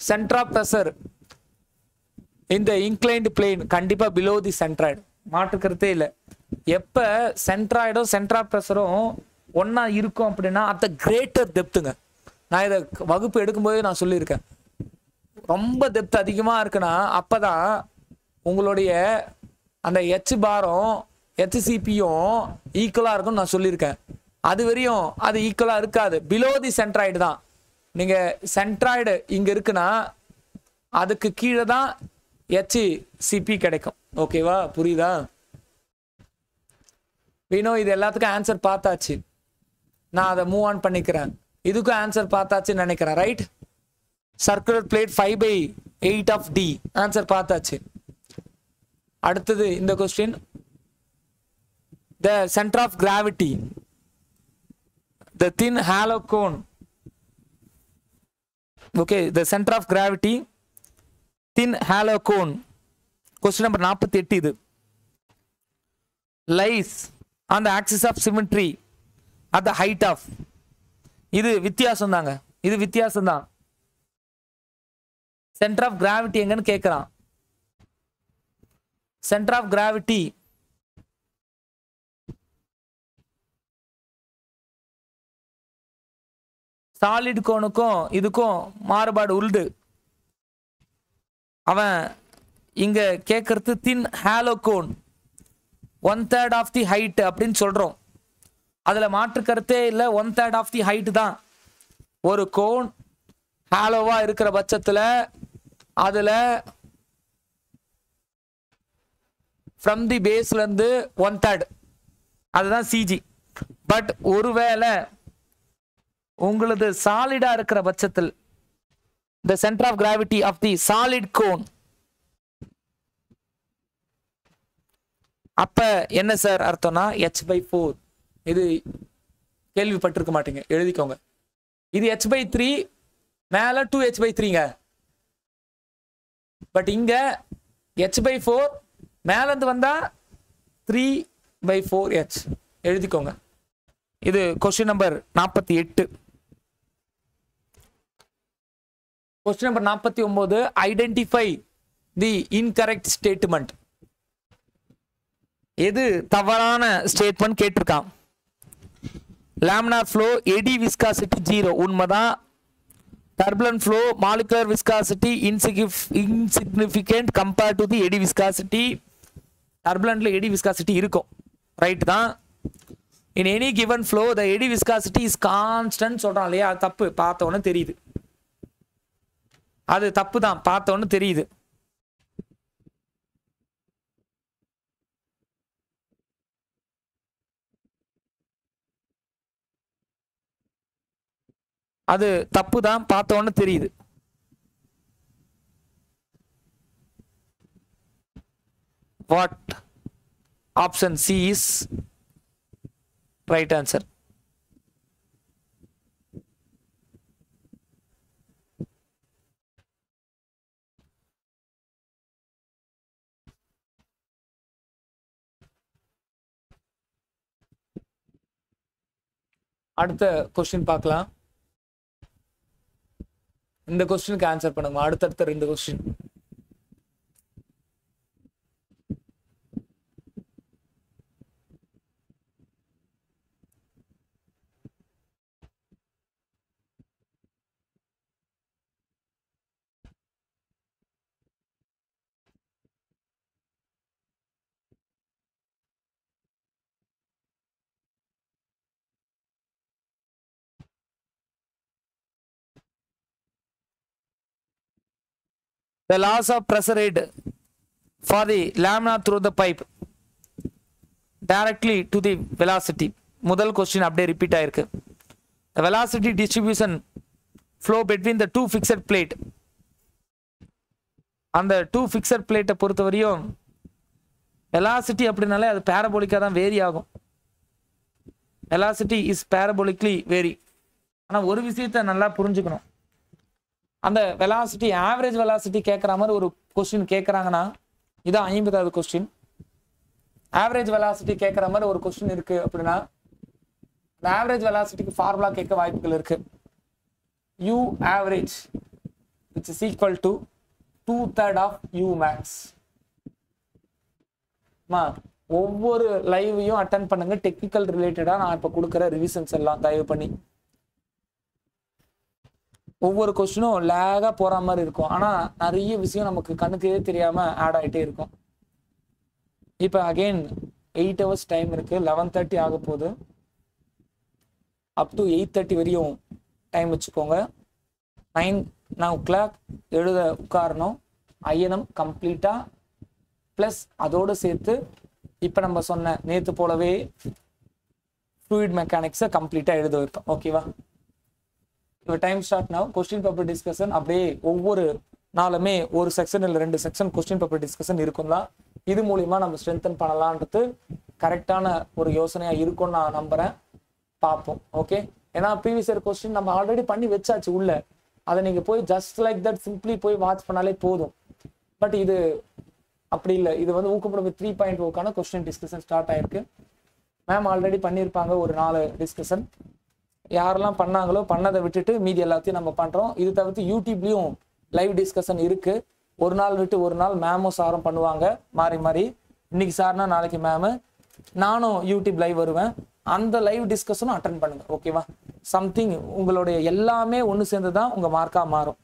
சென்டர் ஆஃப் ப்ரெஷர் இந்த இன்க்ளைன்டு பிளேன் கண்டிப்பா பிலோ தி சென்ட்ராய்டு, மாற்றுக்கிறதே இல்லை. எப்ப சென்ட்ராய்டும் சென்டர் ஆஃப் ப்ரெஷரும் ஒன்னா இருக்கும் அப்படின்னா அட் த கிரேட்டர் டெப்த்துங்க. நான் இதை வகுப்பு எடுக்கும்போதே நான் சொல்லியிருக்கேன், ரொம்ப டெப்த் அதிகமாக இருக்குன்னா அப்போதான் உங்களுடைய அந்த ஹெச் பாரும் ஹெச்சிபியும் ஈக்குவலாக இருக்கும்னு நான் சொல்லியிருக்கேன். அது வரையும் அது ஈக்குவலாக இருக்காது, பிலோ தி சென்ட்ராய்டு தான். நீங்கள் சென்ட்ராய்டு இங்கே இருக்குன்னா அதுக்கு கீழே தான் ஹெச்சிபி கிடைக்கும். ஓகேவா, புரியுதா? வீணோ இது எல்லாத்துக்கும் ஆன்சர் பார்த்தாச்சு, நான் அதை மூவ் ஆன் பண்ணிக்கிறேன். இதுக்கும் ஆன்சர் பார்த்தாச்சுன்னு நினைக்கிறேன், right? Circular plate 5/8 of the answer பார்த்தாச்சு. அடுத்தது இந்த question, the centre of gravity the thin hollow cone. Okay, the centre of gravity thin hollow cone. Question number 48. இது lies on the axis of symmetry at the height of. இது வித்தியாசம் தாங்க, இது வித்தியாசம் தான். சென்டர் ஆஃப் கிராவிட்டி எங்கன்னு கேட்குறான். Centre of gravity solid கோனுக்கும் இதுக்கும் மாறுபாடு உண்டு. அவன் இங்க கேட்கறது thin hollow cone 1/3 of the height அப்படின்னு சொல்றோம். அதுல மாற்று கருத்தே இல்லை, 1/3 ஆஃப் தி ஹைட் தான். ஒரு கோன் ஹாலோவா இருக்கிற பட்சத்துல அதுல ஃப்ரம் தி பேஸ்ல இருந்து 1/3 அதுதான் சிஜி. பட் ஒருவேளை உங்களது சாலிடா இருக்கிற பட்சத்தில் the center of gravity of the solid cone, அப்ப என்ன சார் அர்த்தம்னா h/4. இது கேள்விப்பட்டிருக்க மாட்டீங்க, எழுதிக்கோங்க. இது h/3 மேல 2h/3ங்க. பட் இங்க h/4 மேல இருந்து வந்தா 3/4h எழுதிக்கோங்க. இது question number 48. Question number 49, identify தி இன்கரெக்ட் ஸ்டேட்மெண்ட். எது தவறான ஸ்டேட்மெண்ட் கேட்டிருக்கான். லேமினார் ஃப்ளோ எடி விஸ்காசிட்டி 0 உண்மைதான். Turbulent flow molecular viscosity insignificant compared to the eddy viscosity. டர்புலன்ட்ல எடி விஸ்காசிட்டி இருக்கும், ரைட் தான். In any given flow the eddy viscosity is constant சொல்றான் இல்லையா, அது தப்பு. பார்த்தவொன்னு தெரியுது, அது தப்பு தான், பார்த்தவொன்னு தெரியுது. அது தப்பு தான், பார்த்தவொன்னு தெரியுது. What option C is right answer. அடுத்த கொஸ்டின் பார்க்கலாம். இந்த கொஸ்டினுக்கு ஆன்சர் பண்ணுங்க. அடுத்தடுத்த 2 question. The laws of pressure head for the lamina through the pipe directly to the velocity. முதல் கொஸ்டின் அப்படியே ரிப்பீட் ஆயிருக்கு. The velocity distribution flow between the two fixed plate. அந்த 2 fixed plate பொறுத்த வரையும் velocity அப்படினாலே அது parabolic தான் vary ஆகும். velocity is parabolically vary. ஆனா ஒரு விஷயத்தை நல்லா புரிஞ்சுக்கணும். அந்த வெலாசிட்டி ஆவரேஜ் வெலாசிட்டி கேட்குற மாதிரி ஒரு கொஸ்டின் கேட்குறாங்கன்னா இதான் 50வது கொஸ்டின். ஆவரேஜ் வெலாசிட்டி கேட்குற மாதிரி ஒரு கொஸ்டின் இருக்கு அப்படின்னா இந்த ஆவரேஜ் வெலாசிட்டிக்கு ஃபார்முலா கேட்க வாய்ப்புகள் இருக்கு. u average which is equal to 2/3 of u max. ஒவ்வொரு லைவையும் அட்டன் பண்ணுங்க. டெக்னிக்கல் ரிலேட்டடா நான் இப்போ கொடுக்குற ரிவிஷன்ஸ் எல்லாம் தயவு பண்ணி. ஒவ்வொரு கொஸ்டினும் லேகா போற மாதிரி இருக்கும். ஆனா நிறைய விஷயம் நமக்கு கண்ணுக்கே தெரியாம ஆட் ஆகிட்டே இருக்கும். இப்போ அகெயின் 8 hours டைம் இருக்கு. 11:30 ஆக போகுது. அப் டு 8:30 வரையும் டைம் வச்சுக்கோங்க. 9 எழுத உட்காரணும். ஐஎன்எம் கம்ப்ளீட்டா பிளஸ் அதோடு சேர்த்து இப்போ நம்ம சொன்ன நேற்று போலவே ஃப்ளூயிட் மெக்கானிக்ஸை கம்ப்ளீட்டா எழுத வைப்பேன். ஓகேவா? இப்போ time start now. Question paper discussion அப்படியே ஒவ்வொரு நாளுமே ஒரு செக்ஷன் இல்லை 2 செக்ஷன் கொஸ்டின் பேப்பர் டிஸ்கஷன் இருக்கும் தான். இது மூலியமா நம்ம ஸ்ட்ரென்தன் பண்ணலான்றது கரெக்டான ஒரு யோசனையா இருக்கும்னு நான் நம்புறேன். பார்ப்போம். ஓகே, ஏன்னா ப்ரீவியஸ் இயர் கொஸ்டின் நம்ம ஆல்ரெடி பண்ணி வச்சாச்சு உள்ள. அதை நீங்க போய் ஜஸ்ட் லைக் தட் சிம்பிளி போய் வாட்ச் பண்ணாலே போதும். பட் இது அப்படி இல்லை. இது வந்து ஊக்கப்படுத்த 3.0க்கான கொஸ்டின் டிஸ்கஷன் ஸ்டார்ட் ஆயிருக்கு. மேம் ஆல்ரெடி பண்ணியிருப்பாங்க ஒரு 4 டிஸ்கஷன். யாரெல்லாம் பண்ணாங்களோ பண்ணதை விட்டுட்டு மீதி எல்லாத்தையும் நம்ம பண்றோம். இது தவிர்த்து யூடியூப்லயும் லைவ் டிஸ்கஷன் இருக்கு. ஒரு நாள் விட்டு ஒரு நாள் மேமும் சாரும் பண்ணுவாங்க மாறி மாறி. இன்னைக்கு சார்னா நாளைக்கு மேமு, நானும் யூடியூப் லைவ் வருவேன். அந்த லைவ் டிஸ்கஷனும் அட்டன் பண்ணுங்க. ஓகேவா? சம்திங் உங்களுடைய எல்லாமே ஒன்று சேர்ந்து தான் உங்க மார்க்கா மாறும்.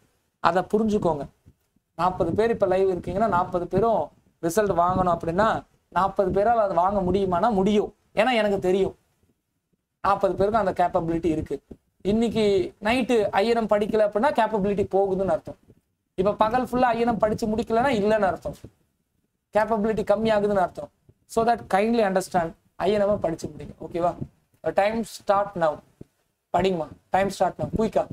அதை புரிஞ்சுக்கோங்க. 40 பேர் இப்போ லைவ் இருக்கீங்கன்னா 40 பேரும் ரிசல்ட் வாங்கணும் அப்படின்னா 40 பேரால் அது வாங்க முடியுமானா முடியும். ஏன்னா எனக்கு தெரியும் 40 பேருக்கு அந்த கேப்பபிலிட்டி இருக்கு. இன்னைக்கு நைட்டு ஐஎன்எம் படிக்கல அப்படின்னா கேப்பபிலிட்டி போகுதுன்னு அர்த்தம். இப்ப பகல் ஃபுல்லா ஐஎன்எம் படிச்சு முடிக்கலன்னா இல்லைன்னு அர்த்தம். கேப்பபிலிட்டி கம்மியாகுதுன்னு அர்த்தம். So that kindly understand. INM படிச்சு முடிங்க. ஓகேவா? Time start now. படிங்கம்மா. Time start now. குயிக்கா